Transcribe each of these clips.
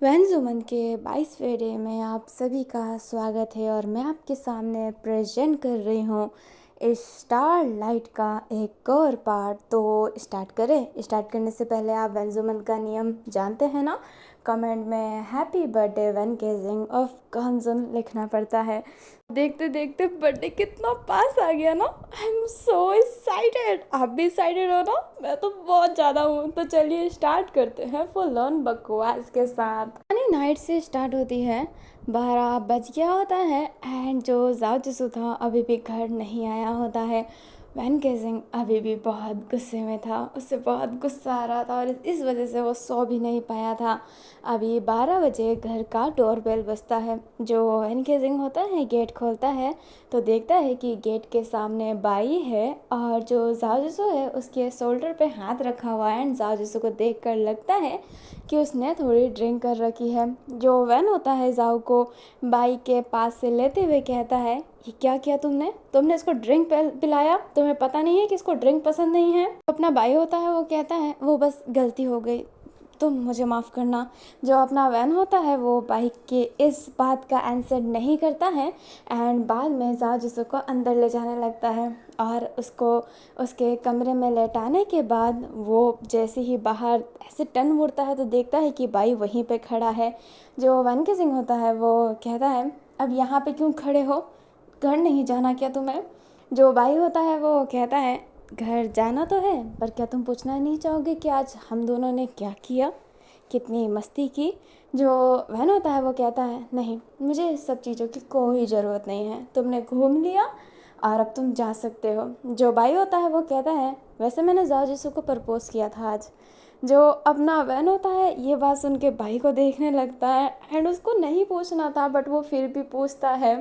Van के 22वें day में आप सभी का स्वागत है और मैं आपके सामने प्रेजेंट कर रही हूँ इस स्टार लाइट का एक और पार्ट। तो स्टार्ट करने से पहले आप वैन का नियम जानते हैं ना। कमेंट में हैप्पी बर्थडे वैन केजिंग ऑफ कंजन लिखना पड़ता है। देखते देखते बर्थडे कितना पास आ गया ना। I am so excited. आप भी एक्साइटेड हो ना? मैं तो बहुत ज़्यादा हूँ। तो चलिए स्टार्ट करते हैं फुल ऑन बकवास के साथ। यानी नाइट से स्टार्ट होती है, 12 बज गया होता है एंड जो जाओ जिसु था अभी भी घर नहीं आया होता है। वैन केजिंग अभी भी बहुत गुस्से में था, उससे बहुत गुस्सा आ रहा था और इस वजह से वो सो भी नहीं पाया था। अभी 12 बजे घर का डोरबेल बजता है। जो वैन केजिंग होता है गेट खोलता है तो देखता है कि गेट के सामने बाई है और जो जाओ जिसु है उसके शोल्डर पे हाथ रखा हुआ है एंड जाओ जिसु को देखकर लगता है कि उसने थोड़ी ड्रिंक कर रखी है। जो वैन होता है जाओ को बाइक के पास से लेते हुए कहता है, ये क्या किया तुमने? तुमने इसको ड्रिंक पिलाया? तुम्हें पता नहीं है कि इसको ड्रिंक पसंद नहीं है? अपना भाई होता है वो कहता है, वो बस गलती हो गई, तुम मुझे माफ़ करना। जो अपना वैन होता है वो बाइक के इस बात का आंसर नहीं करता है एंड बाद में जाओ जिसको को अंदर ले जाने लगता है और उसको उसके कमरे में लेटाने के बाद वो जैसे ही बाहर ऐसे टर्न मुड़ता है तो देखता है कि बाई वहीं पे खड़ा है। जो वैन के सिंह होता है वो कहता है, अब यहाँ पे क्यों खड़े हो? घर नहीं जाना क्या तुम्हें? जो बाई होता है वो कहता है, घर जाना तो है पर क्या तुम पूछना नहीं चाहोगे कि आज हम दोनों ने क्या किया, कितनी मस्ती की? जो वैन होता है वो कहता है, नहीं, मुझे इस सब चीज़ों की कोई ज़रूरत नहीं है, तुमने घूम लिया और अब तुम जा सकते हो। जो बाई होता है वो कहता है, वैसे मैंने जाओ जिसु को प्रपोज़ किया था आज। जो अपना वैन होता है ये बात सुन के भाई को देखने लगता है एंड उसको नहीं पूछना था बट वो फिर भी पूछता है,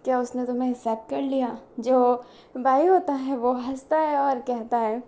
क्या उसने तुम्हें एक्सेप्ट कर लिया? जो भाई होता है वो हंसता है और कहता है,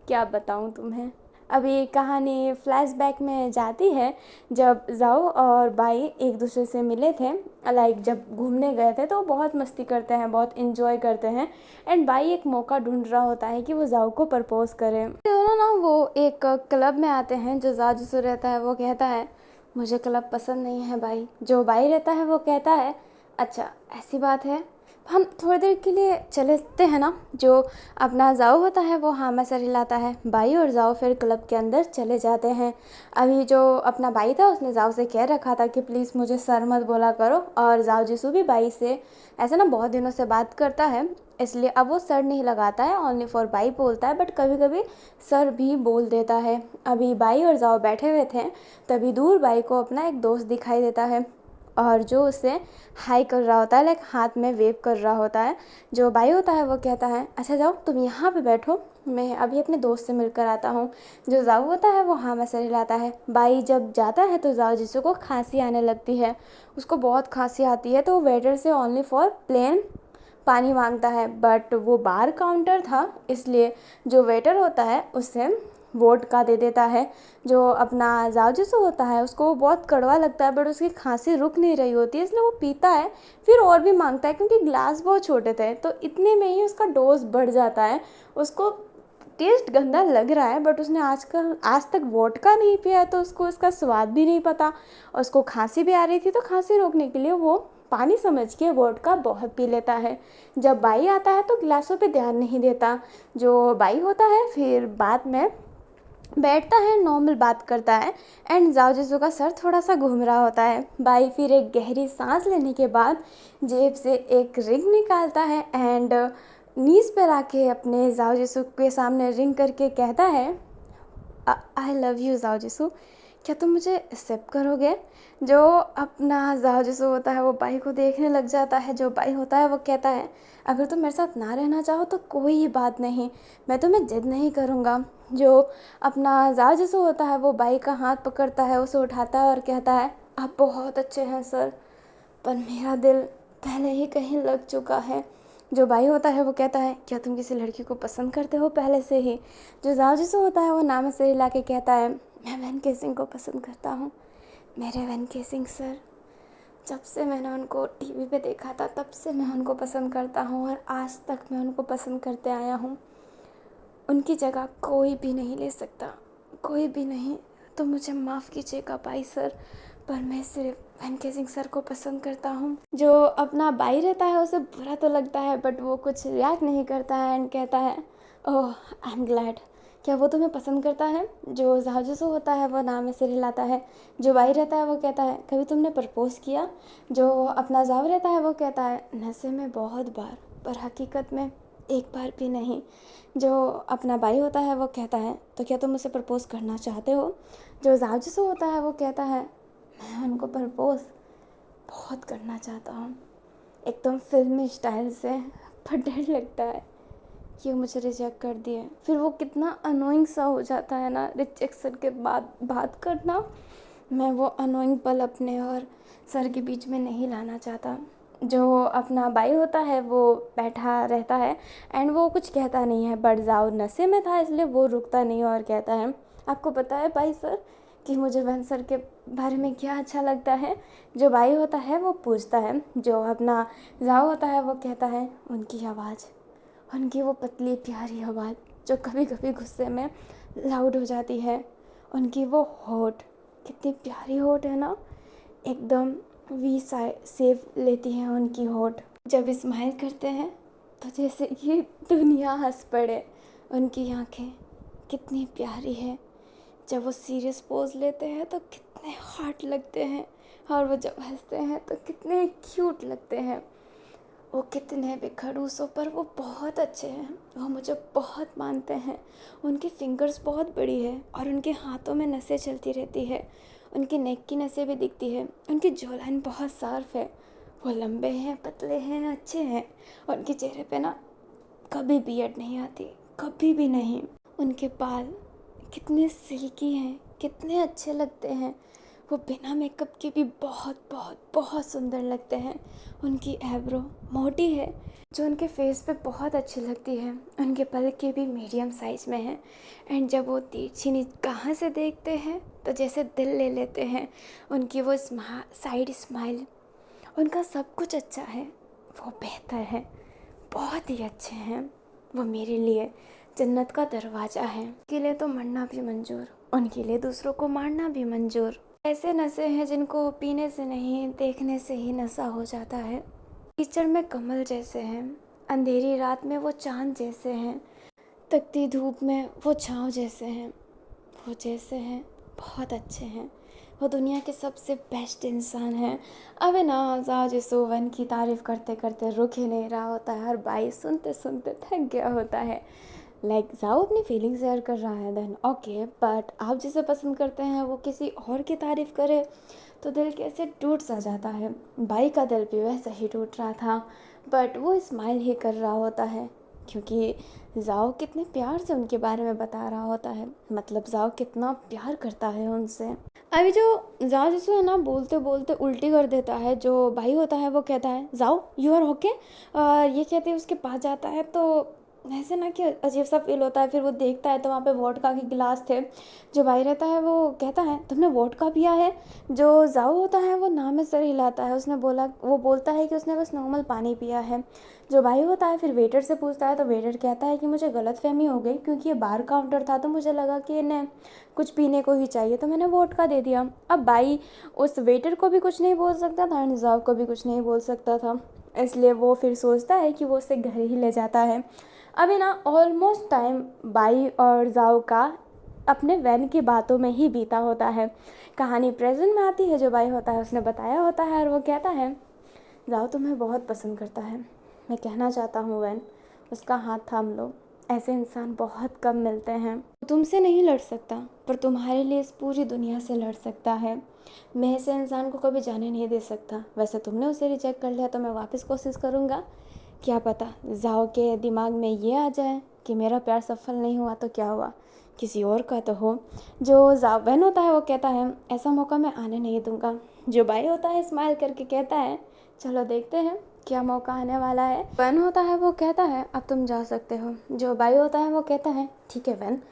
क्या बताऊँ तुम्हें। अभी कहानी फ्लैशबैक में जाती है जब जाओ और बाई एक दूसरे से मिले थे। लाइक जब घूमने गए थे तो बहुत मस्ती करते हैं, बहुत इन्जॉय करते हैं एंड बाई एक मौका ढूंढ रहा होता है कि वो जाओ को प्रपोज करे। दोनों ना वो एक क्लब में आते हैं। जो जाओ जिसो रहता है वो कहता है, मुझे क्लब पसंद नहीं है भाई। जो बाई रहता है वो कहता है, अच्छा ऐसी बात है, हम थोड़ी देर के लिए चलते हैं ना। जो अपना जाओ होता है वो हाँ में सर हिलाता है। बाई और जाओ फिर क्लब के अंदर चले जाते हैं। अभी जो अपना बाई था उसने जाओ से कह रखा था कि प्लीज़ मुझे सर मत बोला करो और जाओ जिसु भी बाई से ऐसा ना बहुत दिनों से बात करता है इसलिए अब वो सर नहीं लगाता है, ओनली फॉर बाई बोलता है बट कभी कभी सर भी बोल देता है। अभी बाई और जाओ बैठे हुए थे तभी दूर बाई को अपना एक दोस्त दिखाई देता है और जो उसे हाई कर रहा होता है, लाइक हाथ में वेव कर रहा होता है। जो बाई होता है वो कहता है, अच्छा जाओ तुम यहाँ पे बैठो, मैं अभी अपने दोस्त से मिलकर आता हूँ। जो जाओ होता है वो हाँ में सर हिलाता है। बाई जब जाता है तो जाओ जिसको को खांसी आने लगती है, उसको बहुत खांसी आती है तो वो वेटर से ओनली फॉर प्लेन पानी मांगता है बट वो बार काउंटर था इसलिए जो वेटर होता है उससे वोडका दे देता है। जो अपना जाओ होता है उसको वो बहुत कड़वा लगता है बट उसकी खांसी रुक नहीं रही होती है इसलिए वो पीता है, फिर और भी मांगता है क्योंकि ग्लास बहुत छोटे थे तो इतने में ही उसका डोज बढ़ जाता है। उसको टेस्ट गंदा लग रहा है बट उसने आज तक वोडका नहीं पिया तो उसको उसका स्वाद भी नहीं पता और उसको खांसी भी आ रही थी तो खांसी रोकने के लिए वो पानी समझ के वोडका बहुत पी लेता है। जब बाई आता है तो गिलासों पे ध्यान नहीं देता। जो बाई होता है फिर बाद में बैठता है, नॉर्मल बात करता है एंड जाओ जिसू का सर थोड़ा सा घूम रहा होता है। बाई फिर एक गहरी सांस लेने के बाद जेब से एक रिंग निकालता है एंड नीज पर आके अपने जाओ जिसू के सामने रिंग करके कहता है, आई लव यू जाओ जिसू, क्या तुम मुझे एक्सेप्ट करोगे? जो अपना जाओ जिसू होता है वो बाई को देखने लग जाता है। जो बाई होता है वो कहता है, अगर तुम मेरे साथ ना रहना चाहो तो कोई बात नहीं, मैं तुम्हें जिद नहीं करूँगा। जो अपना जाओ जिसू होता है वो बाई का हाथ पकड़ता है, उसे उठाता है और कहता है, आप बहुत अच्छे हैं सर, पर मेरा दिल पहले ही कहीं लग चुका है। जो बाई होता है वो कहता है, क्या तुम किसी लड़की को पसंद करते हो पहले से ही? जो जाओ जिसू होता है वो नाम से हिला के कहता है, मैं वैन केसिंग को पसंद करता हूँ। मेरे वैन केसिंग सर, जब से मैंने उनको टीवी पे देखा था तब से मैं उनको पसंद करता हूँ और आज तक मैं उनको पसंद करते आया हूँ। उनकी जगह कोई भी नहीं ले सकता, कोई भी नहीं। तो मुझे माफ़ कीजिएगा बाई सर, पर मैं सिर्फ वैन सिंह सर को पसंद करता हूँ। जो अपना बाई रहता है उसे बुरा तो लगता है, बट वो कुछ रिएक्ट नहीं करता है एंड कहता है ओह आई एम ग्लैड। क्या वो तुम्हें पसंद करता है? जो जाजूसो होता है वो नाम में सिर हिलाता है। जो बाई रहता है वो कहता है कभी तुमने प्रपोज़ किया? जो अपना जाव रहता है वो कहता है नशे में बहुत बार, पर हकीकत में एक बार भी नहीं। जो अपना बाई होता है वो कहता है तो क्या तुम उसे प्रपोज़ करना चाहते हो? जो जाजूसो होता है वो कहता है मैं उनको प्रपोज़ बहुत करना चाहता हूँ, एकदम फिल्मी स्टाइल से, पर डर लगता है कि वो मुझे रिजेक्ट कर दिए। फिर वो कितना अनोइंग सा हो जाता है ना रिजेक्शन के बाद बात करना। मैं वो अनोइंग पल अपने और सर के बीच में नहीं लाना चाहता। जो अपना बाई होता है वो बैठा रहता है एंड वो कुछ कहता नहीं है, बट जाओ नशे में था इसलिए वो रुकता नहीं और कहता है आपको पता है बाई सर कि मुझे वैन सर के बारे में क्या अच्छा लगता है? जो बाई होता है वो पूछता है। जो अपना जाओ होता है वो कहता है उनकी आवाज़, उनकी वो पतली प्यारी आवाज़ जो कभी कभी गुस्से में लाउड हो जाती है। उनकी वो होठ, कितनी प्यारी होठ है ना, एकदम वी सेफ लेती है उनकी होठ। जब स्माइल करते हैं तो जैसे ये दुनिया हंस पड़े। उनकी आंखें कितनी प्यारी है। जब वो सीरियस पोज लेते हैं तो कितने हार्ट लगते हैं, और वो जब हंसते हैं तो कितने क्यूट लगते हैं। वो कितने भी खड़ूसों पर वो बहुत अच्छे हैं, वो मुझे बहुत मानते हैं। उनकी फिंगर्स बहुत बड़ी है और उनके हाथों में नसें चलती रहती है। उनकी नेक की नसें भी दिखती है। उनकी जॉलाइन बहुत शार्प है। वो लंबे हैं, पतले हैं, अच्छे हैं। उनके चेहरे पे ना कभी बियर्ड नहीं आती, कभी भी नहीं। उनके बाल कितने सिल्की हैं, कितने अच्छे लगते हैं। वो बिना मेकअप के भी बहुत बहुत बहुत सुंदर लगते हैं। उनकी आईब्रो मोटी है जो उनके फेस पे बहुत अच्छी लगती है। उनके पलकें भी मीडियम साइज में हैं एंड जब वो तिरछी निगाह से देखते हैं तो जैसे दिल ले लेते हैं। उनकी वो साइड स्माइल, उनका सब कुछ अच्छा है, वो बेहतर है, बहुत ही अच्छे हैं। वो मेरे लिए जन्नत का दरवाज़ा है। उनके लिए तो मरना भी मंजूर, उनके लिए दूसरों को मारना भी मंजूर। ऐसे नशे हैं जिनको पीने से नहीं देखने से ही नशा हो जाता है। कीचड़ में कमल जैसे हैं, अंधेरी रात में वो चांद जैसे हैं, तकती धूप में वो छाँव जैसे हैं। वो जैसे हैं बहुत अच्छे हैं। वो दुनिया के सबसे बेस्ट इंसान हैं। अबे ना आज सोवन की तारीफ़ करते करते रुक ही नहीं रहा होता है, हर बाई सुनते सुनते थक गया होता है। जाओ अपनी फीलिंग शेयर कर रहा है देन ओके, बट आप जिसे पसंद करते हैं वो किसी और की तारीफ़ करे तो दिल कैसे टूट सा जाता है। बाई का दिल भी वैसे ही टूट रहा था, बट वो स्माइल ही कर रहा होता है क्योंकि जाओ कितने प्यार से उनके बारे में बता रहा होता है। मतलब जाओ कितना प्यार करता है उनसे। अभी जो जाओ जिसको है ना बोलते बोलते उल्टी कर देता है। जो भाई होता है वो कहता है जाओ यू आर ओके, और ये कहते हैं उसके पास जाता है तो ऐसे ना कि अजीब सा फील होता है। फिर वो देखता है तो वहाँ पे वोडका के गिलास थे। जो भाई रहता है वो कहता है तुमने वोडका पिया है? जो जाओ होता है वो नाम में सर हिलाता है। वो बोलता है कि उसने बस नॉर्मल पानी पिया है। जो भाई होता है फिर वेटर से पूछता है तो वेटर कहता है कि मुझे गलतफहमी हो गई क्योंकि ये बार काउंटर था तो मुझे लगा कि इन्हें कुछ पीने को ही चाहिए तो मैंने वोडका दे दिया। अब भाई उस वेटर को भी कुछ नहीं बोल सकता था एंड जाओ को भी कुछ नहीं बोल सकता था, इसलिए वो फिर सोचता है कि वो उसे घर ही ले जाता है। अभी ना ऑलमोस्ट टाइम बाई और जाओ का अपने वैन की बातों में ही बीता होता है। कहानी प्रेजेंट में आती है। जो बाई होता है उसने बताया होता है और वो कहता है जाओ तुम्हें बहुत पसंद करता है, मैं कहना चाहता हूँ वैन उसका हाथ थाम लो। ऐसे इंसान बहुत कम मिलते हैं। वो तुमसे नहीं लड़ सकता पर तुम्हारे लिए इस पूरी दुनिया से लड़ सकता है। मैं ऐसे इंसान को कभी जाने नहीं दे सकता। वैसे तुमने उसे रिजेक्ट कर लिया तो मैं वापस कोशिश करूँगा। क्या पता जाओ के दिमाग में ये आ जाए कि मेरा प्यार सफल नहीं हुआ तो क्या हुआ, किसी और का तो हो। जो जावेन होता है वो कहता है ऐसा मौका मैं आने नहीं दूंगा। जो बाई होता है स्माइल करके कहता है चलो देखते हैं क्या मौका आने वाला है। वैन होता है वो कहता है अब तुम जा सकते हो। जो बाई होता है वो कहता है ठीक है वैन,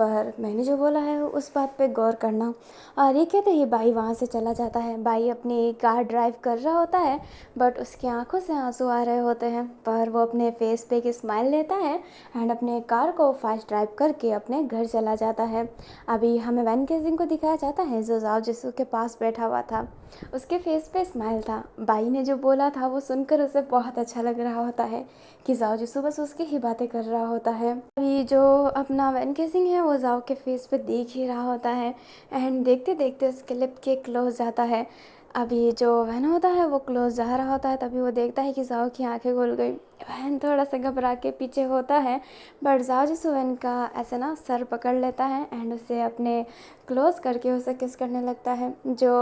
पर मैंने जो बोला है उस बात पे गौर करना। और ये कहते ही बाई वहाँ से चला जाता है। बाई अपनी कार ड्राइव कर रहा होता है, बट उसकी आंखों से आंसू आ रहे होते हैं, पर वो अपने फेस पे एक स्माइल लेता है एंड अपने कार को फास्ट ड्राइव करके अपने घर चला जाता है। अभी हमें वैन केजिंग को दिखाया जाता है जो जाओ जिसू के पास बैठा हुआ था। उसके फेस पे स्माइल था। बाई ने जो बोला था वो सुनकर उसे बहुत अच्छा लग रहा होता है कि जाओ जिसू बस उसकी ही बातें कर रहा होता है। अभी जो अपना वैन केजिंग है वो जाओ के फेस पे देख ही रहा होता है एंड देखते देखते उसके लिप के क्लोज जाता है। अभी जो वैन होता है वो क्लोज जा रहा होता है, तभी वो देखता है कि जाओ की आंखें खुल गई। वैन थोड़ा सा घबरा के पीछे होता है, बट जाओ जिसू वैन का ऐसे ना सर पकड़ लेता है एंड उसे अपने क्लोज करके उसे किस करने लगता है। जो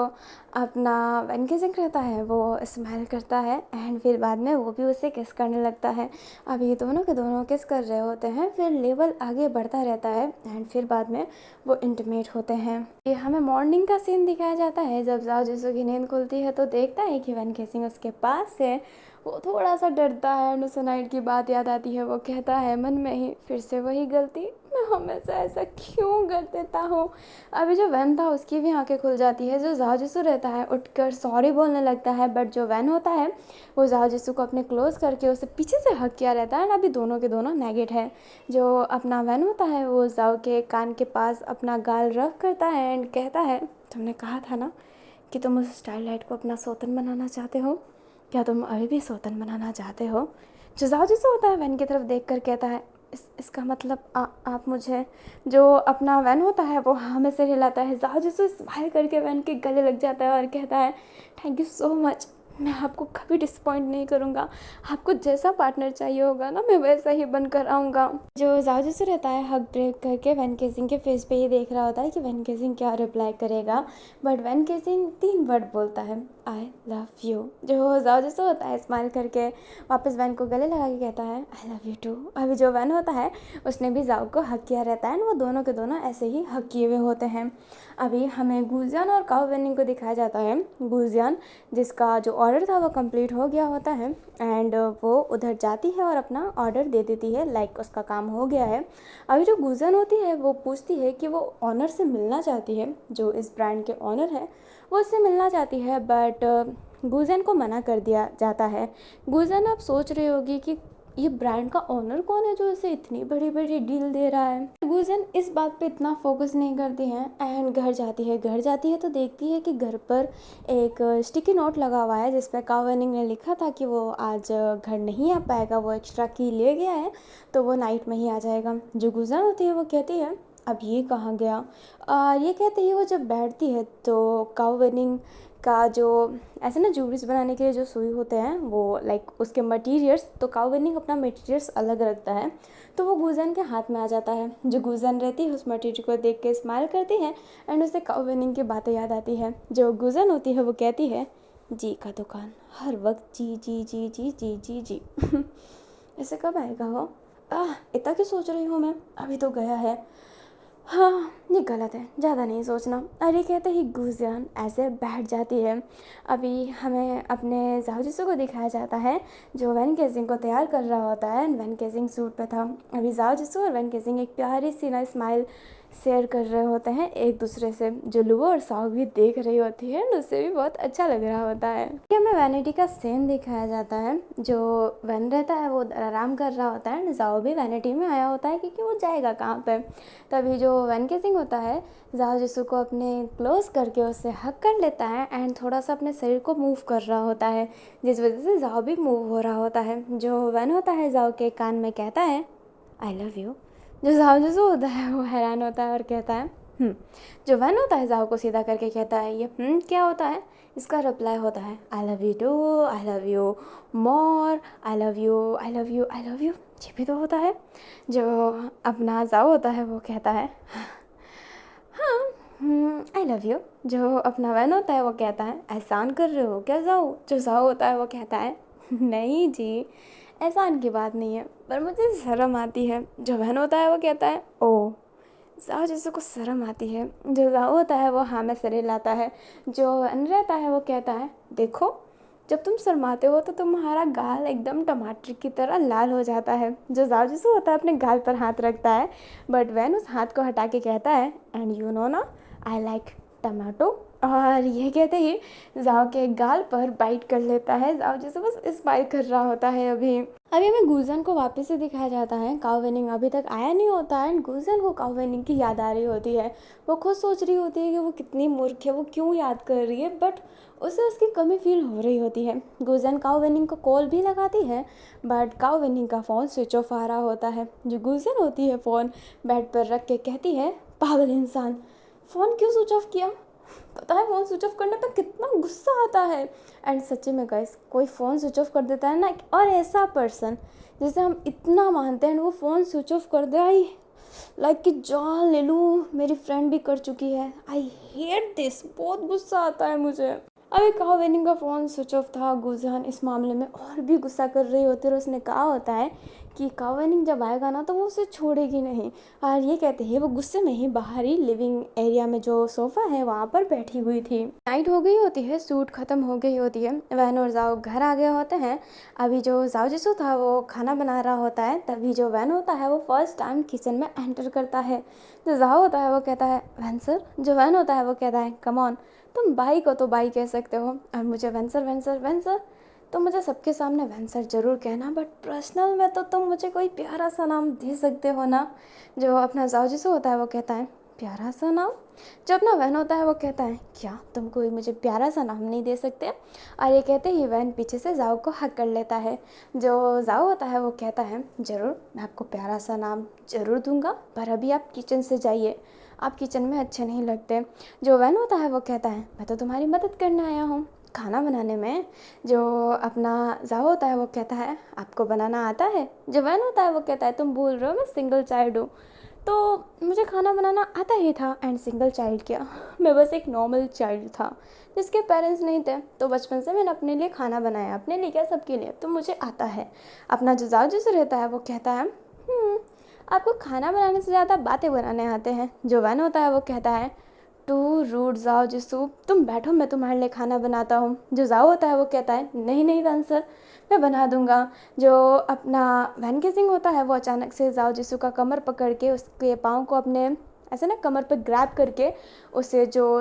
अपना वैन केजिंग रहता है वो स्माइल करता है एंड फिर बाद में वो भी उसे किस करने लगता है। अभी दोनों के दोनों किस कर रहे होते हैं, फिर लेवल आगे बढ़ता रहता है एंड फिर बाद में वो इंटीमेट होते हैं। ये हमें मॉर्निंग का सीन दिखाया जाता है। जब जाओ जिसू की नींद खुलती है तो देखता है कि वैन केजिंग उसके पास है। वो थोड़ा सा डरता है एंड उसे नाइट की बात याद आती है। वो कहता है मन में ही, फिर से वही गलती, मैं हमेशा ऐसा क्यों कर देता हूँ। अभी जो वैन था उसकी भी आंखें खुल जाती है। जो जाओ जिसू रहता है उठकर सॉरी बोलने लगता है, बट जो वैन होता है वो जाओ जिसू को अपने क्लोज करके उसे पीछे से हक किया रहता है। अभी दोनों के दोनों नेगेट है। जो अपना वैन होता है वो जाओ के कान के पास अपना गाल रख करता है एंड कहता है तुमने कहा था ना कि तुम उस स्टारलाइट को अपना सौतन बनाना चाहते हो, क्या तुम अभी भी सौतन बनाना चाहते हो। जो जाओ जिसू होता है वैन की तरफ देख कर कहता है इसका मतलब आप मुझे। जो अपना वैन होता है वो हाँ में सिर हिलाता है। जाओ जिसू स्माइल करके वैन के गले लग जाता है और कहता है थैंक यू सो मच, मैं आपको कभी डिसपॉइंट नहीं करूँगा। आपको जैसा पार्टनर चाहिए होगा ना मैं वैसा ही बनकर आऊँगा। जो जाओ जिसू रहता है हक ब्रेक करके वैन केजिंग के फेस पे ही देख रहा होता है कि वैन केजिंग क्या रिप्लाई करेगा, बट वैन केजिंग 3 वर्ड बोलता है आई लव यू। जो जाओ जिसू होता है स्माइल करके वापस वैन को गले लगा के कहता है आई लव यू टू। अभी जो वैन होता है उसने भी जाओ को हक किया रहता है एंड वो दोनों के दोनों ऐसे ही हक किए हुए होते हैं। अभी हमें गुजियान और काओ वेनिंग को दिखाया जाता है। गुजियान जिसका जो ऑर्डर था वो कंप्लीट हो गया होता है एंड वो उधर जाती है और अपना ऑर्डर दे देती है, लाइक उसका काम हो गया है। अभी जो गुजियान होती है वो पूछती है कि वो ऑनर से मिलना चाहती है, जो इस ब्रांड के ऑनर है वो उससे मिलना चाहती है, बट गुजियान को मना कर दिया जाता है। गुजियान आप सोच रही होगी कि ये ब्रांड का ओनर कौन है जो इसे इतनी बड़ी बड़ी डील दे रहा है। गुजियान इस बात पे इतना फोकस नहीं करती है एंड घर जाती है। घर जाती है तो देखती है कि घर पर एक स्टिकी नोट लगा हुआ है जिस पे काओ वेनिंग ने लिखा था कि वो आज घर नहीं आ पाएगा, वो एक्स्ट्रा की ले गया है तो वो नाइट में ही आ जाएगा। जो गुजियान होती है वो कहती है अब ये कहाँ गया। ये कहते ही वो जब बैठती है तो काओ वेनिंग का जो ऐसे ना ज्वेलरीज बनाने के लिए जो सुई होते हैं वो लाइक उसके मटेरियल्स, तो काओ वेनिंग अपना मटेरियल्स अलग रखता है तो वो गुजियान के हाथ में आ जाता है। जो गुजियान रहती है उस मटेरियल को देख के स्माइल करती है एंड उसे काओ वेनिंग की बातें याद आती है। जो गुजियान होती है वो कहती है जी का दुकान हर वक्त जी जी जी जी जी जी जी ऐसे कब आएगा वो, इतना क्यों सोच रही हूँ मैं, अभी तो गया है। हाँ ये गलत है, ज़्यादा नहीं सोचना। अरे कहते ही गुजियान ऐसे बैठ जाती है। अभी हमें अपने जाओ जिसू को दिखाया जाता है जो वैन केजिंग को तैयार कर रहा होता है। वैन केजिंग सूट पे था। अभी जाओ जिसू और वैन केजिंग एक प्यारी सी ना स्माइल शेयर कर रहे होते हैं एक दूसरे से, जो लुओ और साओ भी देख रही होती है और उससे भी बहुत अच्छा लग रहा होता है। हमें वैनिटी का सीन दिखाया जाता है। जो वैन रहता है वो आराम कर रहा होता है, जाओ भी वैनिटी में आया होता है क्योंकि वो जाएगा कहाँ पे। तभी जो वैन केजिंग होता है जाओ जिसू को अपने क्लोज करके उससे हक कर लेता है एंड थोड़ा सा अपने शरीर को मूव कर रहा होता है, जिस वजह से जाओ भी मूव हो रहा होता है। जो वैन होता है जाओ के कान में कहता है आई लव यू। जो जाओ जिसू होता है वो हैरान होता है और कहता है जो वैन होता है जाओ को सीधा करके कहता है ये क्या होता है। इसका रिप्लाई होता है I love you too, I love you more, I love you I love you I love you, ये भी तो होता है। जो अपना जाओ होता है वो कहता है हाँ आई लव यू। जो अपना वैन होता है वो कहता है एहसान कर रहे हो क्या जाओ। जो जाओ होता है वो कहता है नहीं जी एहसान की बात नहीं है, पर मुझे शर्म आती है। जो वैन होता है वो कहता है ओ। जाओ जिसको को शर्म आती है। जो जाओ होता है वो हाँ में सिर हिलाता है। जो वैन रहता है वो कहता है देखो जब तुम शर्माते हो तो तुम्हारा गाल एकदम टमाटर की तरह लाल हो जाता है। जो जाओ जिसु होता है अपने गाल पर हाथ रखता है, बट वैन उस हाथ को हटा के कहता है एंड यू नो ना, आई लाइक टमाटो। और ये कहते ही जाओ के गाल पर बाइट कर लेता है। जाओ जिसु बस स्माइल कर रहा होता है। अभी हमें गुजन को वापस से दिखाया जाता है। काओ वेनिंग अभी तक आया नहीं होता है एंड गुजन को काओ वेनिंग की याद आ रही होती है। वो खुद सोच रही होती है कि वो कितनी मूर्ख है, वो क्यों याद कर रही है, बट उसे उसकी कमी फील हो रही होती है। गुजन काओ वेनिंग को कॉल भी लगाती है, बट काओ वेनिंग का फ़ोन स्विच ऑफ आ रहा होता है। जो गुजन होती है फ़ोन बेड पर रख के कहती है, पागल इंसान, फ़ोन क्यों स्विच ऑफ किया? पता है फ़ोन स्विच ऑफ करने पर कितना गुस्सा आता है। एंड सच्ची में गाइस, कोई फ़ोन स्विच ऑफ कर देता है ना, और ऐसा पर्सन जिसे हम इतना मानते हैं वो फ़ोन स्विच ऑफ कर दे, आई लाइक कि जान ले लूँ। मेरी फ्रेंड भी कर चुकी है। आई हेट दिस, बहुत गुस्सा आता है मुझे। अभी काओ वेनिंग का फ़ोन स्विच ऑफ था। गुजन इस मामले में और भी गुस्सा कर रही होती है और उसने कहा होता है कि काओ वेनिंग जब आएगा ना तो वो उसे छोड़ेगी नहीं। और ये कहते हैं वो गुस्से में ही बाहर ही लिविंग एरिया में जो सोफ़ा है वहाँ पर बैठी हुई थी। नाइट हो गई होती है, शूट ख़त्म हो गई होती है। वैन और जाओ घर आ गए होते हैं। अभी जो जाओ जिसु था वो खाना बना रहा होता है, तभी जो वैन होता है वो फर्स्ट टाइम किचन में एंटर करता है। जो जाओ होता है वो कहता है वैन सर। जो वैन होता है वो कहता है कम ऑन, तुम बाई को तो बाई कह सकते हो और मुझे वेंसर वेंसर वेंसर, तो मुझे सबके सामने वेंसर ज़रूर कहना, बट पर्सनल में तो तुम मुझे कोई प्यारा सा नाम दे सकते हो ना। जो अपना जाओ जिसु होता है वो कहता है प्यारा सा नाम। जो अपना वैन होता है वो कहता है क्या तुम कोई मुझे प्यारा सा नाम नहीं दे सकते? और ये कहते ही वैन पीछे से जाओ को हक कर लेता है। जो जाओ होता है वो कहता है ज़रूर, मैं आपको प्यारा सा नाम ज़रूर दूंगा, पर अभी आप किचन से जाइए, आप किचन में अच्छे नहीं लगते। जो वैन होता है वो कहता है मैं तो तुम्हारी मदद करने आया हूँ खाना बनाने में। जो अपना जाओ होता है वो कहता है आपको बनाना आता है? जो वैन होता है वो कहता है तुम भूल रहे हो मैं सिंगल चाइल्ड हूँ, तो मुझे खाना बनाना आता ही था। एंड सिंगल चाइल्ड क्या, मैं बस एक नॉर्मल चाइल्ड था जिसके पेरेंट्स नहीं थे, तो बचपन से मैंने अपने लिए खाना बनाया, अपने लिए क्या सबके लिए, तो मुझे आता है। अपना जो जाओ जिसु रहता है वो कहता है आपको खाना बनाने से ज़्यादा बातें बनाने आते हैं। जो वैन होता है वो कहता है टू रूड जाओ जिसु, तुम बैठो मैं तुम्हारे लिए खाना बनाता हूँ। जो जाओ होता है वो कहता है नहीं नहीं वैन सर, मैं बना दूंगा। जो अपना वैन केसिंग होता है वो अचानक से जाओ जिसु का कमर पकड़ के उसके पाँव को अपने ऐसे ना कमर पर ग्रैब करके उसे जो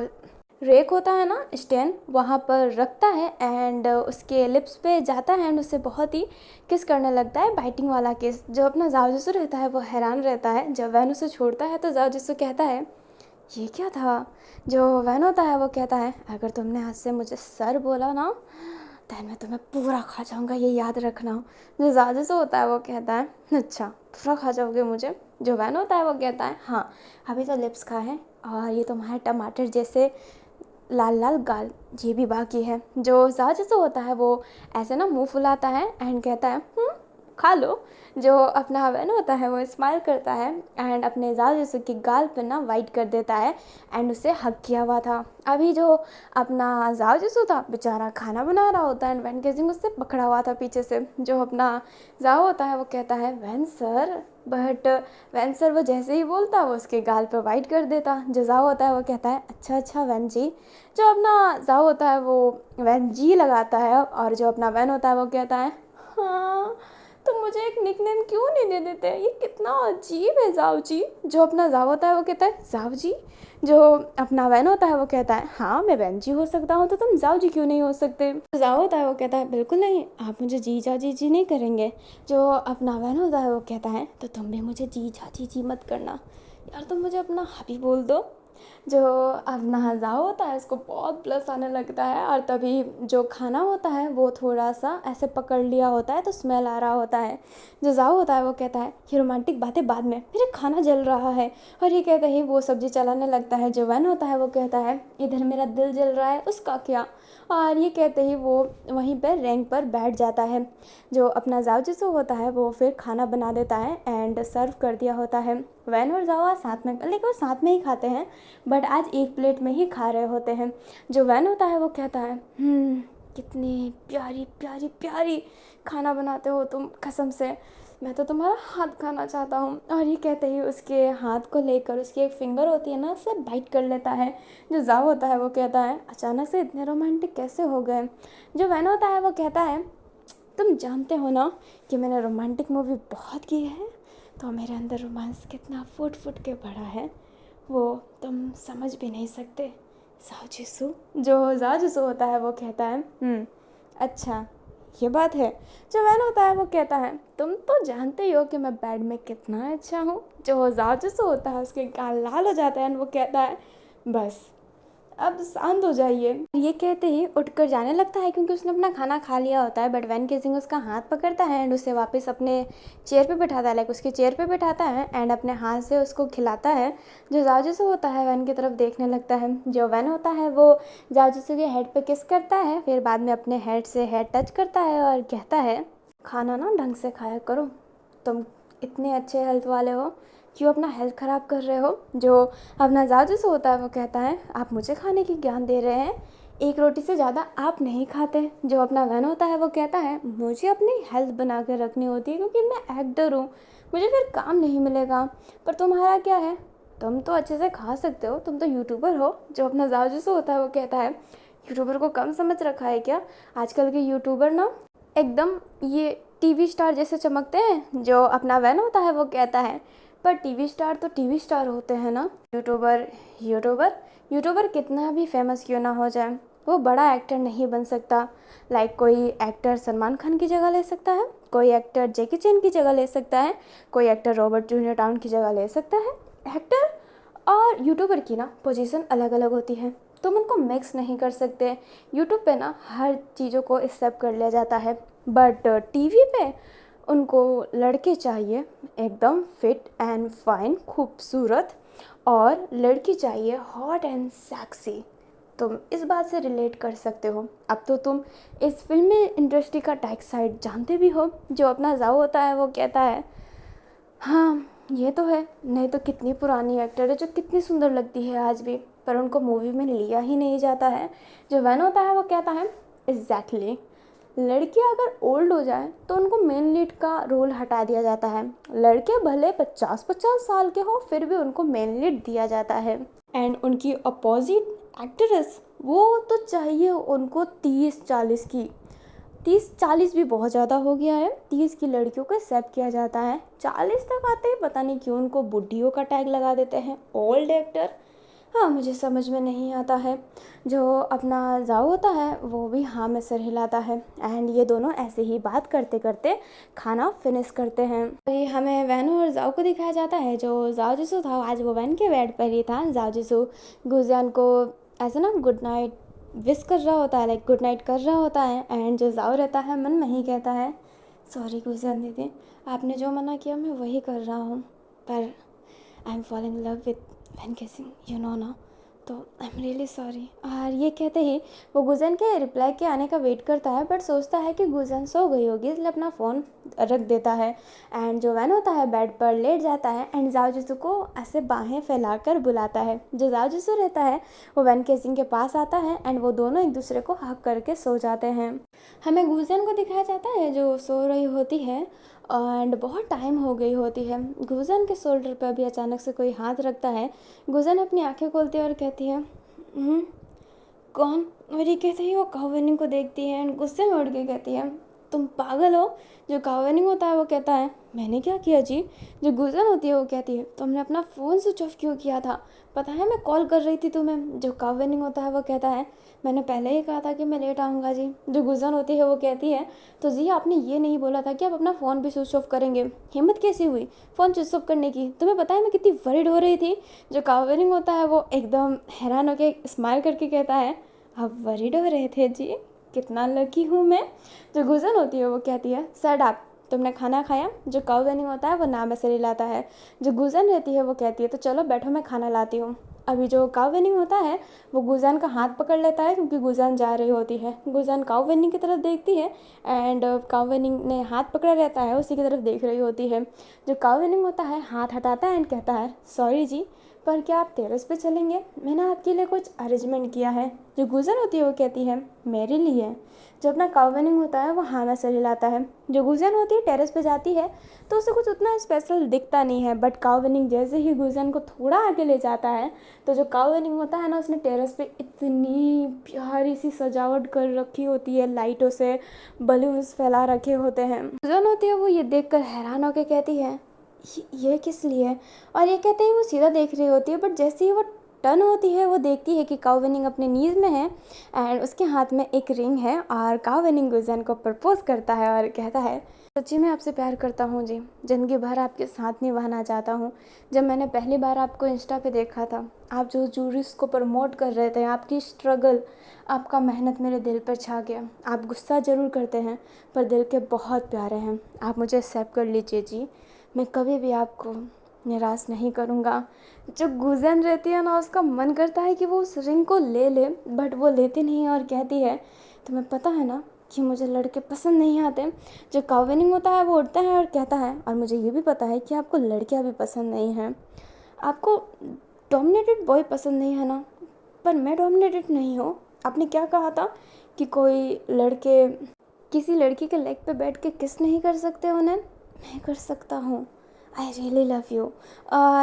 रेक होता है ना स्टैंड, वहाँ पर रखता है एंड उसके लिप्स पे जाता है एंड उससे बहुत ही किस करने लगता है, बाइटिंग वाला किस। जो अपना जाओ जिसु रहता है वो हैरान रहता है। जब वैन उसे छोड़ता है तो जाओ जिसु कहता है ये क्या था? जो वैन होता है वो कहता है अगर तुमने आज से मुझे सर बोला ना तो मैं तुम्हें पूरा खा जाऊँगा, ये याद रखना। जो जाओ जिसु होता है वो कहता है अच्छा पूरा खा जाओगे मुझे? जो वैन होता है वो कहता है हाँ, अभी तो लिप्स खाए और ये तुम्हारे टमाटर जैसे लाल लाल गाल ये भी बाकी है। जो जाओ जिसु होता है वो ऐसे ना मुंह फुलाता है एंड कहता है खा लो। जो अपना वैन होता है वो स्माइल करता है एंड अपने जाओ जिसु की गाल पर ना वाइट कर देता है एंड उसे हक किया हुआ था। अभी जो अपना जाओ जिसु था बेचारा खाना बना रहा होता है एंड वैन केजिंग उससे पकड़ा हुआ था पीछे से। जो अपना जाओ होता है वो कहता है वैन सर, बट वैन सर वो जैसे ही बोलता वो उसके गाल पर वाइट कर देता। जो जाओ होता है वो कहता है अच्छा अच्छा वैन जी। जो अपना जाओ होता है वो वैन जी लगाता है और जो अपना वैन होता है वो कहता है हाँ, तो मुझे एक निकनेम क्यों नहीं दे देते? ये कितना अजीब है जाओ जी। जो अपना जाओ होता है वो कहता है जाओ जी। जो अपना वैन होता है वो कहता है हाँ मैं वैन जी हो सकता हूँ, तो तुम जाओ जी क्यों नहीं हो सकते? जाओ होता है वो कहता है बिल्कुल नहीं, आप मुझे जी जा जी जी नहीं करेंगे। जो अपना वैन होता है वो कहता है तो तुम भी मुझे जी जा जी जी मत करना यार, तुम मुझे अपना हबी बोल दो। जो अपना जाओ होता है उसको बहुत प्लस आने लगता है और तभी जो खाना होता है वो थोड़ा सा ऐसे पकड़ लिया होता है तो स्मेल आ रहा होता है। जो जाओ होता है वो कहता है ये रोमांटिक बातें बाद में, मेरे खाना जल रहा है। और ये कहते ही वो सब्जी चलाने लगता है। जो वैन होता है वो कहता है इधर मेरा दिल जल रहा है, उसका क्या? और ये कहते ही वो वहीं पर रैंक पर बैठ जाता है। जो अपना जाओ जिसु होता है वो फिर खाना बना देता है एंड सर्व कर दिया होता है। वैन और जाओ साथ में, लेकिन वो साथ में ही खाते हैं बट आज एक प्लेट में ही खा रहे होते हैं। जो वैन होता है वो कहता है कितनी प्यारी प्यारी प्यारी खाना बनाते हो तुम, कसम से मैं तो तुम्हारा हाथ खाना चाहता हूँ। और ये कहते ही उसके हाथ को लेकर उसकी एक फिंगर होती है ना, उससे बाइट कर लेता है। जो जाओ होता है वो कहता है अचानक से इतने रोमांटिक कैसे हो गए। जो वैन होता है वो कहता है तुम जानते हो ना कि मैंने रोमांटिक मूवी बहुत की है, तो मेरे अंदर रोमांस कितना फुट फुट के भरा है वो तुम समझ भी नहीं सकते जाओ। जो जाओ होता है वो कहता है अच्छा ये बात है। जो वैन होता है वो कहता है तुम तो जानते ही हो कि मैं बेड में कितना अच्छा हूँ। जो जाओ होता है उसके गाल लाल हो जाता है और वो कहता है बस अब शांत हो जाइए। ये कहते ही उठकर जाने लगता है क्योंकि उसने अपना खाना खा लिया होता है। बट वैन केसिंग उसका हाथ पकड़ता है एंड उसे वापस अपने चेयर पे बिठाता है, लाइक उसके चेयर पे बिठाता है एंड अपने हाथ से उसको खिलाता है। जो जाओ होता है वैन की तरफ देखने लगता है। जो वैन होता है वो जाओ के हेड पे किस करता है, फिर बाद में अपने हेड से हेड टच करता है और कहता है खाना ना ढंग से खाया करो, तुम इतने अच्छे हेल्थ वाले हो, क्यों अपना हेल्थ ख़राब कर रहे हो। जो अपना जाजू से होता है वो कहता है आप मुझे खाने की ज्ञान दे रहे हैं, एक रोटी से ज़्यादा आप नहीं खाते। जो अपना वैन होता है वो कहता है मुझे अपनी हेल्थ बना कर रखनी होती है क्योंकि मैं एक्टर हूँ, मुझे फिर काम नहीं मिलेगा। पर तुम्हारा क्या है, तुम तो अच्छे से खा सकते हो, तुम तो यूट्यूबर हो। जो अपना जाजू से होता है वो कहता है यूट्यूबर को कम समझ रखा है क्या, आजकल के यूट्यूबर ना एकदम ये टीवी स्टार जैसे चमकते हैं। जो अपना वैन होता है वो कहता है पर टीवी स्टार तो टीवी स्टार होते हैं ना, यूट्यूबर यूट्यूबर यूट्यूबर कितना भी फेमस क्यों ना हो जाए वो बड़ा एक्टर नहीं बन सकता। लाइक कोई एक्टर सलमान खान की जगह ले सकता है, कोई एक्टर जैकी चैन की जगह ले सकता है, कोई एक्टर रॉबर्ट जूनियर टाउन की जगह ले सकता है। एक्टर और यूट्यूबर की ना पोजीशन अलग अलग होती है, तुम उनको मिक्स नहीं कर सकते। यूट्यूब पे ना हर चीज़ों को एक्सेप्ट कर लिया जाता है, बट टीवी पे उनको लड़के चाहिए एकदम फिट एंड फाइन खूबसूरत, और लड़की चाहिए हॉट एंड सेक्सी। तुम इस बात से रिलेट कर सकते हो। अब तो तुम इस फिल्म इंडस्ट्री का डार्क साइड जानते भी हो। जो अपना जाओ होता है वो कहता है हाँ ये तो है, नहीं तो कितनी पुरानी एक्टर है जो कितनी सुंदर लगती है आज भी, पर उनको मूवी में लिया ही नहीं जाता है। जो वैन होता है वो कहता है एग्जैक्टली, लड़कियां अगर ओल्ड हो जाए तो उनको मेन लीड का रोल हटा दिया जाता है। लड़के भले 50-50 साल के हो फिर भी उनको मेन लीड दिया जाता है, एंड उनकी अपोजिट एक्ट्रेस वो तो चाहिए उनको 30-40 की। 30-40 भी बहुत ज़्यादा हो गया है, 30 की लड़कियों को एक्सेप्ट किया जाता है। 40 तक आते ही पता नहीं क्यों उनको बुढ़ियों का टैग लगा देते हैं, ओल्ड एक्टर। हाँ मुझे समझ में नहीं आता है। जो अपना जाओ होता है वो भी हाँ में सर हिलाता है एंड ये दोनों ऐसे ही बात करते करते खाना फिनिश करते हैं। ये हमें वैनो और जाओ को दिखाया जाता है। जो जाओ जिसु था आज वो वैन के बेड पर ही था। जाओ जिसु गुजियान को ऐसे ना गुड नाइट विश कर रहा होता है, लाइक गुड नाइट कर रहा होता है, एंड जो जाओ रहता है मन में ही कहता है सॉरी गुजियान दीदी, आपने जो मना किया मैं वही कर रहा हूँ, पर I am falling in love with वैन केसिंग यू नो ना, तो आई एम रियली सॉरी। और ये कहते ही वो गुजन के रिप्लाई के आने का वेट करता है, बट सोचता है कि गुजन सो गई होगी इसलिए अपना फ़ोन रख देता है। एंड जो वैन होता है बेड पर लेट जाता है एंड जाओ जिसू को ऐसे बाहें फैलाकर बुलाता है। जो जाओ जिसू रहता है वो वैन केसिंग के पास आता है एंड वो दोनों एक दूसरे को हक करके सो जाते हैं। हमें गुजन को दिखाया जाता है जो सो रही होती है एंड बहुत टाइम हो गई होती है। गुजन के शोल्डर पर भी अचानक से कोई हाथ रखता है। गुजन अपनी आंखें खोलती है और कहती है कौन। और ये कहते ही वो कावेनिंग को देखती है एंड गुस्से में उड़ के कहती है तुम पागल हो। जो कावेनिंग होता है वो कहता है मैंने क्या किया जी। जो गुजन होती है वो कहती है तुमने अपना फ़ोन स्विच ऑफ क्यों किया था, पता है मैं कॉल कर रही थी तुम्हें। जो कावेनिंग होता है वो कहता है मैंने पहले ही कहा था कि मैं लेट आऊँगा जी। जो गुजन होती है वो कहती है तो जी आपने ये नहीं बोला था कि आप अपना फ़ोन भी स्विच ऑफ करेंगे, हिम्मत कैसी हुई फ़ोन स्विच ऑफ करने की, तुम्हें पता है मैं कितनी वरीड हो रही थी। जो कावेनिंग होता है वो एकदम हैरान होकर स्माइल करके कहता है आप वरीड हो रहे थे जी, कितना लकी हूँ मैं। जो गुजन होती है वो कहती है सैड आप तुमने खाना खाया। जो कावेनिंग होता है वो नाम ऐसे लाता है। जो गुजन रहती है वो कहती है तो चलो बैठो मैं खाना लाती हूँ। अभी जो कावेनिंग होता है वो गुजन का हाथ पकड़ लेता है क्योंकि गुजन जा रही होती है। गुजन कावेनिंग की तरफ देखती है एंड कावेनिंग ने हाथ पकड़ा रहता है उसी की तरफ देख रही होती है। जो कावेनिंग होता है हाथ हटाता है एंड कहता है सॉरी जी, पर क्या आप टेरेस पे चलेंगे? मैंने आपके लिए कुछ अरेंजमेंट किया है। जो गुजन होती है वो कहती है मेरे लिए। जो अपना काउवेनिंग होता है वो हाँ में सर हिलाता है। जो गुजन होती है टेरेस पे जाती है तो उसे कुछ उतना स्पेशल दिखता नहीं है, बट काउवेनिंग जैसे ही गुजन को थोड़ा आगे ले जाता है तो जो काउवेनिंग होता है ना, उसने टेरेस पे इतनी प्यारी सी सजावट कर रखी होती है, लाइटों से बलून्स फैला रखे होते हैं। गुजन होती है वो ये देखकर हैरान होकर कहती है ये किस लिए? और ये कहते ही वो सीधा देख रही होती है, बट जैसे ही वो टर्न होती है वो देखती है कि काउवेनिंग अपने नीज में है एंड उसके हाथ में एक रिंग है। और काउवेनिंग गुजन को प्रपोज करता है और कहता है सच्ची मैं आपसे प्यार करता हूँ जी, ज़िंदगी भर आपके साथ निभाना चाहता हूँ। जब मैंने पहली बार आपको इंस्टा पे देखा था, आप जो जूरीस को प्रमोट कर रहे थे, आपकी स्ट्रगल, आपका मेहनत मेरे दिल पर छा गया। आप गुस्सा ज़रूर करते हैं पर दिल के बहुत प्यारे हैं। आप मुझे एक्सेप्ट कर लीजिए जी, मैं कभी भी आपको निराश नहीं करूँगा। जो गुजन रहती है ना, उसका मन करता है कि वो उस रिंग को ले ले, बट वो लेती नहीं और कहती है तुम्हें पता है ना कि मुझे लड़के पसंद नहीं आते। जो काउवेनिंग होता है वो उठता है और कहता है और मुझे ये भी पता है कि आपको लड़कियां भी पसंद नहीं हैं, आपको डोमिनेटेड बॉय पसंद नहीं है ना, पर मैं डोमिनेटेड नहीं हूँ। आपने क्या कहा था कि कोई लड़के किसी लड़की के लेग पे बैठ के किस नहीं कर सकते उन्हें? मैं कर सकता हूँ। I really love you.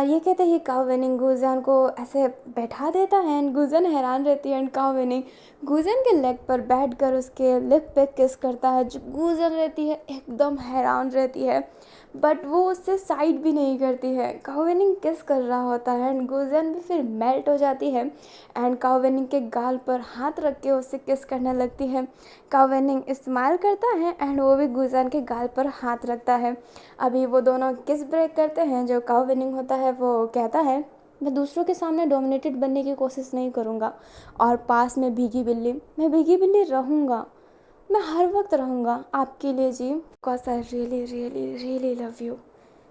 ये कहते ही काउवेनिंग गुजन को ऐसे बैठा देता है एंड गुजन हैरान रहती है एंड काउवेनिंग गुजन के लेग पर बैठकर उसके लिप पे किस करता है। जो गुजन रहती है एकदम हैरान रहती है, बट वो उससे साइड भी नहीं करती है। काउवेनिंग किस कर रहा होता है एंड गुजन भी फिर मेल्ट हो जाती है एंड काउवेनिंग के गाल पर हाथ रख के उससे किस करने लगती है। काउवेनिंग इस्तेमाल करता है एंड वो भी गुजन के गाल पर हाथ रखता है। अभी वो दोनों किस ब्रेक करते हैं। जो काउवेनिंग होता है वो कहता है मैं दूसरों के सामने डोमिनेटेड बनने की कोशिश नहीं करूँगा और पास में भीगी बिल्ली, मैं भीगी बिल्ली रहूँगा, मैं हर वक्त रहूँगा आपके लिए जी। Because I really really really love you,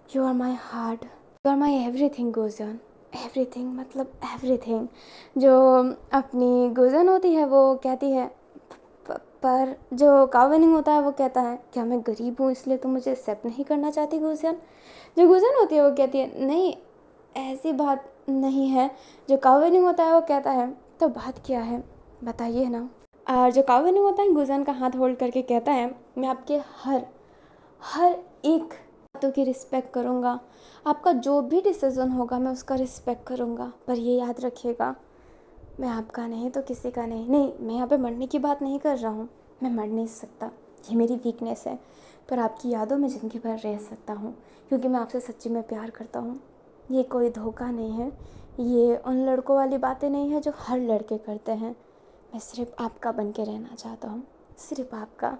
you are my heart, you are my everything Gunjan. Everything मतलब एवरीथिंग। जो अपनी गुजन होती है वो कहती है पर जो काउवेनिंग होता है वो कहता है क्या मैं गरीब हूँ इसलिए तुम मुझे एक्सेप्ट नहीं करना चाहती गुजन? जो गुजन होती है वो कहती है नहीं ऐसी बात नहीं है। जो काउवेनिंग होता है वो कहता है तो बात क्या है बताइए ना। और जो काउवेनिंग होता है गुजन का हाथ होल्ड करके कहता है मैं आपके हर हर एक बातों की रिस्पेक्ट करूँगा, आपका जो भी डिसीज़न होगा मैं उसका रिस्पेक्ट करूँगा, पर ये याद रखिएगा मैं आपका नहीं तो किसी का नहीं। नहीं, मैं यहाँ पे मरने की बात नहीं कर रहा हूँ, मैं मर नहीं सकता, ये मेरी वीकनेस है, पर आपकी यादों में ज़िंदगी भर रह सकता हूँ क्योंकि मैं आपसे सच्ची में प्यार करता हूँ। ये कोई धोखा नहीं है, ये उन लड़कों वाली बातें नहीं है जो हर लड़के करते हैं। मैं सिर्फ आपका बन के रहना चाहता हूँ, सिर्फ आपका।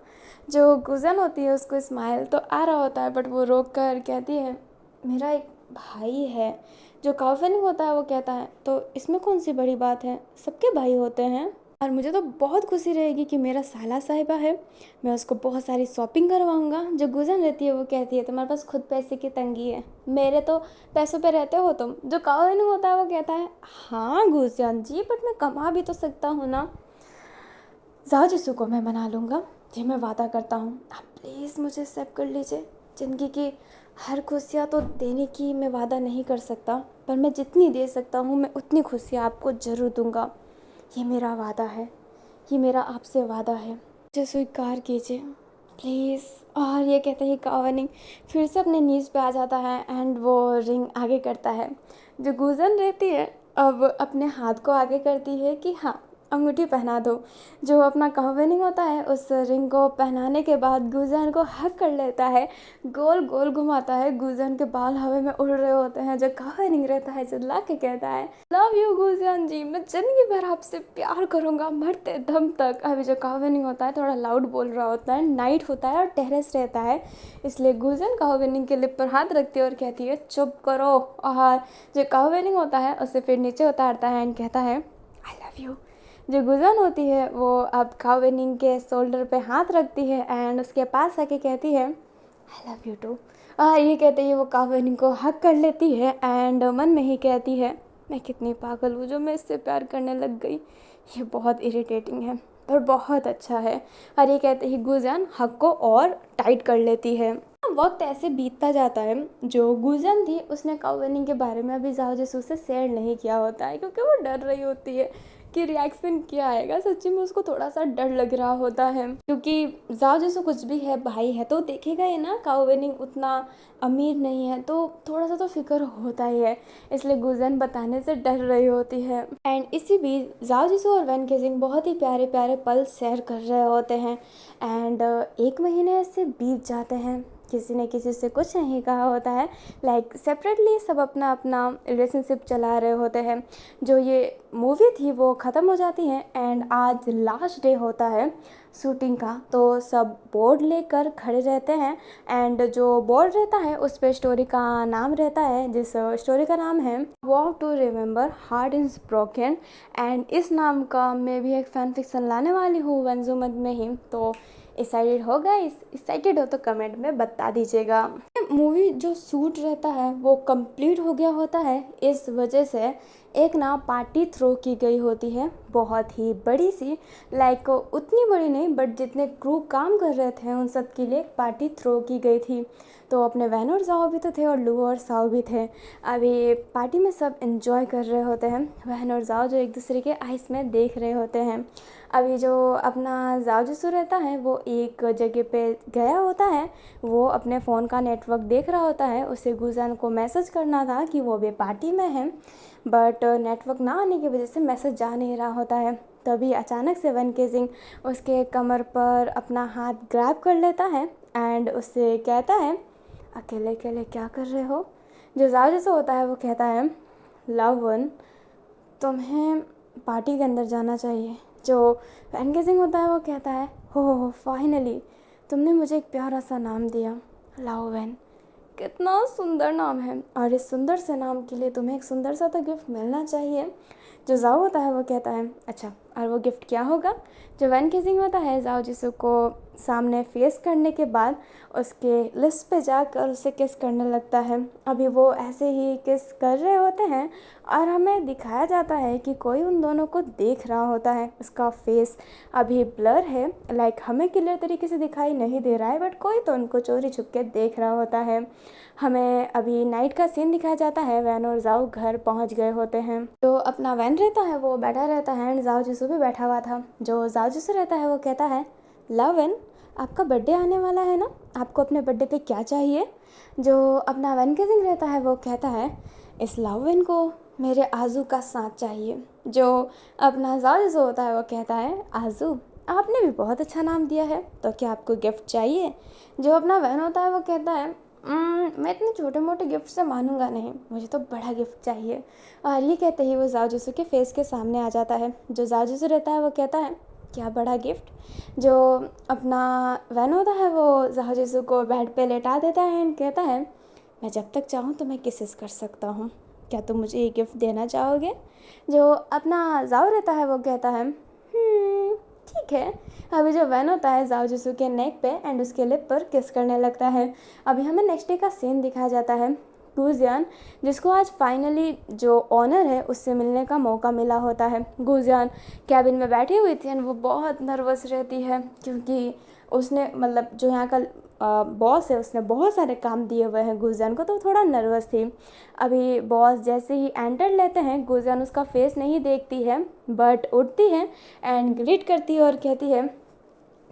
जो गुजन होती है उसको स्माइल तो आ रहा होता है, बट वो रोक कर कहती है मेरा एक भाई है। जो काउवेनिंग होता है वो कहता है तो इसमें कौन सी बड़ी बात है, सबके भाई होते हैं और मुझे तो बहुत खुशी रहेगी कि मेरा साला साहिबा है, मैं उसको बहुत सारी शॉपिंग करवाऊंगा। जो गुजन रहती है वो कहती है तुम्हारे पास खुद पैसे की तंगी है, मेरे तो पैसों पे रहते हो तुम। जो काउवेनिंग होता है वो कहता है हाँ गुजन जी, बट मैं कमा भी तो सकता हूँ ना। जाओ जिसू को मैं मना लूँगा, ये मैं वादा करता हूँ। आप प्लीज़ मुझे एक्सेप्ट कर लीजिए। ज़िंदगी की हर खुशियाँ तो देने की मैं वादा नहीं कर सकता, पर मैं जितनी दे सकता हूँ मैं उतनी खुशियाँ आपको ज़रूर दूँगा। ये मेरा वादा है, ये मेरा आपसे वादा है, मुझे स्वीकार कीजिए प्लीज़। और ये कहते ही काउवेनिंग फिर से अपने नीज पे आ जाता है एंड वो रिंग आगे करता है। जो गुजन रहती है अब अपने हाथ को आगे करती है कि हाँ अंगूठी पहना दो। जो अपना काउवेनिंग होता है उस रिंग को पहनाने के बाद गुजन को हक कर लेता है, गोल गोल घुमाता है, गुजन के बाल हवा में उड़ रहे होते हैं। जो काउवेनिंग रहता है चिल्ला के कहता है लव यू गुजन जी, मैं जिंदगी भर आपसे प्यार करूँगा मरते दम तक। अभी जो काउवेनिंग होता है थोड़ा लाउड बोल रहा होता है, नाइट होता है और टेरेस रहता है, इसलिए गुजन काउवेनिंग के लिप पर हाथ रखती है और कहती है चुप करो। और जो काउवेनिंग होता है उसे फिर नीचे उतारता है एंड कहता है आई लव यू। जो गुजन होती है वो अब काउवेनिंग के शोल्डर पे हाथ रखती है एंड उसके पास आके कहती है आई लव यू टू। ये कहते ही वो काउवेनिंग को हक कर लेती है एंड मन में ही कहती है मैं कितनी पागल हूँ जो मैं इससे प्यार करने लग गई, ये बहुत इरिटेटिंग है पर बहुत अच्छा है। और ये कहते ही गुजन हक को और टाइट कर लेती है। वक्त ऐसे बीतता जाता है, जो गुजन थी उसने काओवेनिंग के बारे में अभी जाओ जसू से शेयर नहीं किया होता है, क्योंकि वो डर रही होती है कि रिएक्शन क्या आएगा। सच्ची में उसको थोड़ा सा डर लग रहा होता है, क्योंकि जाओ जसू कुछ भी है, भाई है तो देखेगा ही ना। काओवेनिंग उतना अमीर नहीं है, तो थोड़ा सा तो फिक्र होता ही है, इसलिए गुजन बताने से डर रही होती है। एंड इसी बीच जाओ जसू और वैन केजिंग बहुत ही प्यारे प्यारे पल शेयर कर रहे होते हैं। एंड 1 महीने से बीत जाते हैं, किसी ने किसी से कुछ नहीं कहा होता है, लाइक सेपरेटली सब अपना अपना रिलेशनशिप चला रहे होते हैं। जो ये मूवी थी वो ख़त्म हो जाती है एंड आज लास्ट डे होता है शूटिंग का, तो सब बोर्ड लेकर खड़े रहते हैं। एंड जो बोर्ड रहता है उस पर स्टोरी का नाम रहता है, जिस स्टोरी का नाम है walk to remember heart is broken. And इस नाम का मैं भी एक फैन फिक्शन लाने वाली हूँ वंजुमत में ही, तो एक्साइटेड हो गए? एक्साइटेड हो तो कमेंट में बता दीजिएगा। मूवी जो शूट रहता है वो कंप्लीट हो गया होता है, इस वजह से एक ना पार्टी थ्रो की गई होती है, बहुत ही बड़ी सी, लाइक उतनी बड़ी नहीं बट जितने क्रू काम कर रहे थे उन सब के लिए एक पार्टी थ्रो की गई थी। तो अपने वैन और जाओ भी तो थे और लू और साओ भी थे। अभी पार्टी में सब एंजॉय कर रहे होते हैं, वैन और जाओ जो एक दूसरे के आइस में देख रहे होते हैं। अभी जो अपना जाओ जिसू रहता है वो एक जगह पे गया होता है, वो अपने फ़ोन का नेटवर्क देख रहा होता है। उसे गुजान को मैसेज करना था कि वो भी पार्टी में है, बट नेटवर्क ना आने की वजह से मैसेज जा नहीं रहा होता है। तभी अचानक से वैन केजिंग उसके कमर पर अपना हाथ ग्रैब कर लेता है एंड उससे कहता है, अकेले अकेले क्या कर रहे हो? जो जाओ जैसा होता है वो कहता है, लव वन, तुम्हें पार्टी के अंदर जाना चाहिए। जो वैन केजिंग होता है वो कहता है, हो फाइनली तुमने मुझे एक प्यारा सा नाम दिया, लव वैन। कितना सुंदर नाम है, और इस सुंदर से नाम के लिए तुम्हें एक सुंदर सा तो गिफ्ट मिलना चाहिए। जो जाओ होता है वो कहता है, अच्छा और वो गिफ्ट क्या होगा? जो वैन केजिंग होता है जाओ जिसू को सामने फेस करने के बाद उसके लिप्स पे जाकर उसे किस करने लगता है। अभी वो ऐसे ही किस कर रहे होते हैं और हमें दिखाया जाता है कि कोई उन दोनों को देख रहा होता है। उसका फेस अभी ब्लर है, लाइक हमें क्लियर तरीके से दिखाई नहीं दे रहा है, बट कोई तो उनको चोरी छुप के देख रहा होता है। हमें अभी नाइट का सीन दिखाया जाता है, वैन और जाओ घर पहुंच गए होते हैं। तो अपना वैन रहता है वो बैठा रहता है एंड जाओ जिसू भी बैठा हुआ था। जो जाओ जिसू रहता है वो कहता है, लव वैन, आपका बर्थडे आने वाला है ना, आपको अपने बर्थडे पे क्या चाहिए? जो अपना वैन केजिंग रहता है वो कहता है, इस लव वैन को मेरे आजू का साथ चाहिए। जो अपना जाओ जिसू होता है वो कहता है, आजू आपने भी बहुत अच्छा नाम दिया है, तो क्या आपको गिफ्ट चाहिए? जो अपना वैन होता है वो कहता है, मैं इतने छोटे मोटे गिफ्ट से मानूंगा नहीं, मुझे तो बड़ा गिफ्ट चाहिए। और ये कहते ही वो जाओ जिसू के फेस के सामने आ जाता है। जो जाओ जिसू रहता है वो कहता है, क्या बड़ा गिफ्ट? जो अपना वैन होता है वो जाओ जिसू को बेड पे लेटा देता है एंड कहता है, मैं जब तक चाहूँ तो मैं किसेस कर सकता हूँ, क्या तुम मुझे ये गिफ्ट देना चाहोगे? जो अपना जाओ रहता है वो कहता है, ठीक है। अभी जो वैन होता है जाओ जिसू के नेक पे एंड उसके लिप पर किस करने लगता है। अभी हमें नेक्स्ट डे का सीन दिखाया जाता है। गुजियान, जिसको आज फाइनली जो ऑनर है उससे मिलने का मौका मिला होता है। गुजियान कैबिन में बैठी हुई थी एंड वो बहुत नर्वस रहती है, क्योंकि उसने मतलब जो यहाँ का बॉस है उसने बहुत सारे काम दिए हुए हैं गुजियान को, तो थोड़ा नर्वस थी। अभी बॉस जैसे ही एंटर लेते हैं, गुजियान उसका फेस नहीं देखती है बट उठती है एंड ग्रीट करती है और कहती है,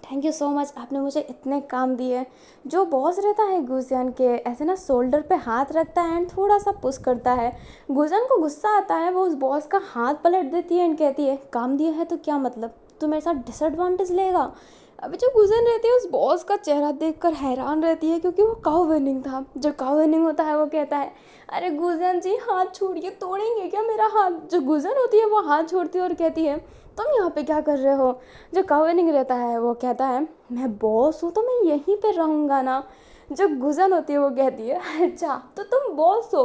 थैंक यू सो मच, आपने मुझे इतने काम दिए। जो बॉस रहता है गुजियान के ऐसे ना शोल्डर पे हाथ रखता है एंड थोड़ा सा पुश करता है। गुजियान को गुस्सा आता है, वो उस बॉस का हाथ पलट देती है एंड कहती है, काम दिया है तो क्या मतलब, तू मेरे साथ डिसएडवांटेज लेगा? अभी जो गुजन रहती है उस बॉस का चेहरा देखकर हैरान रहती है, क्योंकि वो काओवेनिंग था। जो काओवेनिंग होता है वो कहता है, अरे गुजन जी हाथ छोड़िए, तोड़ेंगे क्या मेरा हाथ? जो गुजन होती है वो हाथ छोड़ती है और कहती है, तुम यहाँ पे क्या कर रहे हो? जो काओवेनिंग रहता है वो कहता है, मैं बॉस हूँ तो मैं यहीं पे रहूँगा ना। जो गुजन होती है वो कहती है, अच्छा तो तुम बॉस हो,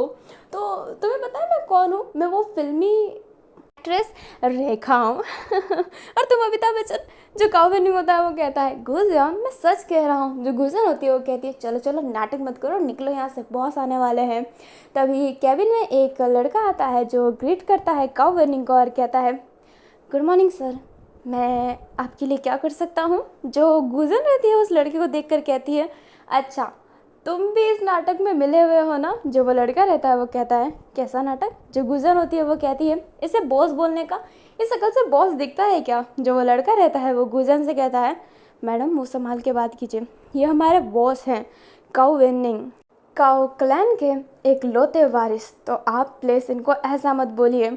तो तुम्हें पता है मैं कौन हूँ? मैं वो फिल्मी एक्ट्रेस रेखा हूँ। और तुम अमिताभ बच्चन। जो काओवेनिंग होता है वो कहता है, गुजिया मैं सच कह रहा हूँ। जो गुजन होती है वो कहती है, चलो चलो नाटक मत करो, निकलो यहाँ से, बॉस आने वाले हैं। तभी कैबिन में एक लड़का आता है जो ग्रीट करता है काओवेनिंग को और कहता है, गुड मॉर्निंग सर, मैं आपके लिए क्या कर सकता हूँ? जो गुजन रहती है उस लड़के को देखकर कहती है, अच्छा तुम भी इस नाटक में मिले हुए हो ना। जो वो लड़का रहता है वो कहता है, कैसा नाटक? जो गुजन होती है वो कहती है, इसे बॉस बोलने का, इस शक्ल से बॉस दिखता है क्या? जो वो लड़का रहता है वो गुजन से कहता है, मैडम मुँह संभाल के बात कीजिए, ये हमारे बॉस हैं, काउ वेनिंग, काउ क्लैन के एक लौते वारिस, तो आप प्लीज़ इनको ऐसा मत बोलिए।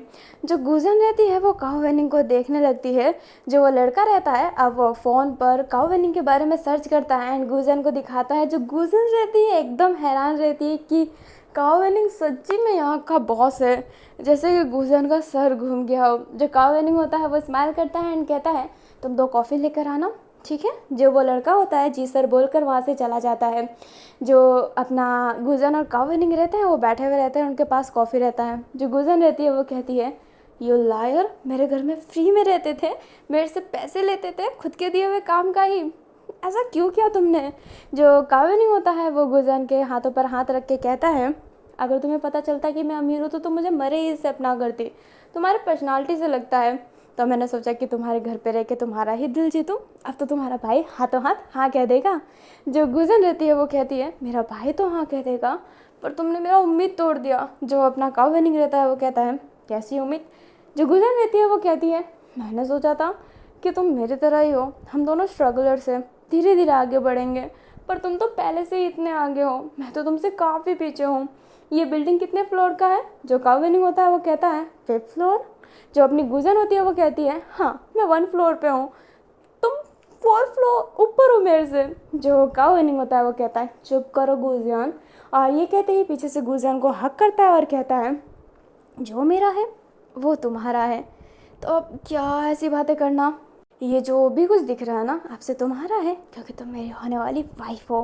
जो गुजन रहती है वो काउ वेनिंग को देखने लगती है। जो वो लड़का रहता है अब वो फ़ोन पर काउ वेनिंग के बारे में सर्च करता है एंड गुजन को दिखाता है। जो गुजन रहती है एकदम हैरान रहती है कि काउ वेनिंग सच्ची में यहाँ का बॉस है, जैसे कि गुजन का सर घूम गया हो। जो काउ वेनिंग होता है वो स्माइल करता है एंड कहता है, तुम 2 कॉफ़ी लेकर आना, ठीक है। जो वो लड़का होता है जी सर बोलकर वहाँ से चला जाता है। जो अपना गुजन और काउ वेनिंग रहते हैं वो बैठे हुए रहते हैं, उनके पास कॉफ़ी रहता है। जो गुजन रहती है वो कहती है, यू लायर, मेरे घर में फ्री में रहते थे, मेरे से पैसे लेते थे खुद के दिए हुए काम का ही, ऐसा क्यों किया तुमने? जो काउ वेनिंग होता है वो गुजन के हाथों पर हाथ रख के कहता है, अगर तुम्हें पता चलता कि मैं अमीर हूँ तो तुम मुझे मरे ही से अपना करती, तुम्हारे पर्सनालिटी से लगता है, तो मैंने सोचा कि तुम्हारे घर पे रह के तुम्हारा ही दिल जीतूँ। अब तो तुम्हारा भाई हाथों हाथ हाँ कह देगा। जो गुजन रहती है वो कहती है, मेरा भाई तो हाँ कह देगा, पर तुमने मेरा उम्मीद तोड़ दिया। जो अपना काउ वेनिंग रहता है वो कहता है, कैसी उम्मीद? जो गुजन रहती है वो कहती है, मैंने सोचा था कि तुम मेरी तरह ही हो, हम दोनों स्ट्रगलर्स हैं, धीरे धीरे आगे बढ़ेंगे, पर तुम तो पहले से ही इतने आगे हो, मैं तो तुमसे काफ़ी पीछे हूँ। ये बिल्डिंग कितने फ्लोर का है? जो काउ वेनिंग होता है वो कहता है, 5th फ्लोर। जो अपनी गुजन होती है वो कहती है, हाँ मैं 1 फ्लोर पे हूँ, तुम 4 फ्लोर ऊपर हो मेरे से। जो काउ वेनिंग होता है वो कहता है, चुप करो गुजियान। और ये कहते ही पीछे से गुजियान को हक करता है और कहता है, जो मेरा है वो तुम्हारा है, तो अब क्या ऐसी बातें करना, ये जो भी कुछ दिख रहा है ना आपसे तुम्हारा है, क्योंकि तुम मेरी होने वाली वाइफ हो।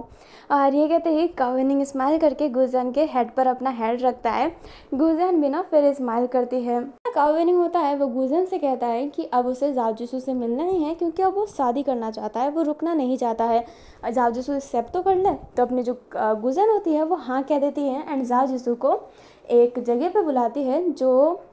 और ये कहते ही काउ वेनिंग स्माइल करके गुजन के हेड पर अपना हेड रखता है। गुजन भी ना फिर स्माइल करती है। काउ वेनिंग होता है वो गुजन से कहता है कि अब उसे जाओ से मिलना ही है, क्योंकि अब वो शादी करना चाहता है, वो रुकना नहीं चाहता है। जाओ एक्सेप्ट तो कर ले। तो अपनी जो गुजन होती है वो हाँ कह देती है एंड जाओ को एक जगह पे बुलाती है जो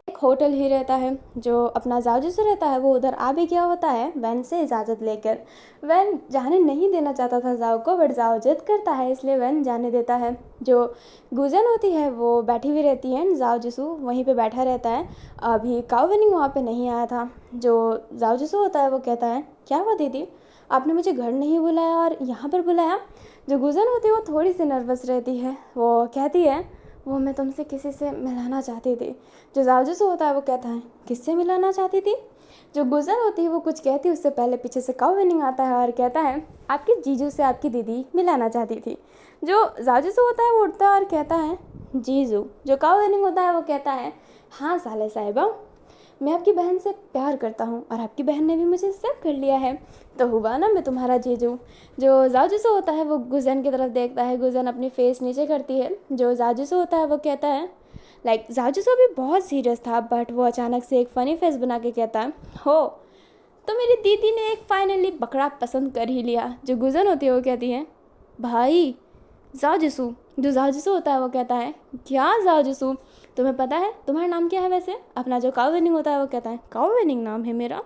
एक होटल ही रहता है। जो अपना जाओ रहता है वो उधर आ भी गया होता है वैन से इजाज़त लेकर। वैन जाने नहीं देना चाहता था जाओ को, बट जाओ जिद करता है इसलिए वैन जाने देता है। जो गुजन होती है वो बैठी हुई रहती है, जाओ वहीं पे बैठा रहता है। अभी काउ वेनिंग वहाँ पे नहीं आया था। जो जाओ होता है वो कहता है, क्या हुआ दीदी, आपने मुझे घर नहीं बुलाया और यहाँ पर बुलाया? जो गुजन होती है वो थोड़ी सी नर्वस रहती है, वो कहती है, वो मैं तुमसे किसी से मिलाना चाहती थी। जो जाओ होता है वो कहता है, किससे मिलाना चाहती थी? जो गुजन होती है वो कुछ कहती है उससे पहले पीछे से काउ वेनिंग आता है और कहता है, आपके जीजू से आपकी दीदी मिलाना चाहती थी। जो जाओ होता है वो उठता है और कहता है, जीजू। जो काउ वेनिंग होता है वो कहता है, हाँ साले साहिबा, मैं आपकी बहन से प्यार करता हूँ और आपकी बहन ने भी मुझे एक्सेप्ट कर लिया है, तो हुआ ना मैं तुम्हारा जीजू। जो जाओ होता है वो गुजन की तरफ देखता है, गुजन अपनी फेस नीचे करती है। जो जाओ होता है वो कहता है, जाओ भी बहुत सीरियस था, बट वो अचानक से एक फ़नी फेस बना के कहता है, हो तो मेरी दीदी ने एक फाइनली बकरा पसंद कर ही लिया। जो गुजन होती है वो कहती है, भाई जाओ। जो जाओ होता है वो कहता है, क्या जाओ, तुम्हें पता है तुम्हारा नाम क्या है वैसे? अपना जो काउ वेनिंग होता है वो कहता है, काउ वेनिंग नाम है मेरा।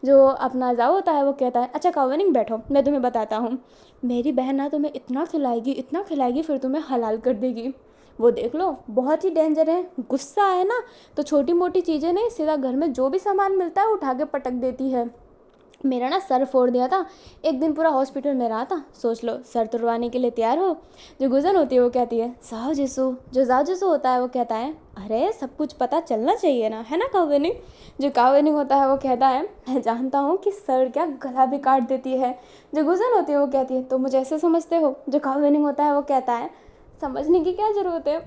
जो अपना जाओ होता है वो कहता है, अच्छा काउ वेनिंग बैठो, मैं तुम्हें बताता हूँ, मेरी बहन ना तुम्हें इतना खिलाएगी फिर तुम्हें हलाल कर देगी, वो देख लो, बहुत ही डेंजर है। गुस्सा है ना तो छोटी मोटी चीज़ें नहीं, सीधा घर में जो भी सामान मिलता है उठा के पटक देती है। मेरा ना सर फोड़ दिया था, एक दिन पूरा हॉस्पिटल में रहा था, सोच लो सर तुड़वाने के लिए तैयार हो। जो गुजन होती है वो कहती है, साओ जिसू। जो जाओ जिसू होता है वो कहता है, अरे सब कुछ पता चलना चाहिए ना, है ना काउ वेनिंग? जो काउ वेनिंग होता है वो कहता है, मैं जानता हूँ कि सर क्या गला भी काट देती है। जो गुजन होती है वो कहती है, तो मुझे ऐसे समझते हो? जो काउ वेनिंग होता है वो कहता है, समझने की क्या ज़रूरत है,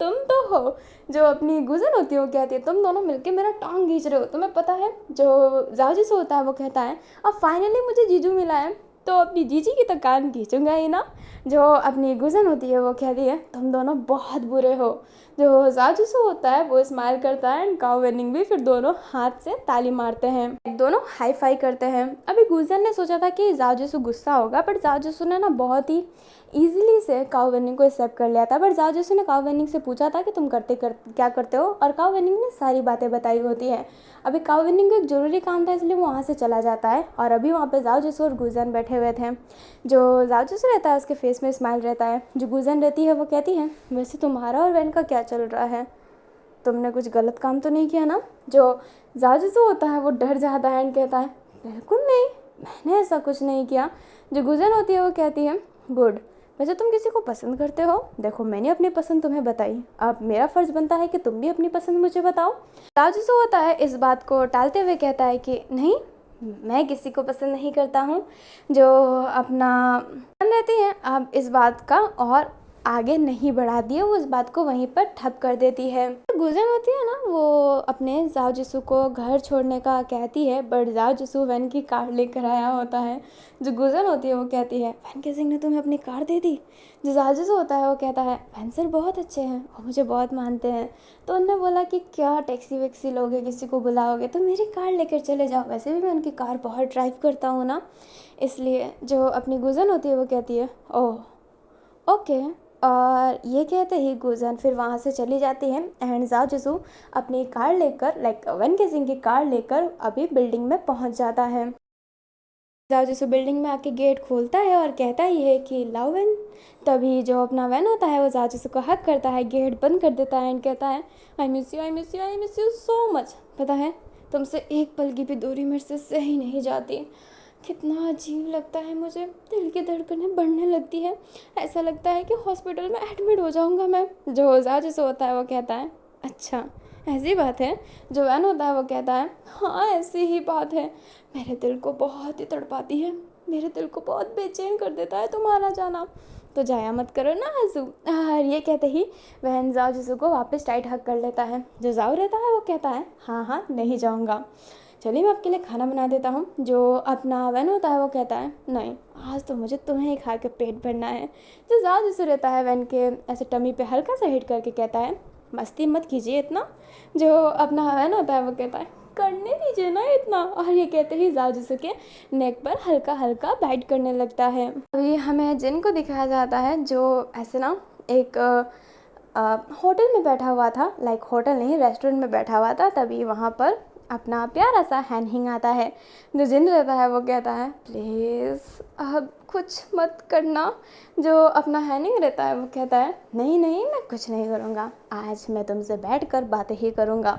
तुम तो हो। जो अपनी गुजन होती है वो कहती है, तुम दोनों मिलके मेरा टांग खींच रहे हो, तुम्हें पता है? जो जाओ से होता है वो कहता है, अब फाइनली मुझे जीजू मिला है तो अपनी जीजी की तो कान खींचूंगा ही ना। जो अपनी गुजन होती है वो कहती है, तुम दोनों बहुत बुरे हो। जो जाजूसू होता है वो स्माइल करता है एंड काओ वेनिंग भी, फिर दोनों हाथ से ताली मारते हैं, दोनों हाई फाई करते हैं। अभी गुजन ने सोचा था कि जाजूसू गुस्सा होगा, बट जाजूसू ने ना बहुत ही ईजिली से काओ वेनिंग को एक्सेप्ट कर लिया था। बट जाजूसू ने काओ वेनिंग से पूछा था कि तुम क्या करते हो, और काओ वेनिंग ने सारी बातें बताई होती हैं। अभी काओ वेनिंग को एक ज़रूरी काम था, इसलिए वो वहाँ से चला जाता है, और अभी वहाँ पे जाजूसू और गुजन बैठे हुए थे। जो जाजूसू रहता है उसके फेस में स्माइल रहता है, जो गुजन रहती है वो कहती है, वैसे तुम्हारा और वैन का क्या चल रहा है, तुमने कुछ गलत काम तो नहीं किया ना। जो जाजूसू होता है वो डर जाता है एंड कहता है, बिल्कुल नहीं, मैंने ऐसा कुछ नहीं किया। जो गुजन होती है वो कहती है, गुड, वैसे तुम किसी को पसंद करते हो, देखो मैंने अपनी पसंद तुम्हें बताई, अब मेरा फ़र्ज़ बनता है कि तुम भी अपनी पसंद मुझे बताओ। जाजूसू होता है इस बात को टालते हुए कहता है कि नहीं, मैं किसी को पसंद नहीं करता हूँ। जो अपना रहती है अब इस बात का और आगे नहीं बढ़ाती है, वो इस बात को वहीं पर ठप कर देती है। गुजन होती है ना, वो अपने जाओ जिसू को घर छोड़ने का कहती है, बट जाओ जिसू वैन की कार लेकर आया होता है। जो गुजन होती है वो कहती है, वैन के सिंह ने तुम्हें अपनी कार दे दी। जो जाओ जिसू होता है वो कहता है, वैन सर बहुत अच्छे हैं और मुझे बहुत मानते हैं, तो उनने बोला कि क्या टैक्सी वैक्सी लोगे, किसी को बुलाओगे तो मेरी कार लेकर चले जाओ, वैसे भी मैं उनकी कार बहुत ड्राइव करता हूँ ना, इसलिए। जो अपनी गुजन होती है वो कहती है, ओह ओके, और ये कहते ही गुजन फिर वहाँ से चली जाती है एंड जाओ जिसू अपनी कार लेकर लाइक वन के सिंह की कार लेकर अभी बिल्डिंग में पहुँच जाता है। जाओ जिसू बिल्डिंग में आके गेट खोलता है और कहता ही है कि लाओ वैन। तभी जो अपना वैन होता है वो जाओ जिसू को हक करता है, गेट बंद कर देता है एंड कहता है, I miss you, I miss you, I miss you so much. पता है तुमसे एक पल की भी दूरी मेरे से सही नहीं जाती, कितना अजीब लगता है मुझे, दिल की धड़कनें बढ़ने लगती है, ऐसा लगता है कि हॉस्पिटल में एडमिट हो जाऊंगा मैं। जो जैसे होता है वो कहता है, अच्छा ऐसी बात है। जो वैन होता है वो कहता है, हाँ ऐसी ही बात है, मेरे दिल को बहुत ही तड़पाती है, मेरे दिल को बहुत बेचैन कर देता है तुम्हारा जाना, तो जाया मत करो ना आंसू। और ये कहते ही वहन जाओ जिसू को वापस टाइट हक कर लेता है। जो जाओ रहता है वो कहता है, हाँ हाँ नहीं जाऊँगा, चलिए मैं आपके लिए खाना बना देता हूँ। जो अपना वैन होता है वो कहता है, नहीं आज तो मुझे तुम्हें ही खा के पेट भरना है। जो ज़्यादा जिससे रहता है वैन के ऐसे टमी पे हल्का सा हिट करके कहता है, मस्ती मत कीजिए इतना। जो अपना वैन होता है वो कहता है, करने दीजिए ना इतना, और ये कहते ही जाओ जिसू के नेक पर हल्का हल्का बाइट करने लगता है। अभी हमें जिन को दिखाया जाता है जो ऐसे ना एक होटल में बैठा हुआ था, लाइक होटल नहीं रेस्टोरेंट में बैठा हुआ था, तभी वहाँ पर अपना प्यारा सा हैनिंग आता है। जो जिन रहता है वो कहता है, प्लीज़ अब कुछ मत करना। जो अपना हैनिंग रहता है वो कहता है, नहीं नहीं मैं कुछ नहीं करूँगा, आज मैं तुमसे बैठकर बातें ही करूँगा।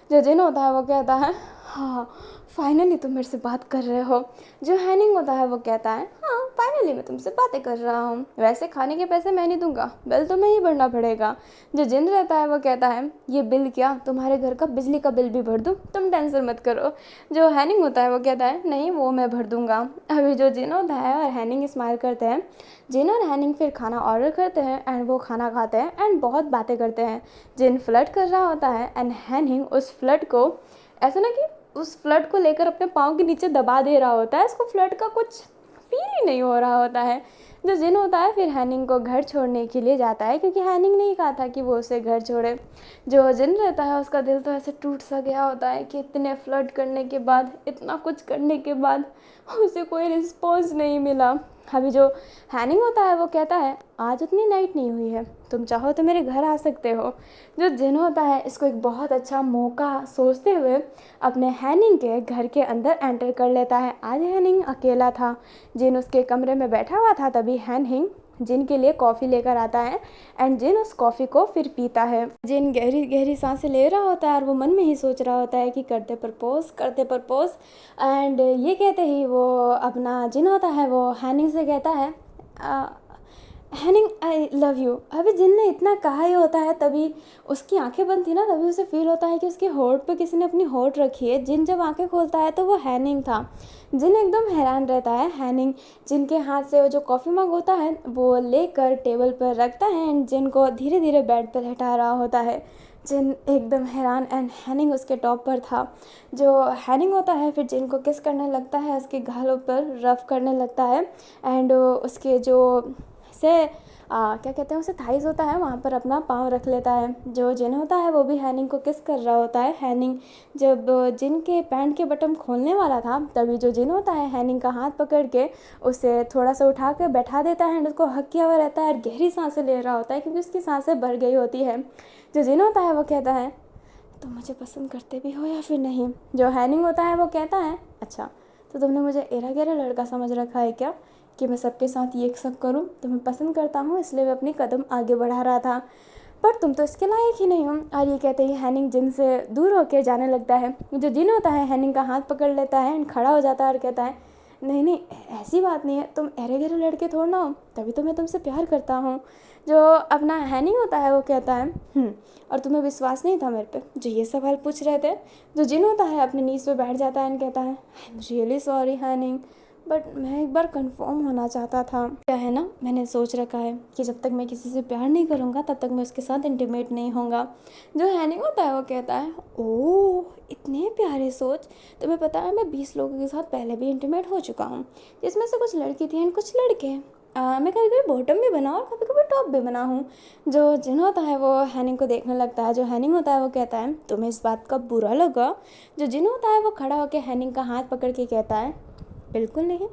जो जिन होता है वो कहता है, हाँ फाइनली तुम मेरे से बात कर रहे हो। जो हैनिंग होता है वो कहता है, हाँ फाइनली मैं तुमसे बातें कर रहा हूँ, वैसे खाने के पैसे मैं नहीं दूंगा, बिल तुम्हें ही भरना पड़ेगा। जो जिन रहता है वो कहता है, ये बिल क्या तुम्हारे घर का बिजली का बिल भी भर दूँ, तुम टेंशन मत करो। जो हैनिंग होता है वो कहता है, नहीं वो मैं भर दूंगा। अभी जो जिन होता है और हैनिंग स्माइल करते हैं, जिन और हैनिंग फिर खाना ऑर्डर करते हैं एंड वो खाना खाते हैं एंड बहुत बातें करते हैं। जिन फ्लर्ट कर रहा होता है एंड हैनिंग उस फ्लर्ट को ऐसा ना कि उस फ्लर्ट को लेकर अपने पाँव के नीचे दबा दे रहा होता है, इसको फ्लर्ट का कुछ फील ही नहीं हो रहा होता है। जो जिन होता है फिर हैनिंग को घर छोड़ने के लिए जाता है, क्योंकि हैनिंग नहीं कहा था कि वो उसे घर छोड़े। जो जिन रहता है उसका दिल तो ऐसे टूट सा गया होता है कि इतने फ्लर्ट करने के बाद, इतना कुछ करने के बाद उसे कोई रिस्पॉन्स नहीं मिला। अभी जो हैनिंग होता है वो कहता है, आज उतनी नाइट नहीं हुई है, तुम चाहो तो मेरे घर आ सकते हो। जो जिन होता है इसको एक बहुत अच्छा मौका सोचते हुए अपने हैनिंग के घर के अंदर एंटर कर लेता है। आज हैनिंग अकेला था, जिन उसके कमरे में बैठा हुआ था, तभी हैनिंग जिन के लिए कॉफ़ी लेकर आता है एंड जिन उस कॉफ़ी को फिर पीता है। जिन गहरी गहरी सांसें ले रहा होता है और वो मन में ही सोच रहा होता है कि करते प्रपोज। एंड ये कहते ही वो अपना जिन होता है वो हैनिंग से कहता है, हैनिंग आई लव यू। अभी जिन ने इतना कहा ही होता है, तभी उसकी आंखें बंद थी ना, तभी उसे फील होता है कि उसके होठ पे किसी ने अपनी होठ रखी है। जिन जब आंखें खोलता है तो वो हैनिंग था। जिन एकदम हैरान रहता है। हैनिंग जिनके हाथ से वो जो कॉफ़ी मग होता है वो लेकर टेबल पर रखता है एंड जिन को धीरे धीरे बेड पर लेटा रहा होता है। जिन एकदम हैरान एंड हैनिंग उसके टॉप पर था। जो हैनिंग होता है फिर जिन को किस करने लगता है, उसके गालों पर रफ करने लगता है एंड उसके जो ऐसे क्या कहते हैं उसे, थाइस होता है, वहाँ पर अपना पाँव रख लेता है। जो जिन होता है वो भी हैनिंग को किस कर रहा होता है। हैनिंग जब जिन के पैंट के बटन खोलने वाला था, तभी जो जिन होता है हैनिंग का हाथ पकड़ के उसे थोड़ा सा उठा कर बैठा देता है एंड उसको हक किया हुआ रहता है और गहरी सांसें ले रहा होता है क्योंकि उसकी सांसें भर गई होती है। जो जिन होता है वो कहता है तुम मुझे पसंद करते भी हो या फिर नहीं। जो हैनिंग होता है वो कहता है अच्छा, तो तुमने मुझे एरा गहरा लड़का समझ रखा है क्या, कि मैं सबके साथ ये सब करूं। तुम्हें पसंद करता हूँ इसलिए मैं अपनी कदम आगे बढ़ा रहा था, पर तुम तो इसके लायक ही नहीं हो। और ये कहते ही हैनिंग जिन से दूर होकर जाने लगता है। जो जिन होता है हैनिंग का हाथ पकड़ लेता है एंड खड़ा हो जाता है और कहता है नहीं नहीं, ऐसी बात नहीं है, तुम अरे गहरे लड़के थोड़ा ना हो, तभी तो मैं तुमसे प्यार करता हूँ। जो अपना हैनिंग होता है वो कहता है और तुम्हें विश्वास नहीं था मेरे पे जो ये सवाल पूछ रहे थे। जो जिन होता है अपने नीज पे बैठ जाता है एंड कहता है आई एम रियली सॉरी हैनिंग, बट मैं एक बार कंफर्म होना चाहता था। क्या है ना, मैंने सोच रखा है कि जब तक मैं किसी से प्यार नहीं करूँगा तब तक मैं उसके साथ इंटीमेट नहीं होऊंगा। जो हैनिंग होता है वो कहता है ओह इतने प्यारे सोच, तुम्हें पता है मैं 20 लोगों के साथ पहले भी इंटीमेट हो चुका हूँ, जिसमें से कुछ लड़की थी एंड कुछ लड़के। मैं कभी कभी बॉटम भी बना और कभी कभी टॉप भी बना हूँ। जो जिन होता है वो हैनिंग को देखने लगता है। जो हैनिंग होता है वो कहता है तुम्हें इस बात का बुरा लगा। जो जिन होता है वो खड़ा होकर हैनिंग का हाथ पकड़ के कहता है बिल्कुल नहीं,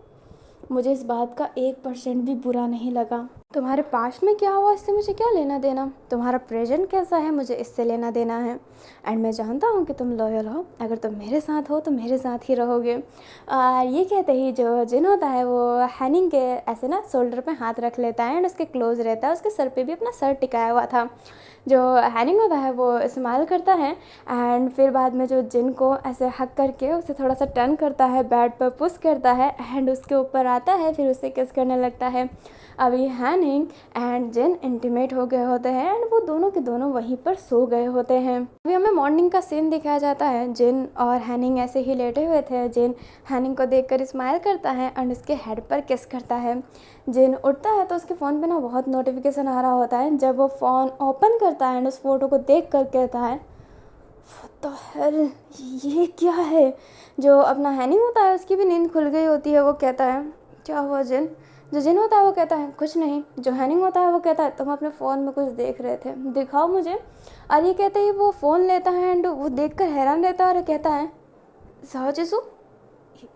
मुझे इस बात का 1% भी बुरा नहीं लगा। तुम्हारे पास्ट में क्या हुआ इससे मुझे क्या लेना देना, तुम्हारा प्रेजेंट कैसा है मुझे इससे लेना देना है। एंड मैं जानता हूँ कि तुम लॉयल हो, अगर तुम मेरे साथ हो तो मेरे साथ ही रहोगे। ये कहते ही जो जिन होता है वो हैनिंग के ऐसे ना शोल्डर पे हाथ रख लेता है एंड उसके क्लोज रहता है, उसके सर पे भी अपना सर टिकाया हुआ था। जो हैनिंग होता है वो स्माइल करता है एंड फिर बाद में जो जिन को ऐसे हक करके उसे थोड़ा सा टर्न करता है, बेड पर पुश करता है एंड उसके ऊपर आता है, फिर उसे किस करने लगता है। अभी हैनिंग एंड जिन इंटीमेट हो गए होते हैं एंड वो दोनों के दोनों वहीं पर सो गए होते हैं। अभी हमें मॉर्निंग का सीन दिखाया जाता है। जिन और हैनिंग ऐसे ही लेटे हुए थे। जिन हैनिंग को देखकर स्माइल करता है एंड उसके हेड पर किस करता है। जिन उठता है तो उसके फ़ोन पे ना बहुत नोटिफिकेशन आ रहा होता है। जब वो फ़ोन ओपन करता है एंड उस फोटो को देख कर कहता है What the hell? ये क्या है। जो अपना हैनिंग होता है उसकी भी नींद खुल गई होती है। वो कहता है क्या हुआ जिन। जो जिन होता है वो कहता है कुछ नहीं। जो हैनिंग होता है वो कहता है तुम अपने फ़ोन में कुछ देख रहे थे, दिखाओ मुझे। और ये कहते ही वो फ़ोन लेता है एंड वो देखकर हैरान रहता है और कहता है जाओ जिसू,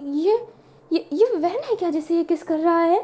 ये ये वैन है क्या जिसे ये किस कर रहा है।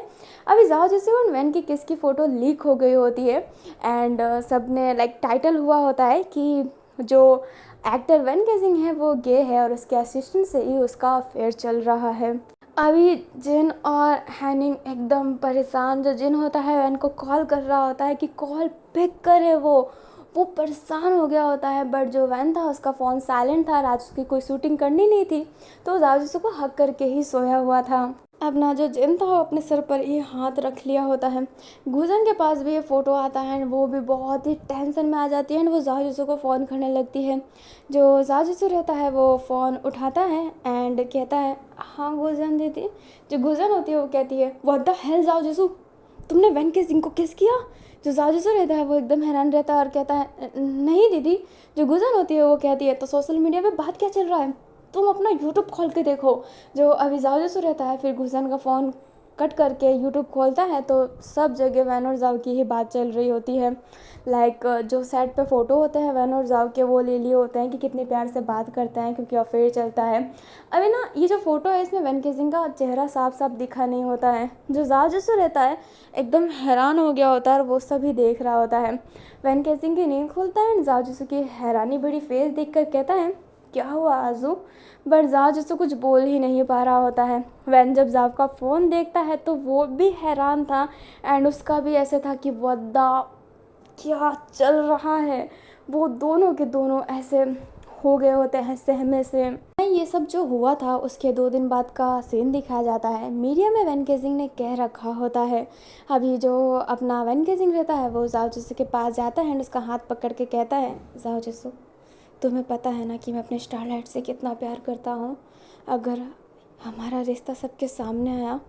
अभी जाओ जैसे उन वैन की किस की फ़ोटो लीक हो गई होती है एंड सब ने लाइक टाइटल हुआ होता है कि जो एक्टर वैन केसिंग है वो गे है और उसके असिस्टेंट से ही उसका अफेयर चल रहा है। अभी जिन और हैनिंग एकदम परेशान। जो जिन होता है वैन को कॉल कर रहा होता है कि कॉल पिक करे। वो परेशान हो गया होता है, बट जो वैन था उसका फ़ोन साइलेंट था। आज उसकी कोई शूटिंग करनी नहीं थी तो जाजू को हक करके ही सोया हुआ था। अपना जो जिन था वो अपने सर पर ये हाथ रख लिया होता है। गुजन के पास भी ये फ़ोटो आता है एंड वो भी बहुत ही टेंशन में आ जाती है एंड वो जाजू को फ़ोन करने लगती है। जो जाजू रहता है वो फ़ोन उठाता है एंड कहता है हाँ गुजन दीदी। जो गुजन होती है वो कहती है व्हाट द हेल जाजू, तुमने वैन के सिंह को किस किया। जो जाजू रहता है वो एकदम हैरान रहता है और कहता है नहीं दीदी। जो गुजन होती है वो कहती है तो सोशल मीडिया पे बात क्या चल रहा है, तुम अपना यूट्यूब खोल के देखो। जो अभी जाजू रहता है फिर गुजन का फ़ोन कट करके यूट्यूब खोलता है तो सब जगह वैन और जाव की ही बात चल रही होती है। लाइक जो सेट पे फ़ोटो होते हैं वैन और जाव के वो ले लिए होते हैं कि कितने प्यार से बात करते हैं क्योंकि अफेयर चलता है। अभी ना ये जो फ़ोटो है इसमें वैन केसिंग का चेहरा साफ साफ दिखा नहीं होता है। जो जाव रहता है एकदम हैरान हो गया होता है और वो सभी देख रहा होता है। वैन केसिंग की नींद खुलता है जाव की हैरानी भरी फेस देख कर कहता है क्या हुआ आजू, बट जाव जिससे कुछ बोल ही नहीं पा रहा होता है। वैन जब जाव का फ़ोन देखता है तो वो भी हैरान था एंड उसका भी ऐसे था कि वद्दा क्या चल रहा है। वो दोनों के दोनों ऐसे हो गए होते हैं सहमे से। ये सब जो हुआ था उसके 2 दिन बाद का सीन दिखाया जाता है। मीडिया में वैन केसिंग ने कह रखा होता है। अभी जो अपना वैन केसिंग रहता है वो जाव जिसू के पास जाता है एंड उसका हाथ पकड़ के कहता है जाव जिसू, तुम्हें पता है ना कि मैं अपने स्टारलाइट से कितना प्यार करता हूँ। अगर हमारा रिश्ता सबके सामने आया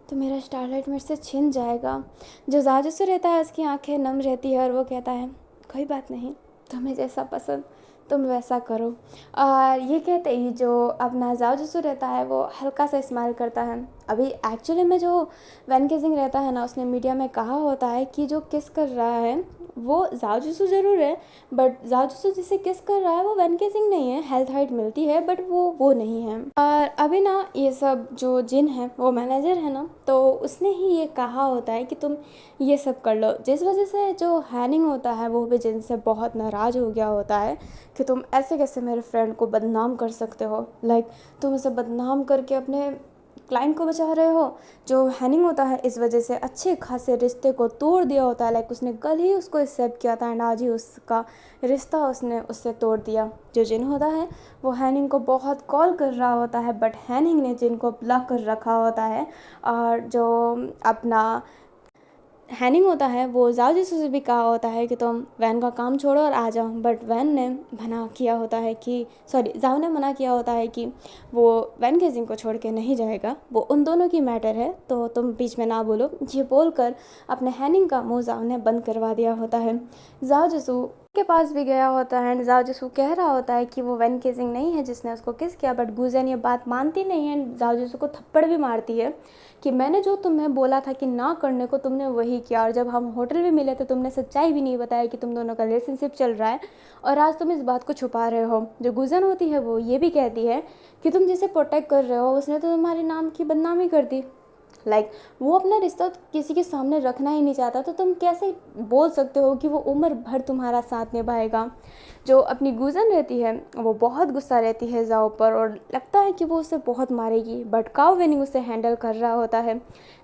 तो मेरा स्टारलाइट मेरे से छिन जाएगा। जो जाजू रहता है उसकी आंखें नम रहती है और वो कहता है कोई बात नहीं, तुम्हें जैसा पसंद तुम वैसा करो। और ये कहते ही जो अपना जाओ जिसू रहता है वो हल्का सा स्माइल करता है। अभी एक्चुअली में जो वैन केजिंग रहता है ना, उसने मीडिया में कहा होता है कि जो किस कर रहा है वो जाओ जिसू ज़रूर है, बट जाओ जिसू जिसे किस कर रहा है वो वैन केजिंग नहीं है। हेल्थ हाइट मिलती है बट वो नहीं है। और अभी ना ये सब जो जिन है वो मैनेजर है ना, तो उसने ही ये कहा होता है कि तुम ये सब कर लो, जिस वजह से जो हैनिंग होता है वो भी जिन से बहुत नाराज़ हो गया होता है कि तुम ऐसे कैसे मेरे फ्रेंड को बदनाम कर सकते हो। लाइक तुम उसे बदनाम करके अपने क्लाइंट को बचा रहे हो। जो हैनिंग होता है इस वजह से अच्छे खासे रिश्ते को तोड़ दिया होता है। लाइक उसने कल ही उसको एक्सेप्ट किया था एंड आज ही उसका रिश्ता उसने उससे तोड़ दिया। जो जिन होता है वो हैनिंग को बहुत कॉल कर रहा होता है, बट हैनिंग ने जिन को ब्लॉक कर रखा होता है। और जो अपना हैनिंग होता है वो जाओ जिसू से भी कहा होता है कि तुम वैन का काम छोड़ो और आ जाओ, बट वैन ने मना किया होता है कि जाओ ने मना किया होता है कि वो वैन केजिंग को छोड़ के नहीं जाएगा, वो उन दोनों की मैटर है, तो तुम बीच में ना बोलो। ये बोलकर अपने हैनिंग का मुंह जाओ ने बंद करवा दिया होता है। जाओ जिसू के पास भी गया होता है एंड जाओ जिसू कह रहा होता है कि वो वैन केजिंग नहीं है जिसने उसको किस किया, बट गुजन ये बात मानती नहीं है। जाओ जिसू को थप्पड़ भी मारती है कि मैंने जो तुम्हें बोला था कि ना करने को तुमने वही किया, और जब हम होटल में मिले तो तुमने सच्चाई भी नहीं बताया कि तुम दोनों का रिलेशनशिप चल रहा है, और आज तुम इस बात को छुपा रहे हो। जो गुजन होती है वो ये भी कहती है कि तुम जिसे प्रोटेक्ट कर रहे हो उसने तो तुम्हारे नाम की बदनामी कर दी। वो अपना रिश्ता किसी के सामने रखना ही नहीं चाहता, तो तुम कैसे बोल सकते हो कि वो उम्र भर तुम्हारा साथ निभाएगा। जो अपनी गुजन रहती है वो बहुत गुस्सा रहती है जाओ पर, और लगता है कि वो उसे बहुत मारेगी, बट काओ वेनिंग उसे हैंडल कर रहा होता है।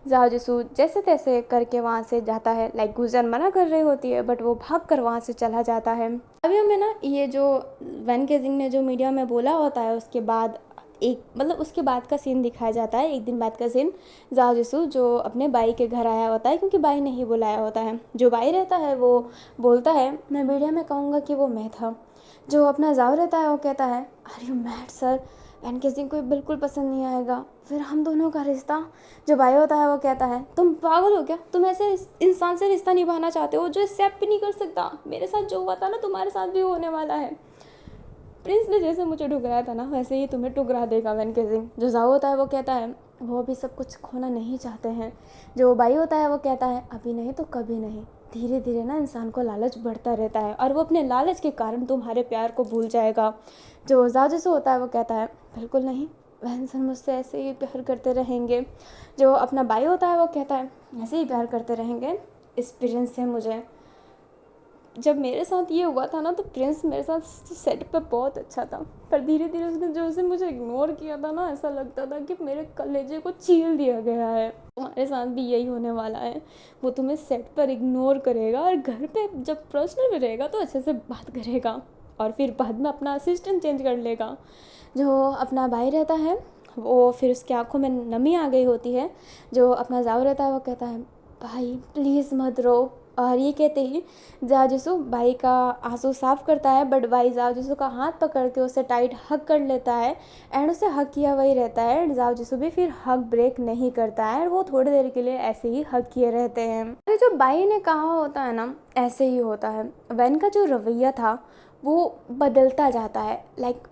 जाओ जिसू जैसे तैसे करके वहाँ से जाता है। गुजन मना कर रही होती है बट वो भाग कर वहाँ से चला जाता है। अभी हमें ना ये जो वैन केजिंग ने जो मीडिया में बोला होता है उसके बाद उसके बाद का सीन दिखाया जाता है। एक दिन बाद का सीन, जाओ जिसू जो अपने बाई के घर आया होता है क्योंकि बाई ने ही बुलाया होता है। जो बाई रहता है वो बोलता है मैं मीडिया में कहूँगा कि वो मैं था। जो अपना जाओ रहता है वो कहता है आर यू मैड सर, वैन केजिंग को बिल्कुल पसंद नहीं आएगा, फिर हम दोनों का रिश्ता। जो बाई होता है वो कहता है तुम पागल हो क्या, तुम ऐसे इंसान से रिश्ता निभाना चाहते हो जो एक्सेप्ट भी नहीं कर सकता, मेरे साथ जो हुआ था ना तुम्हारे साथ भी होने वाला है। प्रिंस ने जैसे मुझे ठुकराया था ना वैसे ही तुम्हें ठुकरा देगा वैन केजिंग। जो जाओ होता है वो कहता है वो अभी सब कुछ खोना नहीं चाहते हैं। जो बाई होता है वो कहता है अभी नहीं तो कभी नहीं, धीरे धीरे ना इंसान को लालच बढ़ता रहता है और वो अपने लालच के कारण तुम्हारे प्यार को भूल जाएगा। जो जाओ जैसे होता है वो कहता है बिल्कुल नहीं, वैन सर मुझसे ऐसे ही प्यार करते रहेंगे। जो अपना बाई होता है वो कहता है ऐसे ही प्यार करते रहेंगे, एक्सपीरियंस है मुझे। जब मेरे साथ ये हुआ था ना तो प्रिंस मेरे साथ सेट पे बहुत अच्छा था, पर धीरे धीरे उसने जो उसे मुझे इग्नोर किया था ना, ऐसा लगता था कि मेरे कलेजे को छील दिया गया है। तुम्हारे साथ भी यही होने वाला है, वो तुम्हें सेट पर इग्नोर करेगा और घर पे जब पर्सनल में रहेगा तो अच्छे से बात करेगा और फिर बाद में अपना असिस्टेंट चेंज कर लेगा। जो अपना भाई रहता है वो फिर उसकी आंखों में नमी आ गई होती है। जो अपना जाओ रहता है वो कहता है भाई प्लीज़ मत रो, और ये कहते ही जाओ जिसू भाई का आंसू साफ करता है, बट भाई जाओ जिसू का हाथ पकड़ के उसे टाइट हग कर लेता है एंड उसे हग किया वही रहता है एंड जाओ जिसू भी फिर हग ब्रेक नहीं करता है, वो थोड़ी देर के लिए ऐसे ही हग किए रहते हैं। अरे जो भाई ने कहा होता है ना ऐसे ही होता है। वैन का जो रवैया था वो बदलता जाता है,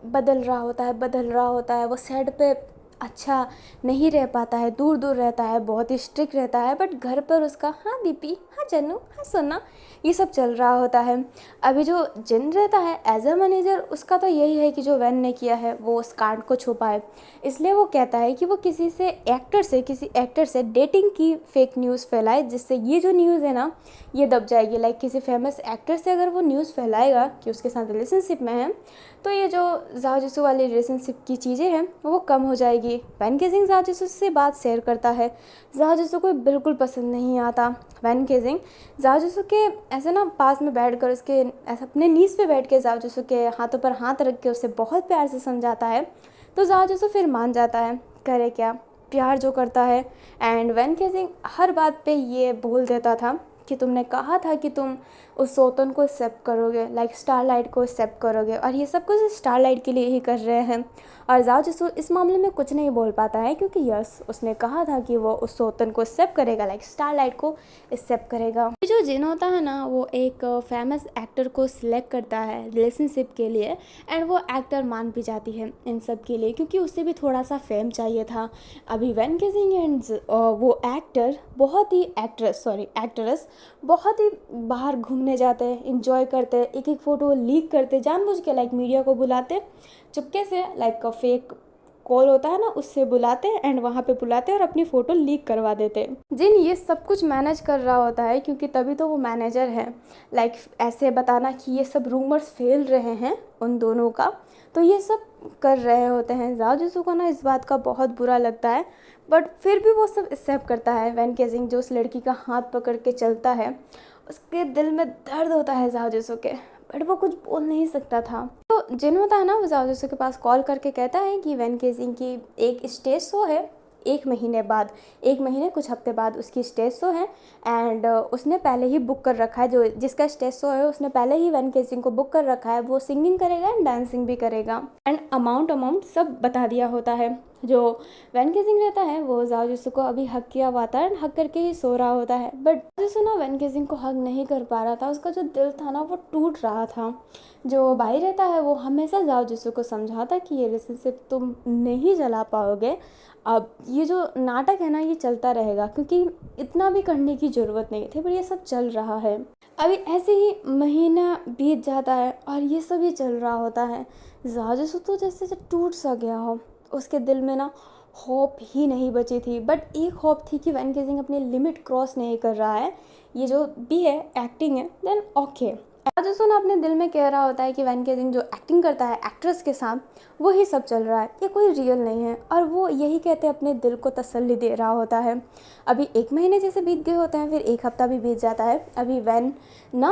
बदल रहा होता है। वो सेट पे अच्छा नहीं रह पाता है, दूर दूर रहता है, बहुत ही स्ट्रिक्ट रहता है, बट घर पर उसका हाँ दीपी, हाँ जन्नू, हाँ सोना, ये सब चल रहा होता है। अभी जो जिन रहता है एज अ मैनेजर, उसका तो यही है कि जो वैन ने किया है वो उस कांड को छुपाए, इसलिए वो कहता है कि वो किसी एक्टर से डेटिंग की फेक न्यूज़ फैलाए, जिससे ये जो न्यूज़ है ना ये दब जाएगी। किसी फेमस एक्टर से अगर वो न्यूज़ फैलाएगा कि उसके साथ रिलेशनशिप में है, तो ये जो जाओ जिसू वाली रिलेशनशिप की चीज़ें हैं वो कम हो जाएगी। वैन केजिंग जाओ जिसू से बात शेयर करता है। जाओ जिसू को बिल्कुल पसंद नहीं आता। वैन केजिंग जाओ जिसू के ऐसे ना पास में बैठ कर उसके ऐसे अपने नीज पे बैठ के जाओ जिसू के हाथों पर हाथ रख के उसे बहुत प्यार से समझाता है, तो जाओ जिसू फिर मान जाता है। करे क्या, प्यार जो करता है। एंड वैन केजिंग हर बात पे ये बोल देता था कि तुमने कहा था कि तुम उस सोतन को एक्सेप्ट करोगे, लाइक स्टारलाइट को एक्सेप्ट करोगे, और ये सब कुछ स्टारलाइट के लिए ही कर रहे हैं। और जाओ जिसू इस मामले में कुछ नहीं बोल पाता है, क्योंकि यस उसने कहा था कि वो उस सोतन को एक्सेप्ट करेगा, लाइक स्टारलाइट को एक्सेप्ट करेगा। जो जिन होता है ना, वो एक फेमस एक्टर को सिलेक्ट करता है रिलेशनशिप के लिए, एंड वो एक्टर मान भी जाती है इन सब के लिए, क्योंकि उसे भी थोड़ा सा फेम चाहिए था। अभी वैन केसिंग एंड वो एक्टर बहुत ही एक्ट्रेस बहुत ही बाहर घूमने जाते हैं, इंजॉय करते, एक एक फ़ोटो लीक करते जानबूझ के, लाइक मीडिया को बुलाते चुपके से, लाइक फेक कॉल होता है ना उससे बुलाते एंड वहाँ पे बुलाते और अपनी फ़ोटो लीक करवा देते। जिन ये सब कुछ मैनेज कर रहा होता है, क्योंकि तभी तो वो मैनेजर है, लाइक ऐसे बताना कि ये सब रूमर्स फैल रहे हैं उन दोनों का, तो ये सब कर रहे होते हैं। जाओ जिसू को ना इस बात का बहुत बुरा लगता है, बट फिर भी वो सब एक्सेप्ट करता है। वैन केसिंग जो उस लड़की का हाथ पकड़ के चलता है, उसके दिल में दर्द होता है जाओ जिसू के, बट वो कुछ बोल नहीं सकता था। तो जिन होता है ना, वो जाओ जिसू के पास कॉल करके कहता है कि वैन केसिंग की एक स्टेज शो है 1 महीने बाद, 1 महीने कुछ हफ्ते बाद उसकी स्टेज शो है, एंड उसने पहले ही बुक कर रखा है, जो जिसका स्टेज शो है उसने पहले ही वैन केसिंग को बुक कर रखा है। वो सिंगिंग करेगा एंड डांसिंग भी करेगा, एंड अमाउंट सब बता दिया होता है। जो वैन केसिंग रहता है वो जाओ जिसू को अभी हक किया हुआ था, एंड हक करके ही सो रहा होता है, बट जिसू ना वैन केसिंग को हक नहीं कर पा रहा था, उसका जो दिल था ना वो टूट रहा था। जो भाई रहता है वो हमेशा जाओ जिसू को समझाता कि ये रिलेशनशिप तुम नहीं चला पाओगे, अब ये जो नाटक है ना ये चलता रहेगा, क्योंकि इतना भी करने की ज़रूरत नहीं थी, पर ये सब चल रहा है। अभी ऐसे ही महीना बीत जाता है और ये सब ही चल रहा होता है। जाओ जिसू तो जैसे टूट सा गया हो, उसके दिल में ना होप ही नहीं बची थी, बट एक होप थी कि वैन केसिंग अपनी लिमिट क्रॉस नहीं कर रहा है, ये जो भी है एक्टिंग है, देन ओके। जिसू ना अपने दिल में कह रहा होता है कि वैन केसिंग जो एक्टिंग करता है एक्ट्रेस के साथ, वही सब चल रहा है, ये कोई रियल नहीं है, और वो यही कहते अपने दिल को तसल्ली दे रहा होता है। अभी 1 महीने जैसे बीत गए होते हैं, फिर 1 हफ्ता भी बीत जाता है। अभी वैन ना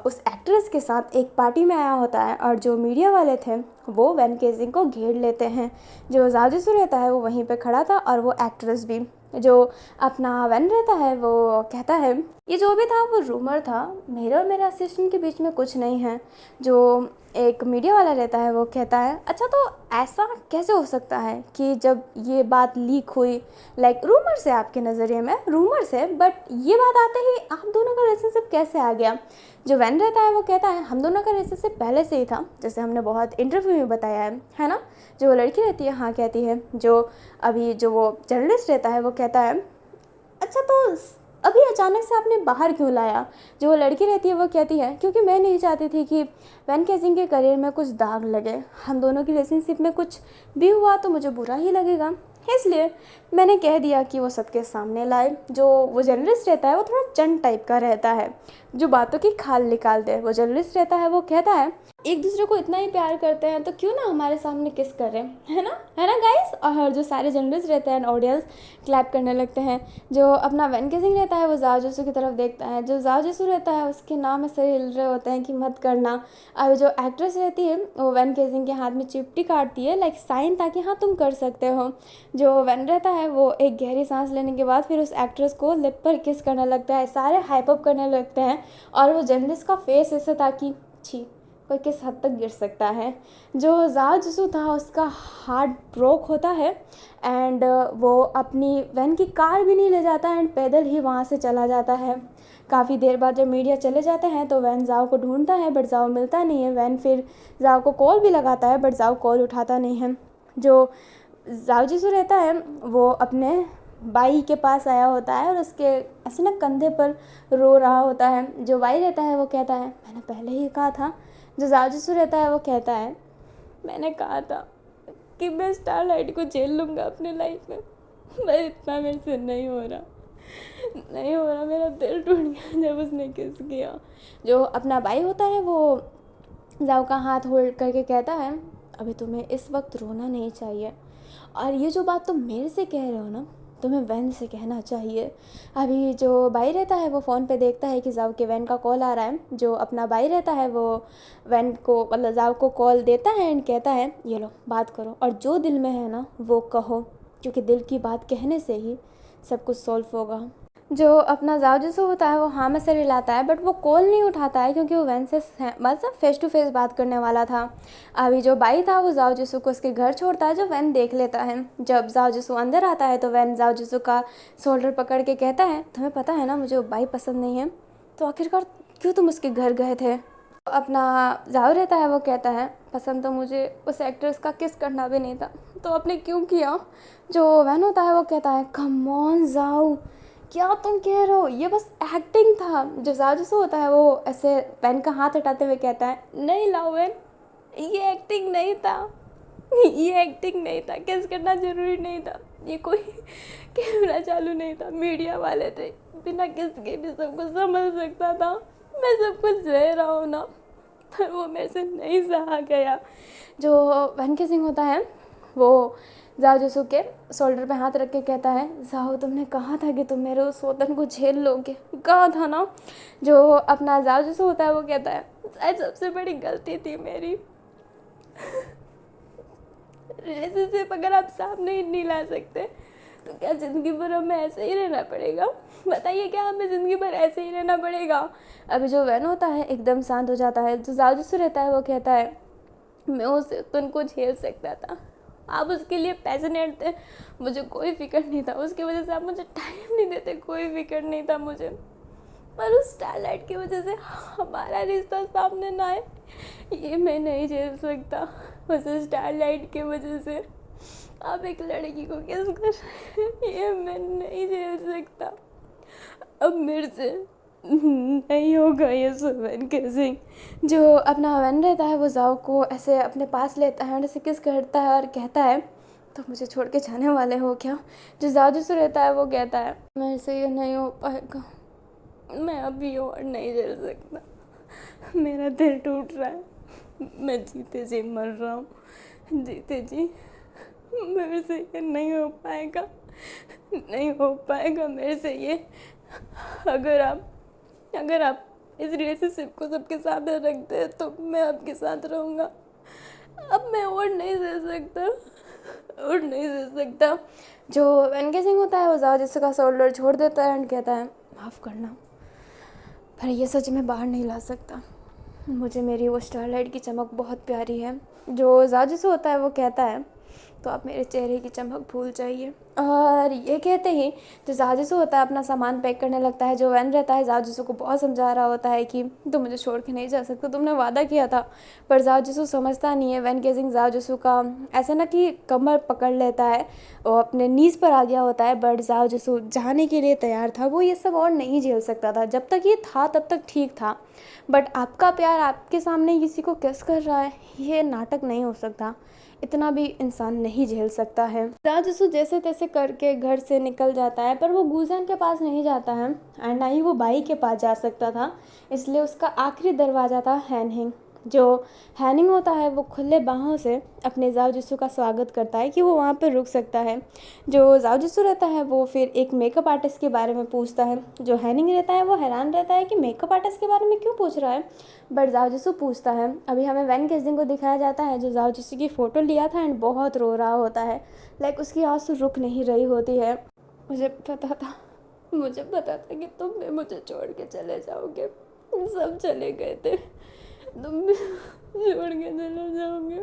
उस एक्ट्रेस के साथ एक पार्टी में आया होता है, और जो मीडिया वाले थे वो वैन केसिंग को घेर लेते हैं। जो जाओ जिसू रहता है वो वहीं पे खड़ा था, और वो एक्ट्रेस भी। जो अपना वैन रहता है वो कहता है ये जो भी था वो रूमर था, मेरे और मेरे असिस्टेंट के बीच में कुछ नहीं है। जो एक मीडिया वाला रहता है वो कहता है अच्छा तो ऐसा कैसे हो सकता है कि जब ये बात लीक हुई, लाइक रूमर से, आपके नज़रिए में रूमर से, बट ये बात आते ही आप दोनों का रिलेशनशिप कैसे आ गया। जो वैन रहता है वो कहता है हम दोनों का रिलेशनशिप पहले से ही था, जैसे हमने बहुत इंटरव्यू में बताया है ना। जो वो लड़की रहती है हाँ कहती है। जो अभी जो वो जर्नलिस्ट रहता है वो कहता है अच्छा तो अभी अचानक से आपने बाहर क्यों लाया। जो वो लड़की रहती है वो कहती है क्योंकि मैं नहीं चाहती थी कि वैन केसिंग के करियर में कुछ दाग लगे, हम दोनों की रिलेशनशिप में कुछ भी हुआ तो मुझे बुरा ही लगेगा, इसलिए मैंने कह दिया कि वो सबके सामने लाए। जो वो जर्नलिस्ट रहता है वो थोड़ा चंट टाइप का रहता है, जो बातों की खाल निकाल दे। वो जर्नलिस्ट रहता है वो कहता है एक दूसरे को इतना ही प्यार करते हैं तो क्यों ना हमारे सामने किस करें, है ना गाइस। और जो सारे जर्नलिस्ट रहते हैं ऑडियंस क्लैप करने लगते हैं। जो अपना वैन केसिंग रहता है वो जाओ जिसू की तरफ देखता है। जो जाओ जिसू रहता है उसके नाम में सर हिल रहे होते हैं कि मत करना। अब जो एक्ट्रेस रहती है वो वैन केसिंग के हाथ में चिपटी काटती है, लाइक साइन, ताकि हाँ तुम कर सकते हो। जो वैन रहता है वो एक गहरी सांस लेने के बाद फिर उस एक्ट्रेस को लिप पर किस करने लगता है, सारे हाइप अप करने लगते हैं। और वो जर्नलिस्ट का फेस ऐसा था कि छी कोई किस हद तक गिर सकता है। जो जाओ जिसू था उसका हार्ट ब्रोक होता है, एंड वो अपनी वैन की कार भी नहीं ले जाता एंड पैदल ही वहाँ से चला जाता है। काफ़ी देर बाद जब मीडिया चले जाते हैं तो वैन जाओ को ढूंढता है बट जाओ मिलता नहीं है। वैन फिर जाओ को कॉल भी लगाता है बट जाओ कॉल उठाता नहीं है। जो जाओ जिसू रहता है वो अपने बाई के पास आया होता है और उसके ऐसे ना कंधे पर रो रहा होता है। जो बाई रहता है वो कहता है मैंने पहले ही कहा था। जो जाओ जिसू रहता है वो कहता है मैंने कहा था कि मैं स्टारलाइट को झेल लूँगा अपने लाइफ में, पर इतना मेरे से नहीं हो रहा, मेरा दिल टूट गया जब उसने किस किया। जो अपना भाई होता है वो जाओ का हाथ होल्ड करके कहता है अभी तुम्हें इस वक्त रोना नहीं चाहिए, और ये जो बात तुम मेरे से कह रहे हो ना तुम्हें वैन से कहना चाहिए। अभी जो भाई रहता है वो फ़ोन पे देखता है कि जाओ के वैन का कॉल आ रहा है। जो अपना भाई रहता है वो वैन को मतलब जाओ को कॉल देता है एंड कहता है ये लो बात करो और जो दिल में है ना वो कहो, क्योंकि दिल की बात कहने से ही सब कुछ सॉल्व होगा। जो अपना जाओ जिसु होता है वो हाँ में सिर हिलाता है, बट वो कॉल नहीं उठाता है क्योंकि वो वैन से मतलब फेस टू फेस बात करने वाला था। अभी जो बाई था वो जाओ जिसु को उसके घर छोड़ता है, जो वैन देख लेता है। जब जाओ जिसु अंदर आता है तो वैन जाओ जिसु का शोल्डर पकड़ के कहता है, तुम्हें पता है ना मुझे वो बाई पसंद नहीं है, तो आखिरकार क्यों तुम उसके घर गए थे। अपना जाओ रहता है वो कहता है, पसंद तो मुझे उस एक्ट्रेस का किस करना भी नहीं था, तो आपने क्यों किया। जो वैन होता है वो कहता है, कम ऑन जाओ, क्या तुम कह रहे हो, ये बस एक्टिंग था। जो जाजूस होता है वो ऐसे पेन का हाथ हटाते हुए कहता है, नहीं लावेन, ये एक्टिंग नहीं था, ये एक्टिंग नहीं था, किस करना ज़रूरी नहीं था, ये कोई कैमरा चालू नहीं था, मीडिया वाले थे, बिना किस के भी सब कुछ समझ सकता था, मैं सब कुछ सह रहा हूँ ना, पर वो मेरे से नहीं सहा गया। जो वन के सिंह होता है वो जाओ जसू के शोल्डर पे हाथ रख के कहता है, जाओ तुमने कहा था कि तुम मेरे उस वतन को झेल लोगे, कहा था ना। जो अपना जाओ जसू होता है वो कहता है, शायद सबसे बड़ी गलती थी मेरी, रिलेशनशिप अगर आप सामने ही नहीं ला सकते तो क्या ज़िंदगी भर हमें ऐसे ही रहना पड़ेगा। बताइए, क्या हमें ज़िंदगी भर ऐसे ही रहना पड़ेगा। अभी जो वैन होता है एकदम शांत हो जाता है। जो जाओ जसू रहता है वो कहता है, मैं उस तुमको झेल सकता था, आप उसके लिए पैशनेट थे, मुझे कोई फिक्र नहीं था, उसकी वजह से आप मुझे टाइम नहीं देते, कोई फिक्र नहीं था मुझे, पर उस स्टारलाइट की वजह से हमारा रिश्ता सामने ना आए, ये मैं नहीं झेल सकता। उस स्टारलाइट की वजह से आप एक लड़की को किस कर, ये मैं नहीं झेल सकता, अब मेरे से नहीं होगा ये सुवन किसिंग। जो अपना वन रहता है वो जाओ को ऐसे अपने पास लेता है और ऐसे किस करता है और कहता है, तो मुझे छोड़ के जाने वाले हो क्या। जो जाओ जिससे रहता है वो कहता है, मेरे से ये नहीं हो पाएगा, मैं अभी और नहीं झेल सकता, मेरा दिल टूट रहा है, मैं जीते जी मर रहा हूँ, जीते जी, मेरे से ये नहीं हो पाएगा, नहीं हो पाएगा मेरे से ये। अगर आप इस रिलेशनशिप को सबके सामने रखते हैं तो मैं आपके साथ रहूँगा, अब मैं और नहीं सह सकता, और नहीं सह सकता। जो एनगेजिंग होता है वो जाओ जिसका शोल्डर छोड़ देता है एंड कहता है, माफ़ करना, पर ये सच में बाहर नहीं ला सकता, मुझे मेरी वो स्टारलाइट की चमक बहुत प्यारी है। जो जाओ जिससे होता है वो कहता है, तो आप मेरे चेहरे की चमक भूल जाइए। और ये कहते ही जो जाजिसू होता है अपना सामान पैक करने लगता है। जो वैन रहता है जाजिसू को बहुत समझा रहा होता है कि तुम मुझे छोड़ के नहीं जा सकते, तुमने वादा किया था, पर जाजिसू समझता नहीं है। वैन गेजिंग जाजिसू का ऐसा ना कि कमर पकड़ लेता है, वो अपने नीज़ पर आ गया होता है, बट जाजिसू जाने के लिए तैयार था, वो ये सब और नहीं झेल सकता था। जब तक ये था तब तक ठीक था, बट आपका प्यार आपके सामने किसी को किस कर रहा है, ये नाटक नहीं हो सकता, इतना भी इंसान नहीं झेल सकता है। राजसू जैसे तैसे करके घर से निकल जाता है, पर वो गूजन के पास नहीं जाता है एंड ना ही वो बाई के पास जा सकता था, इसलिए उसका आखिरी दरवाज़ा था हैनहिंग। जो हैनिंग होता है वो खुले बाहों से अपने जाओ का स्वागत करता है कि वो वहाँ पर रुक सकता है। जो जाओ रहता है वो फिर एक मेकअप आर्टिस्ट के बारे में पूछता है। जो हैनिंग रहता है वो हैरान रहता है कि मेकअप आर्टिस्ट के बारे में क्यों पूछ रहा है, बट जाओ पूछता है। अभी हमें वैन केजिंग को दिखाया जाता है जो जाओ की फ़ोटो लिया था एंड बहुत रो रहा होता है, लाइक उसकी आंसू रुक नहीं रही होती है। मुझे पता था कि तुम भी मुझे छोड़ के चले जाओगे, सब चले गए थे, तुम भी छोड़ के चले जाओगे,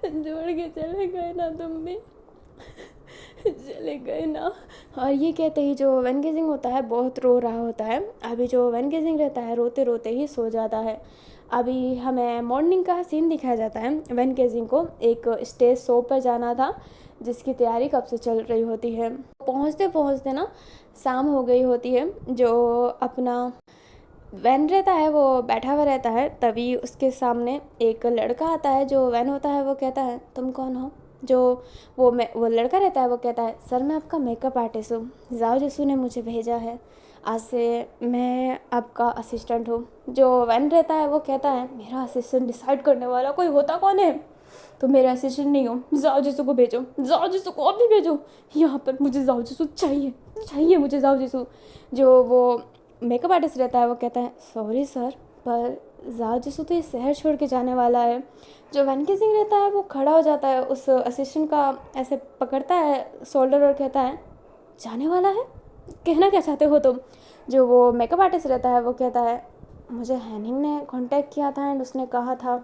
छोड़ के चले गए ना, तुम भी चले गए ना। और ये कहते ही जो वैन गेजिंग होता है बहुत रो रहा होता है। अभी जो वैन गेजिंग रहता है रोते रोते ही सो जाता है। अभी हमें मॉर्निंग का सीन दिखाया जाता है। वैन गेजिंग को एक स्टेज शो पर जाना था जिसकी तैयारी कब से चल रही होती है। पहुँचते पहुँचते ना शाम हो गई होती है। जो अपना वैन रहता है वो बैठा हुआ रहता है, तभी उसके सामने एक लड़का आता है। जो वैन होता है वो कहता है, तुम कौन हो। जो वो लड़का रहता है वो कहता है, सर मैं आपका मेकअप आर्टिस्ट हूँ, जाओ जिसू ने मुझे भेजा है, आज से मैं आपका असिस्टेंट हूँ। जो वैन रहता है वो कहता है, मेरा असिस्टेंट डिसाइड करने वाला कोई होता कौन है, तो मेरे असिस्टेंट नहीं हो, जाओ जिसू को भेजो, जाओ जिसू को अभी भेजो यहाँ पर, मुझे जाओ जिसू चाहिए मुझे जाओ जिसू। जो वो मेकअप आर्टिस्ट रहता है वो कहता है, सॉरी सर, पर जाओ जिसू तो ये शहर छोड़ के जाने वाला है। जो वैनकी सिंह रहता है वो खड़ा हो जाता है, उस असिस्टेंट का ऐसे पकड़ता है शोल्डर और कहता है, जाने वाला है, कहना क्या चाहते हो तुम? जो वो मेकअप आर्टिस्ट रहता है वो कहता है मुझे हैनिंग ने कांटेक्ट किया था एंड उसने कहा था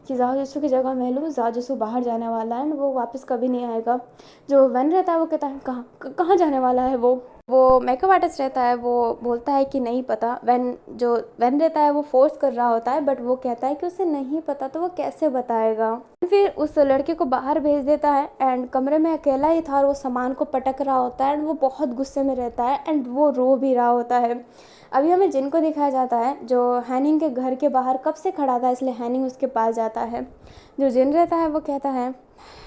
कि जाओ जिसू की जगह मैं लूँ, जाओ जिसू बाहर जाने वाला है एंड वो वापस कभी नहीं आएगा। जो वन रहता है वो कहता है कहाँ जाने वाला है वो मेकअप आर्टिस्ट रहता है वो बोलता है कि नहीं पता। वैन रहता है वो फोर्स कर रहा होता है बट वो कहता है कि उसे नहीं पता तो वो कैसे बताएगा। फिर उस लड़के को बाहर भेज देता है एंड कमरे में अकेला ही था और वो सामान को पटक रहा होता है एंड वो बहुत गुस्से में रहता है एंड वो रो भी रहा होता है। अभी हमें जिन को दिखाया जाता है जो हैनिंग के घर के बाहर कब से खड़ा था, इसलिए हैनिंग उसके पास जाता है। जो जिन रहता है वो कहता है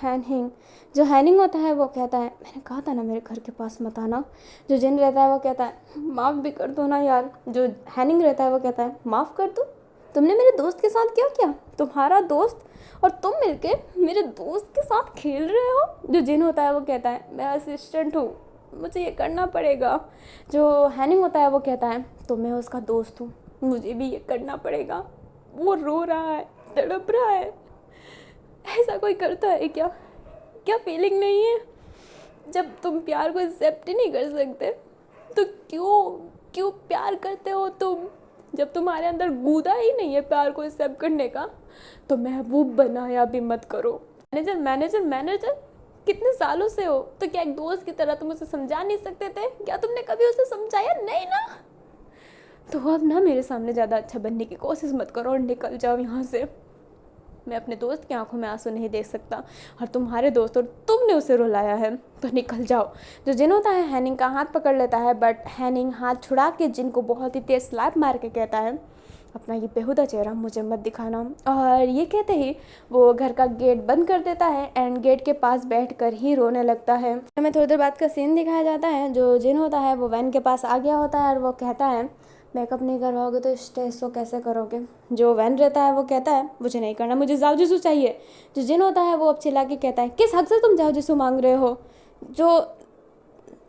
हैनिंग, जो हैनिंग होता है वो कहता है मैंने कहा था ना मेरे घर के पास मत आना। जो जिन रहता है वो कहता है माफ़ भी कर दो ना यार। जो हैनिंग रहता है वो कहता है माफ़ कर दूँ? तुमने मेरे दोस्त के साथ क्या किया? तुम्हारा दोस्त और तुम मिलके मेरे दोस्त के साथ खेल रहे हो। जो जिन होता है वो कहता है मैं असिस्टेंट हूँ, मुझे ये करना पड़ेगा। जो हैनिंग होता है वो कहता है तो मैं उसका दोस्त हूँ, मुझे भी ये करना पड़ेगा। वो रो रहा है, तड़प रहा है। ऐसा कोई करता है क्या? क्या फीलिंग नहीं है? जब तुम प्यार को एक्सेप्ट ही नहीं कर सकते तो क्यों प्यार करते हो तुम? जब तुम्हारे अंदर गूदा ही नहीं है प्यार को एक्सेप्ट करने का तो महबूब बनाया भी मत करो। मैनेजर कितने सालों से हो तो क्या एक दोस्त की तरह तुम उसे समझा नहीं सकते थे? क्या तुमने कभी उसे समझाया नहीं ना? तो अब ना मेरे सामने ज़्यादा अच्छा बनने की कोशिश मत करो और निकल जाओ यहाँ से। मैं अपने दोस्त की आंखों में आंसू नहीं देख सकता और तुम्हारे दोस्त और तुमने उसे रुलाया है तो निकल जाओ। जो जिन होता है हैनिंग का हाथ पकड़ लेता है बट हैनिंग हाथ छुड़ा के जिन को बहुत ही तेज स्लैप मार के कहता है अपना ये बेहुदा चेहरा मुझे मत दिखाना। और ये कहते ही वो घर का गेट बंद कर देता है एंड गेट के पास बैठकर ही रोने लगता है। हमें थोड़ी देर बाद का सीन दिखाया जाता है। जो जिन होता है वो वैन के पास आ गया होता है और वो कहता है मेकअप नहीं करवाओगे तो स्टेज शो कैसे करोगे? जो वैन रहता है वो कहता है मुझे नहीं करना, मुझे जाओ जिसू चाहिए। जो जिन होता है वो अब चिल्ला के कहता है किस हक से तुम जाओ जिसू मांग रहे हो? जो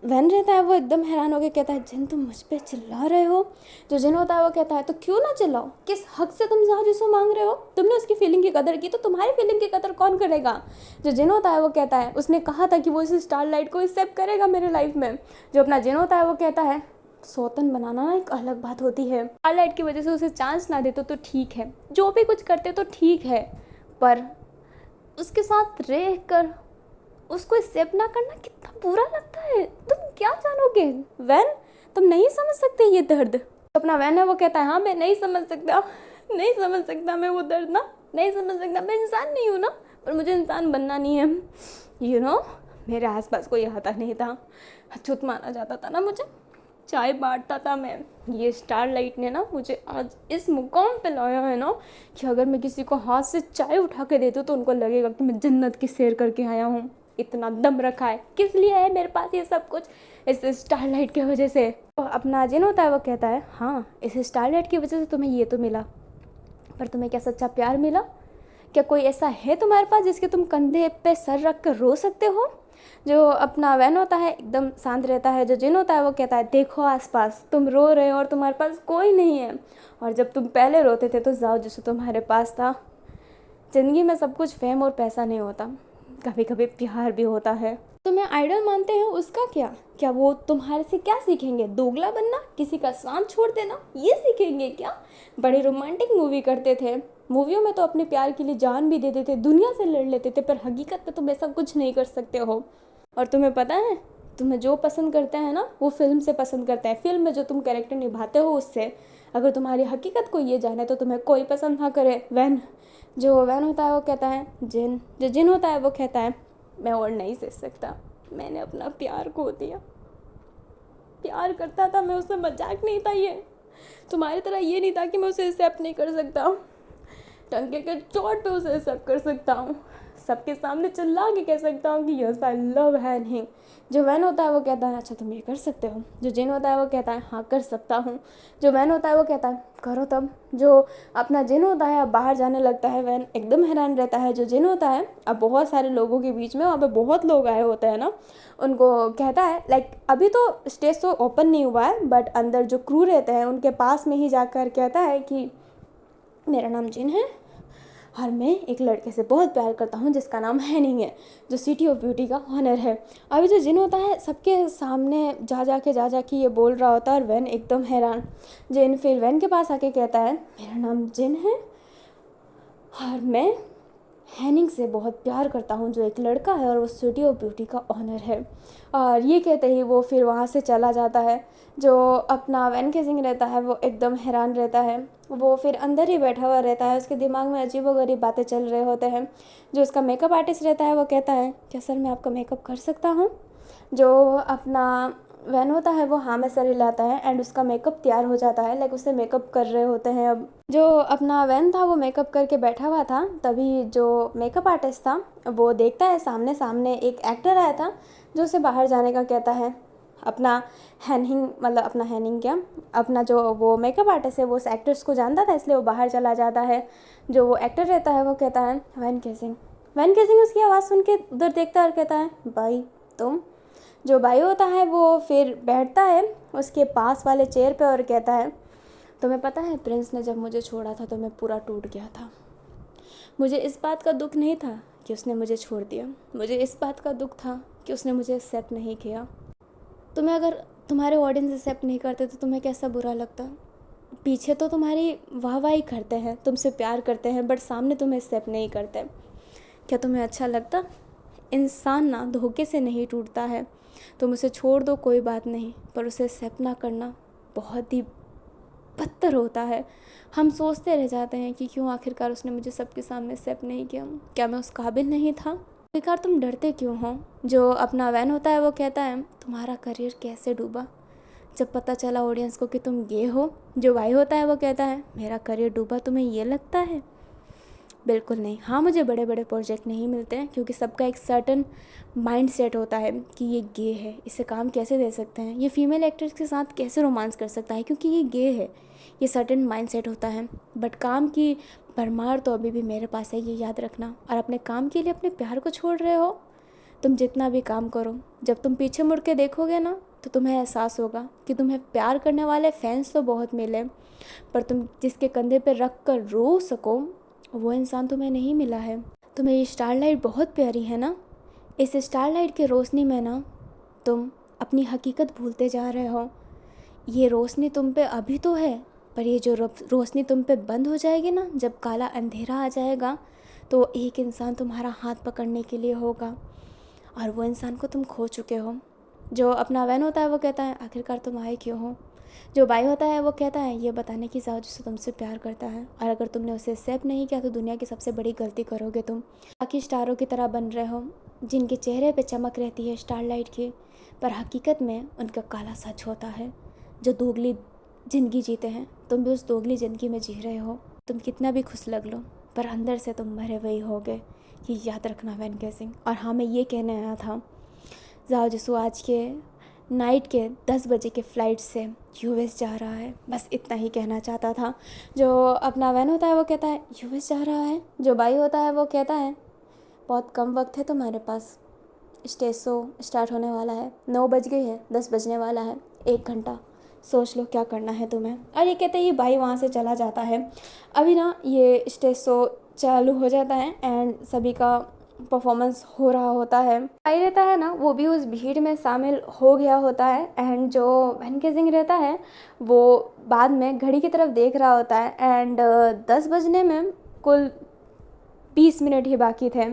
वैन रहता है वो एकदम हैरान होकर कहता है जिन तुम मुझ पे चिल्ला रहे हो? जो जिन होता है वो कहता है तो क्यों ना चिल्लाओ, किस हक से तुम जाओ जिसू मांग रहे हो? तुमने उसकी फीलिंग की कदर की तो तुम्हारी फीलिंग की कदर कौन करेगा? जो जिन होता है वो कहता है उसने कहा था कि वो इस स्टारलाइट को एक्सेप्ट करेगा मेरे लाइफ में। जो अपना जिन होता है वो कहता है सौतन बनाना ना एक अलग बात होती है, स्टारलाइट की वजह से उसे चांस ना देते तो ठीक है, जो भी कुछ करते तो ठीक है, पर उसके साथ रह कर उसको एक्सेप्ट ना करना कितना बुरा लगता है। तुम क्या जानोगे वैन? तुम नहीं समझ सकते ये दर्द। तो अपना वैन है वो कहता है हाँ मैं नहीं समझ सकता मैं वो दर्द ना नहीं समझ सकता। मैं इंसान नहीं हूँ ना, पर मुझे इंसान बनना नहीं है। मेरे आसपास कोई आता नहीं था, अछूत माना जाता था ना मुझे, चाय बांटता था मैं। ये स्टारलाइट ने ना मुझे आज इस मुकाम पे लाया है ना कि अगर मैं किसी को हाथ से चाय उठा के देती हूँ तो उनको लगेगा कि मैं जन्नत की सैर करके आया हूँ। इतना दम रखा है, किस लिए है मेरे पास ये सब कुछ? इस स्टारलाइट की वजह से। तो अपना जिन होता है वो कहता है हाँ इस स्टारलाइट की वजह से तुम्हें ये तो मिला, पर तुम्हें क्या सच्चा प्यार मिला? क्या कोई ऐसा है तुम्हारे पास जिसके तुम कंधे पे सर रख कर रो सकते हो? जो अपना वैन होता है एकदम शांत रहता है। जो जिन होता है वो कहता है देखो आसपास तुम रो रहे हो और तुम्हारे पास कोई नहीं है, और जब तुम पहले रोते थे तो जाओ जिससे तुम्हारे पास था। ज़िंदगी में सब कुछ फेम और पैसा नहीं होता, कभी कभी प्यार भी होता है। तुम्हें आइडल मानते हो उसका क्या वो तुम्हारे से क्या सीखेंगे? दोगला बनना, किसी का साथ छोड़ देना, ये सीखेंगे क्या? बड़ी रोमांटिक मूवी करते थे, मूवियों में तो अपने प्यार के लिए जान भी दे देते, दुनिया से लड़ लेते थे, पर हकीकत में तुम ऐसा कुछ नहीं कर सकते हो। और तुम्हें पता है तुम्हें जो पसंद करते हैं ना वो फिल्म से पसंद करते हैं, फिल्म में जो तुम कैरेक्टर निभाते हो उससे। अगर तुम्हारी हकीकत को ये जाने तो तुम्हें कोई पसंद ना करे। जो वैन होता है वो कहता है जो जिन होता है वो कहता है मैं और नहीं सह सकता, मैंने अपना प्यार खो दिया। प्यार करता था मैं उससे, मजाक नहीं था ये, तुम्हारी तरह ये नहीं था कि मैं उसे एक्सेप्ट नहीं कर सकता, टंके के चोट पे उसे एक्सेप्ट कर सकता हूँ, सबके सामने चिल्ला के कह सकता हूँ कि यस आई लव हैनिंग। जो वैन होता है वो कहता है अच्छा तुम ये कर सकते हो। जो जिन होता है वो कहता है हाँ कर सकता हूँ। जो वैन होता है वो कहता है करो तब। जो अपना जिन होता है अब बाहर जाने लगता है, वैन एकदम हैरान रहता है। जो जिन होता है अब बहुत सारे लोगों के बीच में, वहाँ पे बहुत लोग आए होते हैं ना, उनको कहता है लाइक अभी तो स्टेज तो ओपन नहीं हुआ है बट अंदर जो क्रू रहते हैं उनके पास में ही जाकर कहता है कि मेरा नाम जिन है और मैं एक लड़के से बहुत प्यार करता हूँ जिसका नाम हैनिंग है, जो सिटी ऑफ ब्यूटी का ऑनर है। अभी जो जिन होता है सबके सामने जा के ये बोल रहा होता है और वैन एकदम हैरान। जिन फिर वैन के पास आके कहता है मेरा नाम जिन है और मैं हैनिंग से बहुत प्यार करता हूँ, जो एक लड़का है और वो सिटी ऑफ ब्यूटी का ऑनर है। और ये कहते ही वो फिर वहाँ से चला जाता है। जो अपना वैन केसिंग रहता है वो एकदम हैरान रहता है, वो फिर अंदर ही बैठा हुआ रहता है, उसके दिमाग में अजीबोगरीब बातें चल रहे होते हैं। जो उसका मेकअप आर्टिस्ट रहता है वो कहता है क्या सर मैं आपका मेकअप कर सकता हूँ। जो अपना वैन होता है वो हाँ में सर हिलाता है एंड उसका मेकअप तैयार हो जाता है, लाइक उससे मेकअप कर रहे होते हैं। अब जो अपना वैन था वो मेकअप करके बैठा हुआ था, तभी जो मेकअप आर्टिस्ट था वो देखता है सामने सामने एक एक्टर आया था जो उसे बाहर जाने का कहता है। अपना हैनिंग क्या, अपना जो वो मेकअप आर्टिस्ट है वो उस एक्ट्रेस को जानता था, इसलिए वो बाहर चला जाता है। जो वो एक्टर रहता है वो कहता है वैन केसिंग उसकी आवाज़ सुन के उधर देखता है और कहता है भाई तुम। जो भाई होता है वो फिर बैठता है उसके पास वाले चेयर पे और कहता है तुम्हें पता है प्रिंस ने जब मुझे छोड़ा था तो मैं पूरा टूट गया था। मुझे इस बात का दुख नहीं था कि उसने मुझे छोड़ दिया, मुझे इस बात का दुख था कि उसने मुझे एक्सेप्ट नहीं किया। तुम्हें अगर तुम्हारे ऑडियंस एक्सेप्ट नहीं करते तो तुम्हें कैसा बुरा लगता। पीछे तो तुम्हारी वाहवाही करते हैं, तुमसे प्यार करते हैं, बट सामने तुम्हें एक्सेप्ट नहीं करते। क्या तुम्हें अच्छा लगता। इंसान ना धोखे से नहीं टूटता है। तुम उसे छोड़ दो कोई बात नहीं, पर उसे एक्सेप्ट ना करना बहुत ही बदतर होता है। हम सोचते रह जाते हैं कि क्यों आखिरकार उसने मुझे सबके सामने एक्सेप्ट नहीं किया, क्या मैं उस काबिल नहीं था। आखिरकार तुम डरते क्यों हो। जो अपना वैन होता है वो कहता है तुम्हारा करियर कैसे डूबा जब पता चला ऑडियंस को कि तुम गे हो। जो भाई होता है वो कहता है मेरा करियर डूबा तुम्हें ये लगता है। बिल्कुल नहीं। हाँ मुझे बड़े बड़े प्रोजेक्ट नहीं मिलते हैं क्योंकि सबका एक सर्टन माइंड सेट होता है कि ये गे है, इसे काम कैसे दे सकते हैं, ये फीमेल एक्टर्स के साथ कैसे रोमांस कर सकता है क्योंकि ये गे है, ये सर्टन माइंड सेट होता है। बट काम की भरमार तो अभी भी मेरे पास है, ये याद रखना। और अपने काम के लिए अपने प्यार को छोड़ रहे हो। तुम जितना भी काम करो, जब तुम पीछे मुड़ के देखोगे ना तो तुम्हें एहसास होगा कि तुम्हें प्यार करने वाले फैंस तो बहुत मिले, पर तुम जिसके कंधे पर रख कर रो सको वो इंसान तुम्हें नहीं मिला है। तुम्हें ये स्टारलाइट बहुत प्यारी है ना, इस स्टारलाइट की रोशनी में ना तुम अपनी हकीकत भूलते जा रहे हो। ये रोशनी तुम पे अभी तो है, पर ये जो रोशनी तुम पे बंद हो जाएगी ना, जब काला अंधेरा आ जाएगा तो एक इंसान तुम्हारा हाथ पकड़ने के लिए होगा और वो इंसान को तुम खो चुके हो। जो अपना वैन होता है वो कहता है आखिरकार तुम आए क्यों हो। जो भाई होता है वो कहता है ये बताने की ज़रूरत जिससे तुमसे प्यार करता है, और अगर तुमने उसे एक्सेप्ट नहीं किया तो दुनिया की सबसे बड़ी गलती करोगे तुम। बाकी स्टारों की तरह बन रहे हो जिनके चेहरे पे चमक रहती है स्टारलाइट की, पर हकीकत में उनका काला सच होता है। जो दोगली ज़िंदगी जीते हैं, तुम भी उस दोगली ज़िंदगी में जी रहे हो। तुम कितना भी खुश लग लो पर अंदर से तुम मरे हुए होगे, ये याद रखना वैन केसिंग। और हाँ मैं ये कहने आया था, जाओ जिसु आज के नाइट के 10 बजे के फ़्लाइट से यूएस जा रहा है, बस इतना ही कहना चाहता था। जो अपना वैन होता है वो कहता है यूएस जा रहा है। जो भाई होता है वो कहता है बहुत कम वक्त है तुम्हारे पास, स्टेज शो स्टार्ट होने वाला है, 9 बज गई है, 10 बजने वाला है, 1 घंटा सोच लो क्या करना है तुम्हें। और ये कहते ही भाई वहाँ से चला जाता है। अभी ना ये स्टेज शो चालू हो जाता है एंड सभी का परफॉर्मेंस हो रहा होता है। भाई रहता है ना वो भी उस भीड़ में शामिल हो गया होता है एंड जो वैन केसिंग रहता है वो बाद में घड़ी की तरफ देख रहा होता है एंड 10 बजने में कुल 20 मिनट ही बाकी थे।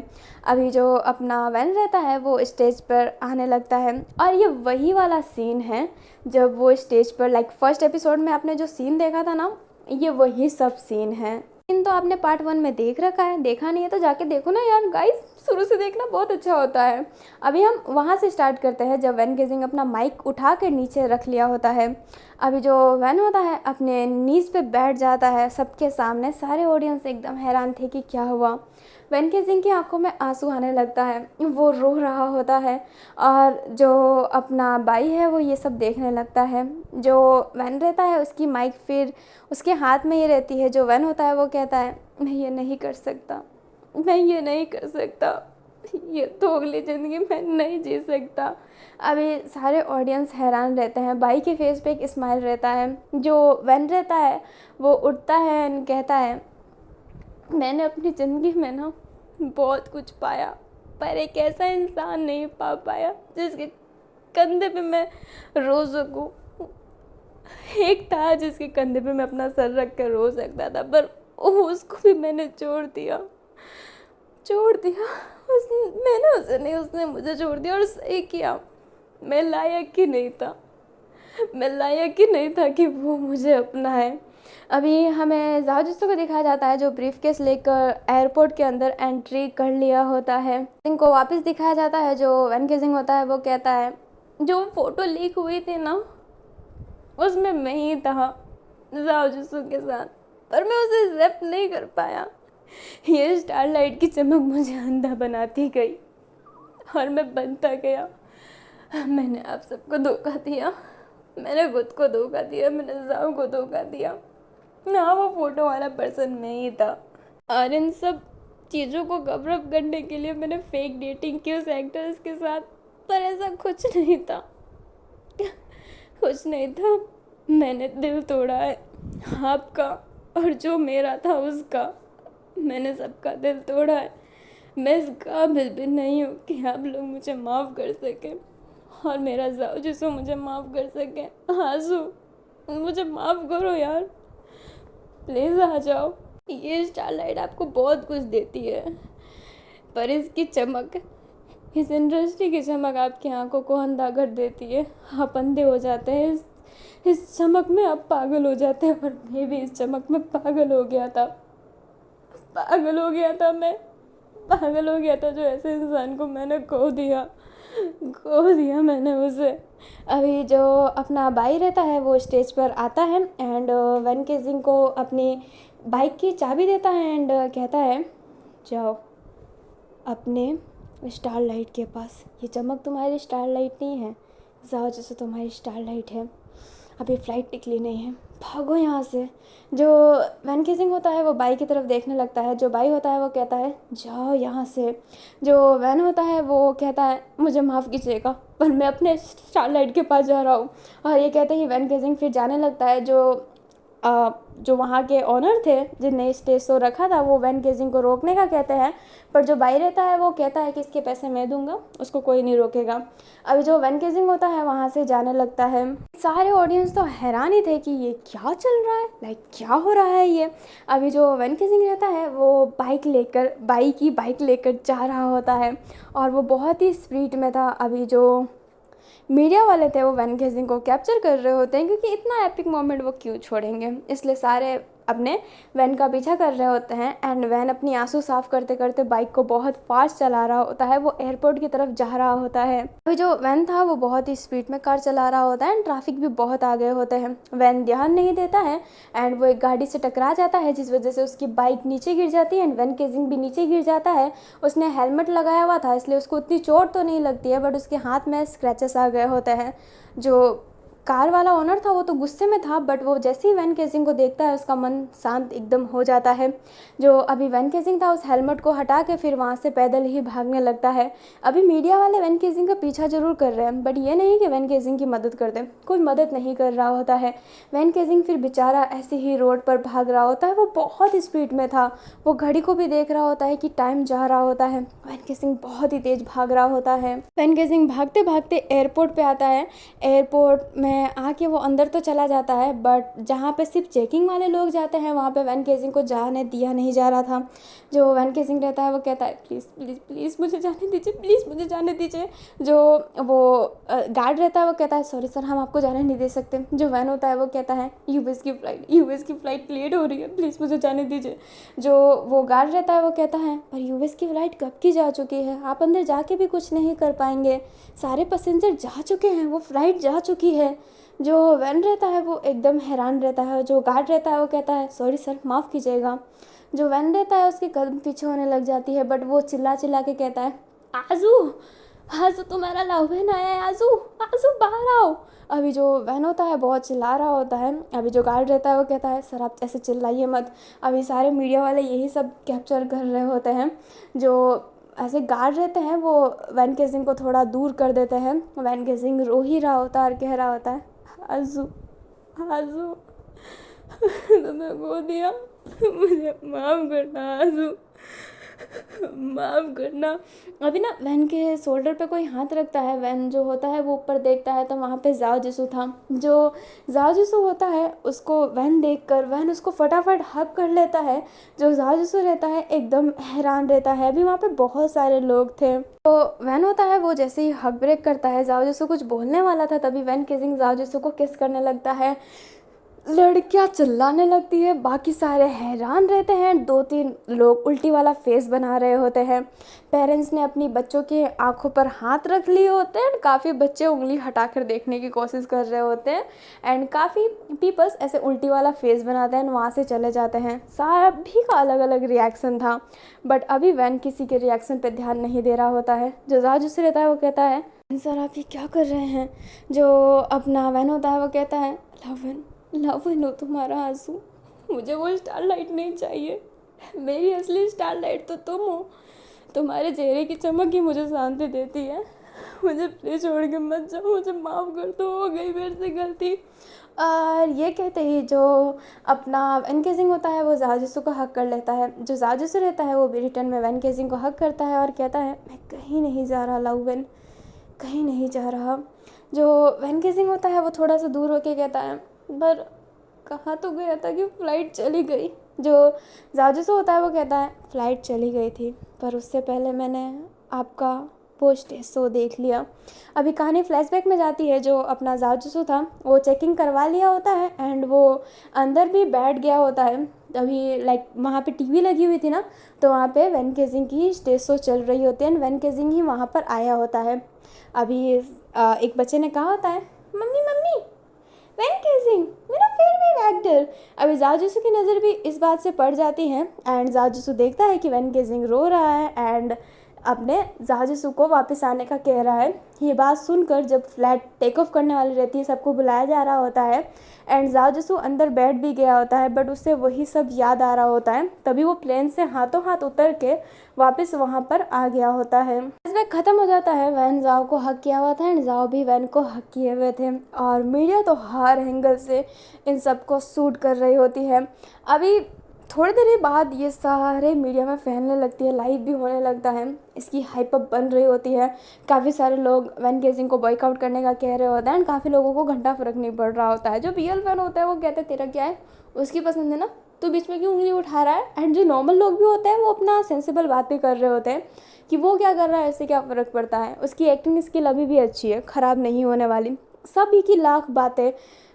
अभी जो अपना वैन रहता है वो स्टेज पर आने लगता है और ये वही वाला सीन है जब वो स्टेज पर लाइक फर्स्ट एपिसोड में आपने जो सीन देखा था ना, ये वही सब सीन है। सीन तो आपने पार्ट 1 में देख रखा है, देखा नहीं है तो जाके देखो ना यार गाइस, शुरू से देखना बहुत अच्छा होता है। अभी हम वहाँ से स्टार्ट करते हैं जब वैन केसिंग अपना माइक उठा कर नीचे रख लिया होता है। अभी जो वैन होता है अपने नीज पे बैठ जाता है सबके सामने, सारे ऑडियंस एकदम हैरान थे कि क्या हुआ। वैन केसिंग की आंखों में आंसू आने लगता है, वो रो रहा होता है और जो अपना भाई है वो ये सब देखने लगता है। जो वैन रहता है उसकी माइक फिर उसके हाथ में ही रहती है। जो वैन होता है वो कहता है मैं ये नहीं कर सकता, मैं ये नहीं कर सकता, ये तो अगली ज़िंदगी मैं नहीं जी सकता। अभी सारे ऑडियंस हैरान रहते हैं, भाई के फेस पे एक स्माइल रहता है। जो वैन रहता है वो उठता है एंड कहता है मैंने अपनी ज़िंदगी में ना बहुत कुछ पाया, पर एक ऐसा इंसान नहीं पा पाया जिसके कंधे पे मैं रो सकूं। एक था जिसके कंधे पे मैं अपना सर रख कर रो सकता था, पर उसको भी मैंने छोड़ दिया। मैंने उसे नहीं, उसने मुझे छोड़ दिया। और सही किया, मैं लायक ही नहीं था कि वो मुझे अपनाए। अभी हमें जाओ जिसको को दिखाया जाता है जो ब्रीफकेस लेकर एयरपोर्ट के अंदर एंट्री कर लिया होता है। इनको वापस दिखाया जाता है, जो वैन केजिंग होता है वो कहता है जो फ़ोटो लीक हुई थी ना, उसमें मैं ही था जाओ जिसू के साथ, पर मैं उसे एक्सेप्ट नहीं कर पाया। ये स्टारलाइट की चमक मुझे अंधा बनाती गई और मैं बनता गया। मैंने आप सबको धोखा दिया, मैंने खुद को धोखा दिया, मैंने जाओ को धोखा दिया ना। वो फोटो वाला पर्सन मैं ही था। और इन सब चीज़ों को कवर अप करने के लिए मैंने फेक डेटिंग की उस एक्टर्स के साथ, पर ऐसा कुछ नहीं था, कुछ नहीं था। मैंने दिल तोड़ा है आपका, और जो मेरा था उसका। मैंने सबका दिल तोड़ा है। मैं इस काबिल भी नहीं हूँ कि आप लोग मुझे माफ़ कर सकें, और मेरा जाओ जिसको मुझे माफ़ कर सके। आंसू, मुझे माफ़ करो यार, प्लीज़ आ जाओ। ये स्टारलाइट आपको बहुत कुछ देती है, पर इसकी चमक, इस इंडस्ट्री की चमक आपकी आंखों को अंधा कर देती है। आप अंधे हो जाते हैं इस चमक में, आप पागल हो जाते हैं। और मैं भी इस चमक में पागल हो गया था मैं पागल हो गया था। जो ऐसे इंसान को मैंने खो दिया मैंने उसे। अभी जो अपना बाई रहता है वो स्टेज पर आता है एंड वैन केजिंग को अपनी बाइक की चाबी देता है एंड कहता है जाओ अपने स्टारलाइट के पास। ये चमक तुम्हारी स्टारलाइट नहीं है, जाओ जैसे तुम्हारी स्टारलाइट है। अभी फ़्लाइट निकली नहीं है, भागो यहाँ से। जो वैन केजिंग होता है वो बाई की तरफ देखने लगता है। जो बाई होता है वो कहता है जाओ यहाँ से। जो वैन होता है वो कहता है मुझे माफ़ कीजिएगा, पर मैं अपने स्टारलाइट के पास जा रहा हूँ। और ये कहते ही वैन केजिंग फिर जाने लगता है। जो वहाँ के ऑनर थे जिनने स्टेज शो रखा था वो वैन केजिंग को रोकने का कहते हैं, पर जो बाई रहता है वो कहता है कि इसके पैसे मैं दूंगा, उसको कोई नहीं रोकेगा। अभी जो वैन केजिंग होता है वहाँ से जाने लगता है। सारे ऑडियंस तो हैरान ही थे कि ये क्या चल रहा है, लाइक क्या हो रहा है ये। अभी जो वैन केजिंग रहता है वो बाइक लेकर जा रहा होता है और वो बहुत ही स्पीड में था। अभी जो मीडिया वाले थे वो वैन केजिंग को कैप्चर कर रहे होते हैं, क्योंकि इतना एपिक मोमेंट वो क्यों छोड़ेंगे, इसलिए सारे अपने वैन का पीछा कर रहे होते हैं। एंड वैन अपनी आंसू साफ करते करते बाइक को बहुत फास्ट चला रहा होता है, वो एयरपोर्ट की तरफ जा रहा होता है। अभी जो वैन था वो बहुत ही स्पीड में कार चला रहा होता है एंड ट्रैफिक भी बहुत आ गए होते हैं। वैन ध्यान नहीं देता है एंड वो एक गाड़ी से टकरा जाता है, जिस वजह से उसकी बाइक नीचे गिर जाती है एंड वैन केजिंग भी नीचे गिर जाता है। उसने हेलमेट लगाया हुआ था इसलिए उसको उतनी चोट तो नहीं लगती है, बट उसके हाथ में स्क्रैचेस आ गए होते हैं। जो कार वाला ओनर था वो तो गुस्से में था, बट वो जैसे ही वैन केजिंग को देखता है उसका मन शांत एकदम हो जाता है। जो अभी वैन केजिंग था उस हेलमेट को हटा के फिर वहाँ से पैदल ही भागने लगता है। अभी मीडिया वाले वैन केजिंग का पीछा जरूर कर रहे हैं, बट ये नहीं कि वैन केजिंग की मदद कर दें, कोई मदद नहीं कर रहा होता है। वैन केजिंग फिर बेचारा ऐसे ही रोड पर भाग रहा होता है, वो बहुत स्पीड में था। वो घड़ी को भी देख रहा होता है कि टाइम जा रहा होता है। वैन केजिंग बहुत ही तेज भाग रहा होता है। वैन केजिंग भागते भागते एयरपोर्ट पे आता है। एयरपोर्ट में आके वो अंदर तो चला जाता है, बट जहाँ पे सिर्फ चेकिंग वाले लोग जाते हैं वहाँ पे वैन केजिंग को जाने दिया नहीं जा रहा था। जो वैन केजिंग रहता है वो कहता है प्लीज़ प्लीज़ प्लीज़ मुझे जाने दीजिए, प्लीज़ मुझे जाने दीजिए। जो वो गार्ड रहता है वो कहता है सॉरी सर, हम आपको जाने नहीं दे सकते। जो वैन होता है वो कहता है यूएस की फ़्लाइट लेट हो रही है, प्लीज़ मुझे जाने दीजिए। जो वो गार्ड रहता है वो कहता है पर यूएस की फ़्लाइट कब की जा चुकी है, आप अंदर जाके भी कुछ नहीं कर पाएंगे, सारे पैसेंजर जा चुके हैं, वो फ़्लाइट जा चुकी है। जो वैन रहता है वो एकदम हैरान रहता है। जो गार्ड रहता है वो कहता है सॉरी सर, माफ़ कीजिएगा। जो वैन रहता है उसके कदम पीछे होने लग जाती है, बट वो चिल्ला चिल्ला के कहता है आजू, आजू तुम्हारा लव है ना, है आजू, आजू बाहर आओ। अभी जो वैन होता है बहुत चिल्ला रहा होता है। अभी जो गार्ड रहता है वो कहता है सर आप ऐसे चिल्लाइए मत। अभी सारे मीडिया वाले यही सब कैप्चर कर रहे होते हैं। जो ऐसे गार्ड रहते हैं वो वैन केजिंग को थोड़ा दूर कर देते हैं। वैन केजिंग रो ही रहा होता है और कह रहा होता है आजू, आजू तुम्हें खो दिया, मुझे माफ़ करना आंसू, माफ़ करना। अभी ना वैन के शोल्डर पे कोई हाथ रखता है, वैन जो होता है वो ऊपर देखता है तो वहाँ पे जाओ जिसू था। जो जाओ जिसू होता है उसको वैन देखकर वैन उसको फटाफट हग कर लेता है। जो जाओ जिसू रहता है एकदम हैरान रहता है, अभी वहाँ पे बहुत सारे लोग थे। तो वैन होता है वो जैसे ही हग ब्रेक करता है, जाओ जिसू कुछ बोलने वाला था तभी वैन किसिंग जाओ जिसू को किस करने लगता है। लड़कियां चिल्लाने लगती है, बाकी सारे हैरान रहते हैं, दो तीन लोग उल्टी वाला फेस बना रहे होते हैं। पेरेंट्स ने अपनी बच्चों के आंखों पर हाथ रख लिए होते हैं, काफ़ी बच्चे उंगली हटाकर देखने की कोशिश कर रहे होते हैं एंड काफ़ी पीपल्स ऐसे उल्टी वाला फेस बनाते हैं, वहाँ से चले जाते हैं। सभी का अलग अलग रिएक्शन था, बट अभी वैन किसी के रिएक्शन पे ध्यान नहीं दे रहा होता है। जो जाज उससे रहता है वो कहता है, सर आप ये क्या कर रहे हैं। जो अपना वैन होता है वो कहता है, लवन हो तुम्हारा आंसू, मुझे वो स्टारलाइट नहीं चाहिए, मेरी असली स्टारलाइट तो तुम हो, तुम्हारे चेहरे की चमक ही मुझे शांति देती है, मुझे प्लीज छोड़ के मत जाओ, मुझे माफ़ कर दो, हो गई मेरे से गलती। और ये कहते ही जो अपना वैन केजिंग होता है वो जाजिसू को हक कर लेता है। जो जाजिसू रहता है वो भी रिटर्न में वैन केजिंग को हक करता है और कहता है, मैं कहीं नहीं जा रहा लवन, कहीं नहीं जा रहा। जो वैन केजिंग होता है वो थोड़ा सा दूर होके कहता है, पर कहाँ तो गया था कि फ़्लाइट चली गई। जो जाजिसू होता है वो कहता है, फ़्लाइट चली गई थी पर उससे पहले मैंने आपका पोस्ट शो देख लिया। अभी कहानी फ्लैशबैक में जाती है। जो अपना जाजिसू था वो चेकिंग करवा लिया होता है एंड वो अंदर भी बैठ गया होता है। अभी लाइक वहाँ पे टीवी लगी हुई थी ना, तो वहाँ पे वैन केजिंग की स्टेज शो चल रही होती है एंड वैन केजिंग ही वहाँ पर आया होता है। अभी एक बच्चे ने कहा होता है, मम्मी मम्मी वैन केजिंग मेरा फेवरेट एक्टर। अभी जाजिसू की नज़र भी इस बात से पड़ जाती है एंड जाजिसू देखता है कि वैन केजिंग रो रहा है एंड अपने जाजिसू को वापस आने का कह रहा है। ये बात सुनकर जब फ्लाइट टेक ऑफ करने वाली रहती है, सबको बुलाया जा रहा होता है एंड जाजिसू अंदर बैठ भी गया होता है, बट उससे वही सब याद आ रहा होता है। तभी वो प्लेन से हाथों हाथ उतर के वापस वहाँ पर आ गया होता है। फ्लैशबैक ख़त्म हो जाता है, वैन जाओ को हक किया हुआ था एंड जाओ भी वैन को हक किए हुए थे और मीडिया तो हर एंगल से इन सबको शूट कर रही होती है। अभी थोड़ी देर बाद ये सारे मीडिया में फैलने लगती है, लाइव भी होने लगता है, इसकी हाइप अप बन रही होती है। काफ़ी सारे लोग वैन केजिंग को बॉयकआउट करने का कह रहे होते हैं एंड काफ़ी लोगों को घंटा फ़र्क नहीं पड़ रहा होता है। जो रियल फैन होता है वो कहते हैं तेरा क्या है, उसकी पसंद है ना, तो बीच में क्यों उंगली उठा रहा है। एंड जो नॉर्मल लोग भी होते हैं वो अपना सेंसिबल बातें कर रहे होते हैं कि वो क्या कर रहा है, इससे क्या फ़र्क पड़ता है, उसकी एक्टिंग स्किल अभी भी अच्छी है, ख़राब नहीं होने वाली। सभी की लाख बातें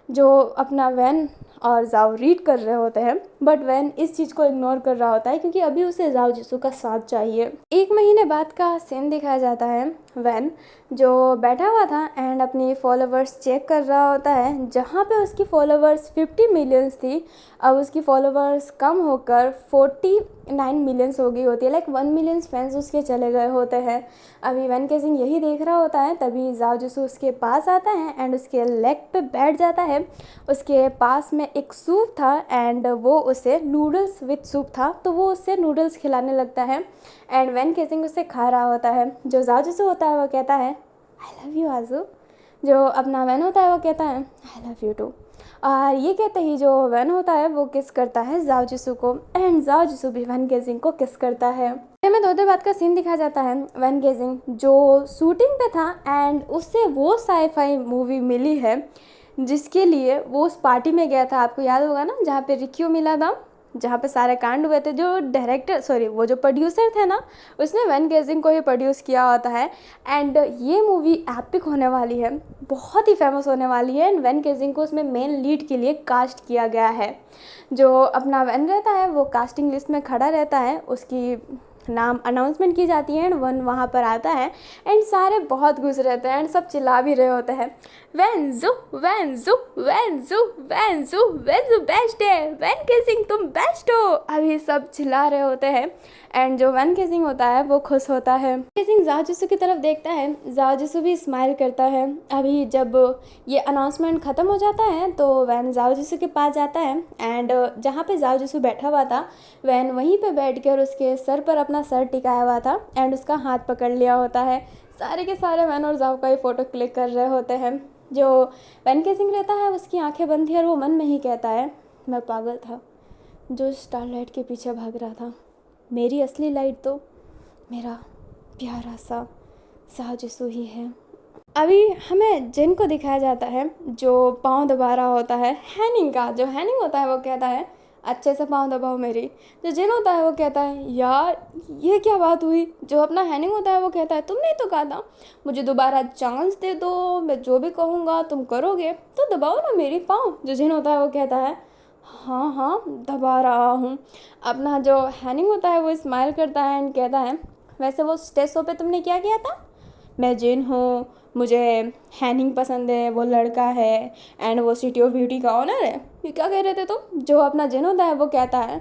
जो अपना वैन और जाओ रीड कर रहे होते हैं, बट वैन इस चीज़ को इग्नोर कर रहा होता है क्योंकि अभी उसे जाओ जिसू का साथ चाहिए। एक महीने बाद का सीन दिखाया जाता है। वैन जो बैठा हुआ था एंड अपनी फॉलोवर्स चेक कर रहा होता है, जहाँ पे उसकी फॉलोवर्स 50 मिलियंस थी, अब उसकी फॉलोवर्स कम होकर 49 मिलियंस हो गई होती है। लाइक 1 मिलियन फैंस उसके चले गए होते हैं। अभी वैन केजिंग यही देख रहा होता है, तभी जाओ जिसू उसके पास आता है एंड उसके लेग पे बैठ जाता है। उसके पास में एक सूप था एंड वो उसे नूडल्स विद सूप था, तो वो उससे नूडल्स खिलाने लगता है एंड वैन केजिंग उसे खा रहा होता है। जो जाओ जिसू होता है वो कहता है, आई लव यू आजू। जो अपना वैन होता है वो कहता है, आई लव यू टू। और ये कहते ही जो वैन होता है वो किस करता है जाओ जिसू को एंड जाओ जिसू भी वैन केजिंग को किस करता है। में दो बाद का सीन दिखाया जाता है। वैन केजिंग जो शूटिंग पे था एंड उससे वो साई-फाई मूवी मिली है जिसके लिए वो उस पार्टी में गया था, आपको याद होगा ना, जहाँ पे रिक्यू मिला था, जहाँ पे सारे कांड हुए थे। जो डायरेक्टर वो जो प्रोड्यूसर थे ना, उसने वैन केजिंग को ही प्रोड्यूस किया होता है एंड ये मूवी एपिक होने वाली है, बहुत ही फेमस होने वाली है एंड वैन केजिंग को उसमें मेन लीड के लिए कास्ट किया गया है। जो अपना वैन रहता है वो कास्टिंग लिस्ट में खड़ा रहता है, उसकी नाम अनाउंसमेंट की जाती है एंड वन वहाँ पर आता है एंड सारे बहुत खुश रहते हैं एंड सब चिल्ला भी रहे होते हैं, वेंजू वेंजू वेंजू वेंजू वेंजू बेस्ट है, वैन केजिंग तुम बेस्ट हो। अभी सब चिल्ला रहे होते हैं एंड जो वैन केजिंग होता है वो खुश होता है। केजिंग जाओ जिसू की तरफ देखता है, जाओ जिसू भी स्माइल करता है। अभी जब ये अनाउंसमेंट ख़त्म हो जाता है तो वैन जाओ जिसू के पास जाता है एंड जहाँ पे जाओ जिसू बैठा हुआ था, वैन वहीं पे बैठकर उसके सर पर अपना सर टिकाया हुआ था एंड उसका हाथ पकड़ लिया होता है। सारे के सारे वैन और जाओ का ही फ़ोटो क्लिक कर रहे होते हैं। जो वैन केजिंग रहता है उसकी आंखें बंद थी और वो मन में ही कहता है, मैं पागल था जो स्टारलाइट के पीछे भाग रहा था। मेरी असली लाइट तो मेरा प्यारा सा साजिशु ही है। अभी हमें जिन को दिखाया जाता है जो पाँव दबा रहा होता है। हैनिंग का जो हैनिंग होता है वो कहता है अच्छे से पाँव दबाओ मेरी। जो जिन होता है वो कहता है यार ये क्या बात हुई। जो अपना हैनिंग होता है वो कहता है तुमने ही तो कहा था मुझे दोबारा चांस दे दो, मैं जो भी कहूँगा तुम करोगे, तो दबाओ ना मेरी पाँव। जो जिन होता है वो कहता है हाँ हाँ दबा रहा हूँ। अपना जो हैनिंग होता है वो स्माइल करता है एंड कहता है वैसे वो स्टेज शो पे तुमने क्या किया था। मैं जिन हूँ, मुझे हैनिंग पसंद है, वो लड़का है एंड वो सिटी ऑफ ब्यूटी का ऑनर है। ये क्या कह रहे थे तुम। जो अपना जिन होता है वो कहता है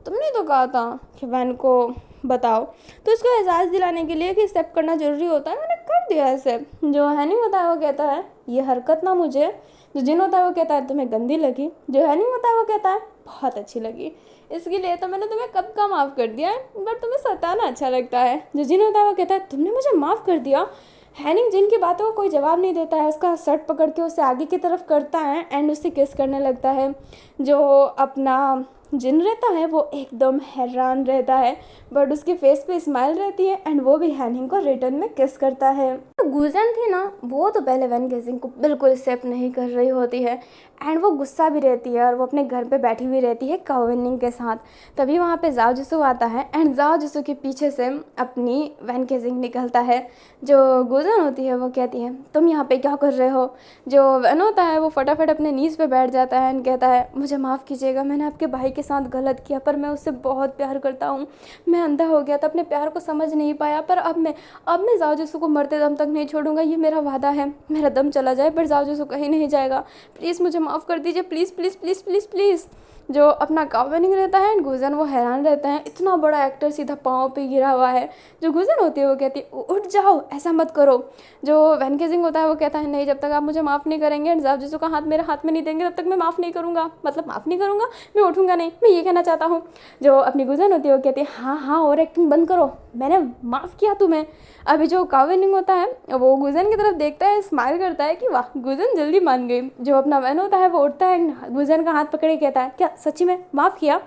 तुमने तो कहा था कि वैन को बताओ। तो उसको एहसास दिलाने के लिए कि एक्सेप्ट करना ज़रूरी होता है, मैंने कर दिया एक्सेप्ट। जो हैनिंग होता है वो कहता है ये हरकत ना मुझे। जो जिन होता है वो कहता है तुम्हें गंदी लगी। जो हैनिंग होता है वो कहता है बहुत अच्छी लगी, इसके लिए तो मैंने तुम्हें कब का माफ़ कर दिया है, बट तुम्हें सताना अच्छा लगता है। जो जिन होता है वो कहता है तुमने मुझे माफ़ कर दिया। हैनिंग जिन की बातों को कोई जवाब नहीं देता है, उसका शर्ट पकड़ के उसे आगे की तरफ करता है एंड उससे किस करने लगता है। जो अपना जिन रहता है वो एकदम हैरान रहता है, बट उसके फेस पे स्माइल रहती है एंड वो भी हैनिंग को रिटर्न में किस करता है। तो गुजन थी ना, वो तो पहले वैन गेजिंग को बिल्कुल एक्सेप्ट नहीं कर रही होती है एंड वो गुस्सा भी रहती है और वो अपने घर पे बैठी हुई रहती है काओविनिंग के साथ। तभी वहाँ पे जाओ जिसु आता है एंड जाओ जिसु के पीछे से अपनी वैन गेजिंग निकलता है। जो गुजन होती है वो कहती है तुम यहाँ पे क्या कर रहे हो। जो वैन होता है वो फटाफट अपने नीज पे बैठ जाता है एंड कहता है मुझे माफ़ कीजिएगा, मैंने आपके भाई के साथ गलत किया, पर मैं उससे बहुत प्यार करता हूँ। मैं अंधा हो गया था, अपने प्यार को समझ नहीं पाया, पर अब मैं जाओ जिसु को मरते दम तक नहीं छोड़ूंगा, ये मेरा वादा है। मेरा दम चला जाए पर जाओ जिसु कहीं नहीं जाएगा, प्लीज़ मुझे माफ़ कर दीजिए, please please please please please. जो अपना काओविनिंग रहता है एंड गुजन वो हैरान रहता है, इतना बड़ा एक्टर सीधा पाँव पे गिरा हुआ है। जो गुजन होती है वो कहती है उठ जाओ, ऐसा मत करो। जो वैन गेजिंग होता है वो कहता है नहीं, जब तक आप मुझे माफ़ नहीं करेंगे एंड जाओ जिसु का हाथ मेरे हाथ में नहीं देंगे तब तक मैं माफ़ नहीं करूँगा, मतलब माफ़ नहीं करूँगा, मैं उठूँगा नहीं, मैं ये कहना चाहता हूँ। जो अपनी गुजन होती है वो कहती है हाँ हाँ और एक्टिंग बंद करो, मैंने माफ़ किया तुम्हें। अभी जो काओविनिंग होता है वो गुजन की तरफ देखता है, स्माइल करता है कि वाह गुजन जल्दी मान गई। जो अपना वैन होता है वो उठता है, गुजन का हाथ पकड़े कहता है क्या सच्ची में माफ़ किया।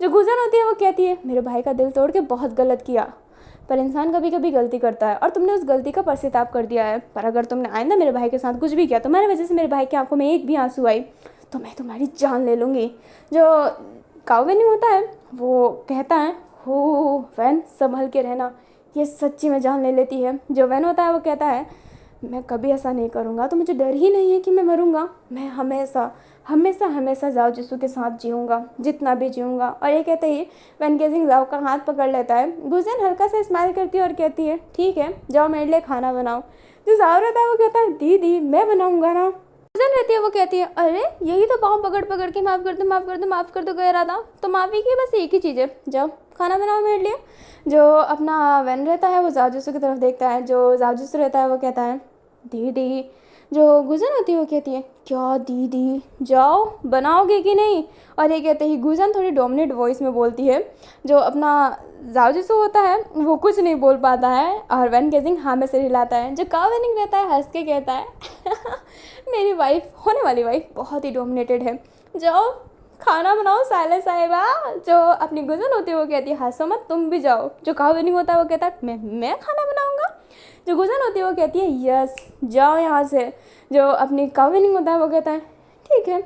जो गुजन होती है वो कहती है मेरे भाई का दिल तोड़ के बहुत गलत किया, पर इंसान कभी कभी गलती करता है और तुमने उस गलती का पश्चाताप कर दिया है, पर अगर तुमने आइंदा मेरे भाई के साथ कुछ भी किया, तुम्हारी वजह से मेरे भाई की आंखों में एक भी आंसू आई, तो मैं तुम्हारी जान ले लूँगी। जो काओविनिंग होता है वो कहता है हो वैन संभल के रहना, ये सच्ची में जान ले लेती है। जो वैन होता है वो कहता है मैं कभी ऐसा नहीं करूँगा, तो मुझे डर ही नहीं है कि मैं मरूँगा, मैं हमेशा हमेशा हमेशा जाओ जिसु के साथ जीऊँगा, जितना भी जीऊँगा। और ये कहते ही वैन गेजिंग जाओ का हाथ पकड़ लेता है। गुजन हल्का सा स्माइल करती है और कहती है ठीक है जाओ मेरे लिए खाना बनाओ। जो जाओ रहता है वो कहता है दीदी मैं बनाऊँगा ना। गुजन रहती है वो कहती है अरे यही तो पाँव पकड़ पकड़ के माफ़ कर दो माफ़ कर दो माफ़ कर दो कह रहा था, तो माफ़ी की बस एक ही चीज़ है, जाओ खाना बनाओ मेरे लिए। जो अपना वैन रहता है वो जाओ जिसु की तरफ देखता है। जो जाओ जिसु रहता है वो कहता है दीदी। जो गुजन होती है वो कहती है क्या दीदी जाओ बनाओगे कि नहीं। और ये कहते ही गुजन थोड़ी डोमिनेट वॉइस में बोलती है। जो अपना जाओ जिसु होता है वो कुछ नहीं बोल पाता है और वैन गेजिंग हाँ में सिर हिलाता है। जो काओविनिंग रहता है हंस के कहता है मेरी वाइफ होने वाली वाइफ बहुत ही डोमिनेटेड है, जाओ खाना बनाओ साले साहिबा। जो अपनी गुजन होती है वो कहती है हंसो मत तुम भी जाओ। जो काओविनिंग होता है वो कहता है मैं खाना बनाऊंगा। जो गुजन होती है वो कहती है यस जाओ यहाँ से। जो अपनी काओविनिंग होता है वो कहता है ठीक है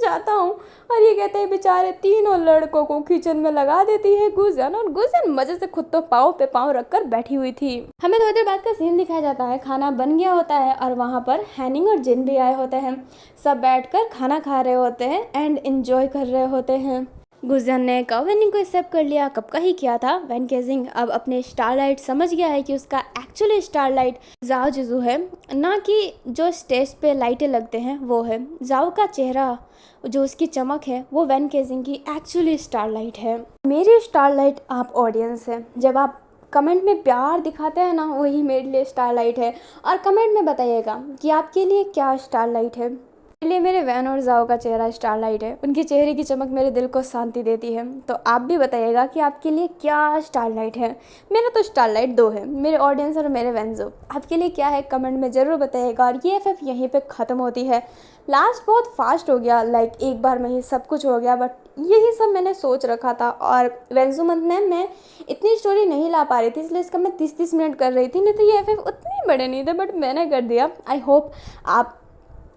जाता हूँ। और ये कहते हैं बेचारे तीनों लड़कों को किचन में लगा देती है गुजन, और गुजन मजे से खुद तो पाँव पे पाँव रखकर बैठी हुई थी। हमें थोड़ी देर बाद का सीन दिखाया जाता है, खाना बन गया होता है और वहाँ पर हैनिंग और जिन भी आए होते हैं। सब बैठकर खाना खा रहे होते हैं एंड एंजॉय कर रहे होते हैं। गुजन ने काओविनिंग को एक्सेप्ट कर लिया, कब का ही किया था। वैन गेजिंग अब अपने स्टारलाइट समझ गया है कि उसका एक्चुअली स्टारलाइट जाओ जिसु है, ना कि जो स्टेज पे लाइटें लगते हैं वो है। जाओ का चेहरा जो उसकी चमक है वो वैन गेजिंग की एक्चुअली स्टारलाइट है। मेरी स्टारलाइट आप ऑडियंस है, जब आप कमेंट में प्यार दिखाते हैं ना वही मेरे लिए स्टारलाइट है। और कमेंट में बताइएगा कि आपके लिए क्या स्टारलाइट है। लिए मेरे वैन और जाओ का चेहरा स्टारलाइट है। उनके चेहरे की चमक मेरे दिल को शांति देती है। तो आप भी बताइएगा कि आपके लिए क्या स्टारलाइट है। मेरा तो स्टारलाइट दो है, मेरे ऑडियंस और मेरे वैनजो। आपके लिए क्या है कमेंट में ज़रूर बताइएगा। और ये एफ यहीं पे ख़त्म होती है। लास्ट बहुत फास्ट हो गया, लाइक एक बार में ही सब कुछ हो गया, बट यही सब मैंने सोच रखा था। और वेंजो मंथ में मैं इतनी स्टोरी नहीं ला पा रही थी, इसलिए इसका मैं 30-30 मिनट कर रही थी, नहीं तो ये एफ उतने बड़े नहीं थे, बट मैंने कर दिया। आई होप आप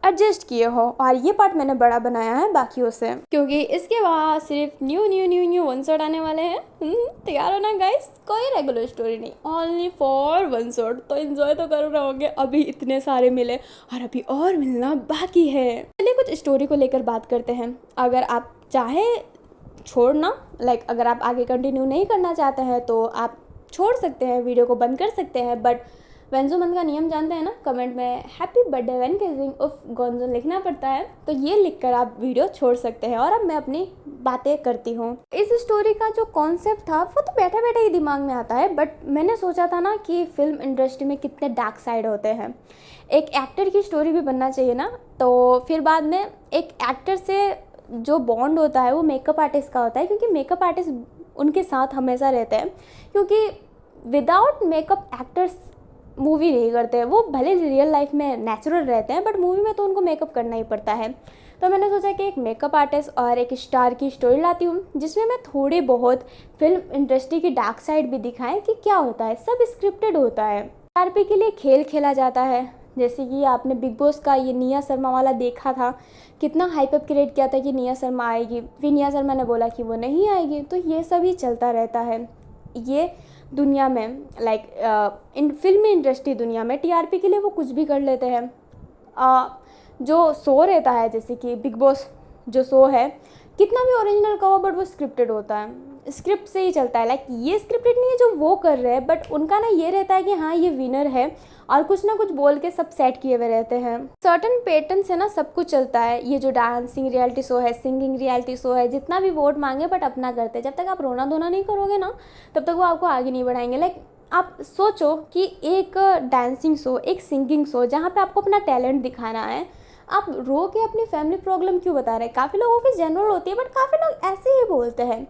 एडजस्ट किए हो। और ये पार्ट मैंने बड़ा बनाया है बाकियों से, क्योंकि इसके बाद सिर्फ new new new new one shot आने वाले हैं। तैयार हो ना गाइस, कोई रेगुलर स्टोरी नहीं, ओनली फॉर वन शॉट। तो एंजॉय तो कर रहे होंगे, अभी इतने सारे मिले और अभी और मिलना बाकी है। चलिए कुछ स्टोरी को लेकर बात करते हैं। अगर आप चाहे छोड़ना, लाइक अगर आप आगे कंटिन्यू नहीं करना चाहते हैं तो आप छोड़ सकते हैं, वीडियो को बंद कर सकते हैं। बट वेंजो मंथ का नियम जानते हैं ना, कमेंट में हैप्पी बर्थडे वेन किसिंग उफ गोंजो लिखना पड़ता है। तो ये लिखकर आप वीडियो छोड़ सकते हैं। और अब मैं अपनी बातें करती हूँ। इस स्टोरी का जो कॉन्सेप्ट था वो तो बैठे बैठे ही दिमाग में आता है, बट मैंने सोचा था ना कि फिल्म इंडस्ट्री में कितने डार्क साइड होते हैं, एक एक्टर की स्टोरी भी बनना चाहिए ना। तो फिर बाद में एक एक्टर से जो बॉन्ड होता है वो मेकअप आर्टिस्ट का होता है, क्योंकि मेकअप आर्टिस्ट उनके साथ हमेशा रहते हैं। क्योंकि विदाउट मेकअप एक्टर्स मूवी नहीं करते हैं। वो भले रियल लाइफ में नेचुरल रहते हैं, बट मूवी में तो उनको मेकअप करना ही पड़ता है। तो मैंने सोचा कि एक मेकअप आर्टिस्ट और एक स्टार की स्टोरी लाती हूँ, जिसमें मैं थोड़ी बहुत फिल्म इंडस्ट्री की डार्क साइड भी दिखाएं कि क्या होता है। सब स्क्रिप्टेड होता है, टीआरपी के लिए खेल खेला जाता है। जैसे कि आपने बिग बॉस का ये निया शर्मा वाला देखा था, कितना हाइपअप क्रिएट किया था कि निया शर्मा आएगी, फिर निया शर्मा ने बोला कि वो नहीं आएगी। तो ये सब ही चलता रहता है ये दुनिया में, लाइक इन फिल्मी इंडस्ट्री दुनिया में टीआरपी के लिए वो कुछ भी कर लेते हैं। जो शो रहता है, जैसे कि बिग बॉस जो शो है, कितना भी ओरिजिनल का हो बट वो स्क्रिप्टेड होता है, स्क्रिप्ट से ही चलता है। लाइक ये स्क्रिप्टेड नहीं है जो वो कर रहे हैं, बट उनका ना ये रहता है कि हाँ ये विनर है, और कुछ ना कुछ बोल के सब सेट किए हुए रहते हैं। सर्टन पैटर्न से ना सब कुछ चलता है। ये जो डांसिंग रियलिटी शो है, सिंगिंग रियलिटी शो है, जितना भी वोट मांगे बट अपना करते हैं। जब तक आप रोना धोना नहीं करोगे ना, तब तक वो आपको आगे नहीं बढ़ाएंगे। लाइक आप सोचो कि एक डांसिंग शो, एक सिंगिंग शो, जहाँ पे आपको अपना टैलेंट दिखाना है, आप रो के अपनी फैमिली प्रॉब्लम क्यों बता रहे हैं। काफ़ी लोगों की जनरल होती है, बट काफ़ी लोग ऐसे ही बोलते हैं।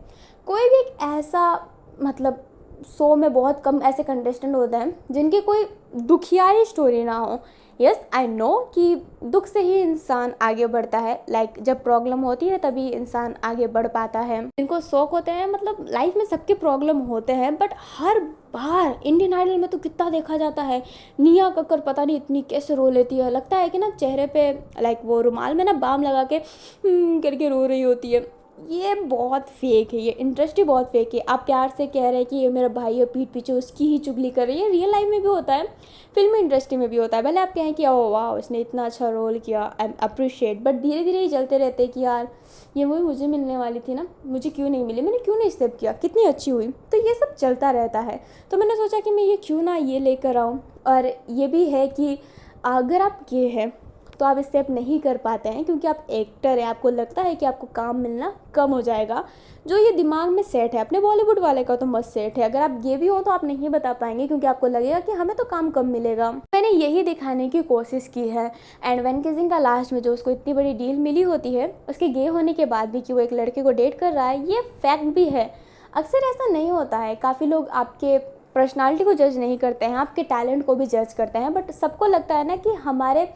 कोई भी एक ऐसा, मतलब शो में बहुत कम ऐसे कंटेस्टेंट होते हैं जिनकी कोई दुखियारी स्टोरी ना हो। यस आई नो कि दुख से ही इंसान आगे बढ़ता है। लाइक जब प्रॉब्लम होती है तभी इंसान आगे बढ़ पाता है। जिनको शौक होते हैं, मतलब लाइफ में सबके प्रॉब्लम होते हैं, बट हर बार इंडियन आइडल में तो कितना देखा जाता है, निया कक्कर पता नहीं इतनी कैसे रो लेती है। लगता है कि ना चेहरे पे लाइक वो रुमाल में ना बाम लगा के करके रो रही होती है। ये बहुत फेक है, ये इंडस्ट्री बहुत फेक है। आप प्यार से कह रहे हैं कि ये मेरा भाई है, पीठ पीछे उसकी ही चुगली कर रही है। रियल लाइफ में भी होता है, फिल्म इंडस्ट्री में भी होता है। भले आप कहें कि ओ वाह उसने इतना अच्छा रोल किया, आई अप्रिशिएट, बट धीरे धीरे ही जलते रहते हैं कि यार ये मूवी मुझे मिलने वाली थी ना, मुझे क्यों नहीं मिली, मैंने क्यों नहीं एक्सेप्ट किया, कितनी अच्छी हुई। तो ये सब चलता रहता है। तो मैंने सोचा कि मैं ये क्यों ना ये लेकर आऊँ। और ये भी है कि अगर आप ये है तो आप स्टेप नहीं कर पाते हैं, क्योंकि आप एक्टर हैं, आपको लगता है कि आपको काम मिलना कम हो जाएगा। जो ये दिमाग में सेट है, अपने बॉलीवुड वाले का तो मस्त सेट है। अगर आप ये भी हो तो आप नहीं बता पाएंगे, क्योंकि आपको लगेगा कि हमें तो काम कम मिलेगा। मैंने यही दिखाने की कोशिश की है। एंड वैन किसिंग का लास्ट में जो उसको इतनी बड़ी डील मिली होती है, उसके गे होने के बाद भी कि वो एक लड़के को डेट कर रहा है, ये फैक्ट भी है। अक्सर ऐसा नहीं होता है। काफ़ी लोग आपके पर्सनालिटी को जज नहीं करते हैं, आपके टैलेंट को भी जज करते हैं, बट सबको लगता है ना कि हमारे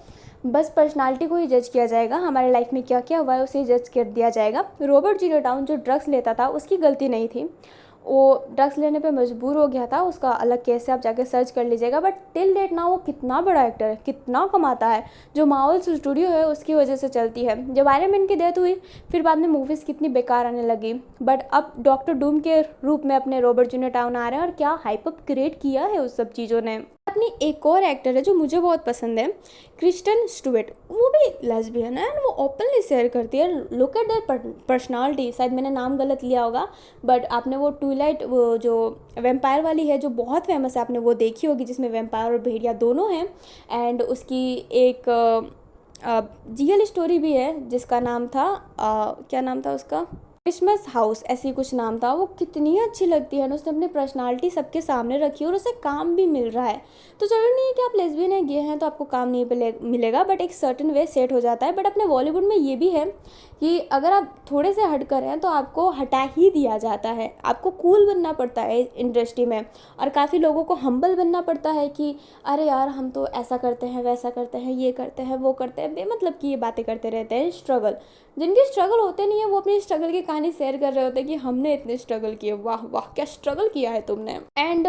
बस पर्सनालिटी को ही जज किया जाएगा, हमारे लाइफ में क्या क्या हुआ है उसे जज कर दिया जाएगा। रॉबर्ट जीरो टाउन जो ड्रग्स लेता था, उसकी गलती नहीं थी, वो ड्रग्स लेने पे मजबूर हो गया था। उसका अलग केस है, आप जाके सर्च कर लीजिएगा। बट टिल डेट ना वो कितना बड़ा एक्टर है, कितना कमाता है। जो माहौल स्टूडियो है उसकी वजह से चलती है। जब आयरन मैन की डेथ हुई, फिर बाद में मूवीज़ कितनी बेकार आने लगी, बट अब डॉक्टर डूम के रूप में अपने रॉबर्ट जूनियर टाउन आ रहे हैं, और क्या हाइपअप क्रिएट किया है उस सब चीज़ों ने। अपनी एक और एक्टर है जो मुझे बहुत पसंद है, क्रिस्टन स्टुअर्ट। वो भी लेस्बियन है, वो ओपनली शेयर करती है। Look at there personality. शायद मैंने नाम गलत लिया होगा, बट आपने वो ट्विलाइट, वो जो वेम्पायर वाली है जो बहुत फेमस है, आपने वो देखी होगी, जिसमें वेम्पायर और भेड़िया दोनों हैं। एंड उसकी एक रियल स्टोरी भी है जिसका नाम था क्या नाम था उसका, क्रिसमस हाउस ऐसी कुछ नाम था। वो कितनी अच्छी लगती है ना, उसने अपनी पर्सनालिटी सबके सामने रखी और उसे काम भी मिल रहा है। तो ज़रूरी नहीं है कि आप लेस्बियन है, गे हैं तो आपको काम नहीं मिलेगा, बट एक सर्टेन वे सेट हो जाता है। बट अपने बॉलीवुड में ये भी है कि अगर आप थोड़े से हट कर हैं तो आपको हटा ही दिया जाता है। आपको कूल बनना पड़ता है इंडस्ट्री में, और काफ़ी लोगों को हम्बल बनना पड़ता है कि अरे यार हम तो ऐसा करते हैं, वैसा करते हैं, ये करते हैं, वो करते हैं, बेमतलब की ये बातें करते रहते हैं। स्ट्रगल, जिनके स्ट्रगल होते नहीं है वो अपनी स्ट्रगल की कहानी शेयर कर रहे होते हैं कि हमने इतने स्ट्रगल किए, वाह वाह क्या स्ट्रगल किया है तुमने। एंड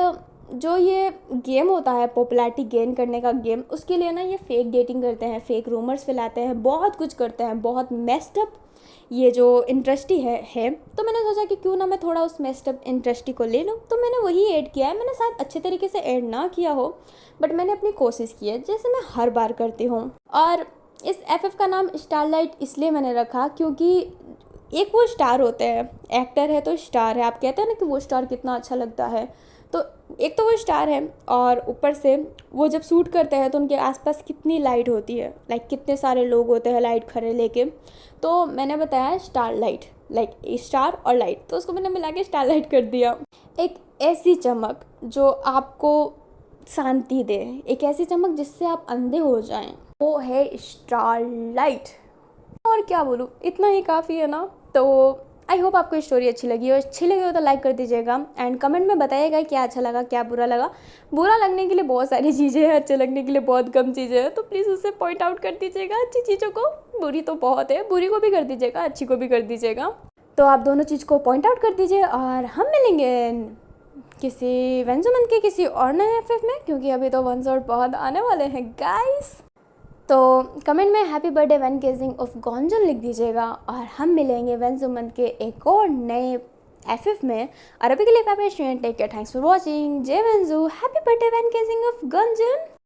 जो ये गेम होता है पॉपुलैरिटी गेन करने का गेम, उसके लिए ना ये फेक डेटिंग करते हैं, फेक रूमर्स फैलाते हैं, बहुत कुछ करते हैं, बहुत मेस्ड अप ये जो इंडस्ट्री है। तो मैंने सोचा कि क्यों ना मैं थोड़ा उस मेस्ड अप इंडस्ट्री को ले लूँ, तो मैंने वही ऐड किया है। मैंने शायद अच्छे तरीके से ऐड ना किया हो, बट मैंने अपनी कोशिश की है, जैसे मैं हर बार करती हूँ। और इस एफएफ का नाम स्टारलाइट इसलिए मैंने रखा क्योंकि एक वो स्टार होते हैं, एक्टर है तो स्टार है, आप कहते हैं ना कि वो स्टार कितना अच्छा लगता है। तो एक तो वो स्टार है, और ऊपर से वो जब शूट करते हैं तो उनके आसपास कितनी लाइट होती है, लाइक कितने सारे लोग होते हैं लाइट खड़े लेके। तो मैंने बताया स्टार लाइट, लाइक स्टार और लाइट, तो उसको मैंने मिला के स्टार लाइट कर दिया। एक ऐसी चमक जो आपको शांति दे, एक ऐसी चमक जिससे आप अंधे हो जाएं, वो है स्टार लाइट। और क्या बोलूँ, इतना ही काफ़ी है ना। तो आई होप आपको स्टोरी अच्छी लगी हो, अच्छी लगी हो तो लाइक कर दीजिएगा, एंड कमेंट में बताइएगा क्या अच्छा लगा, क्या बुरा लगा। बुरा लगने के लिए बहुत सारी चीज़ें हैं, अच्छे लगने के लिए बहुत कम चीज़ें हैं, तो प्लीज़ उसे पॉइंट आउट कर दीजिएगा अच्छी चीज़ों को। बुरी तो बहुत है, बुरी को भी कर दीजिएगा, अच्छी को भी कर दीजिएगा। तो आप दोनों चीज़ को पॉइंट आउट कर दीजिए, और हम मिलेंगे किसी वेंसो मंथ के किसी और नए एफएफ में, क्योंकि अभी तो वंस और बहुत आने वाले हैं गाइस। तो कमेंट में हैप्पी बर्थडे वैन केजिंग ऑफ गॉन्जन लिख दीजिएगा, और हम मिलेंगे वेंसो मंथ के एक और नए एफएफ में। और अभी के लिए bye bye, take care, thanks for watching, जय वेंसो, हैप्पी बर्थडे वैन केजिंग ऑफ गॉन्जन।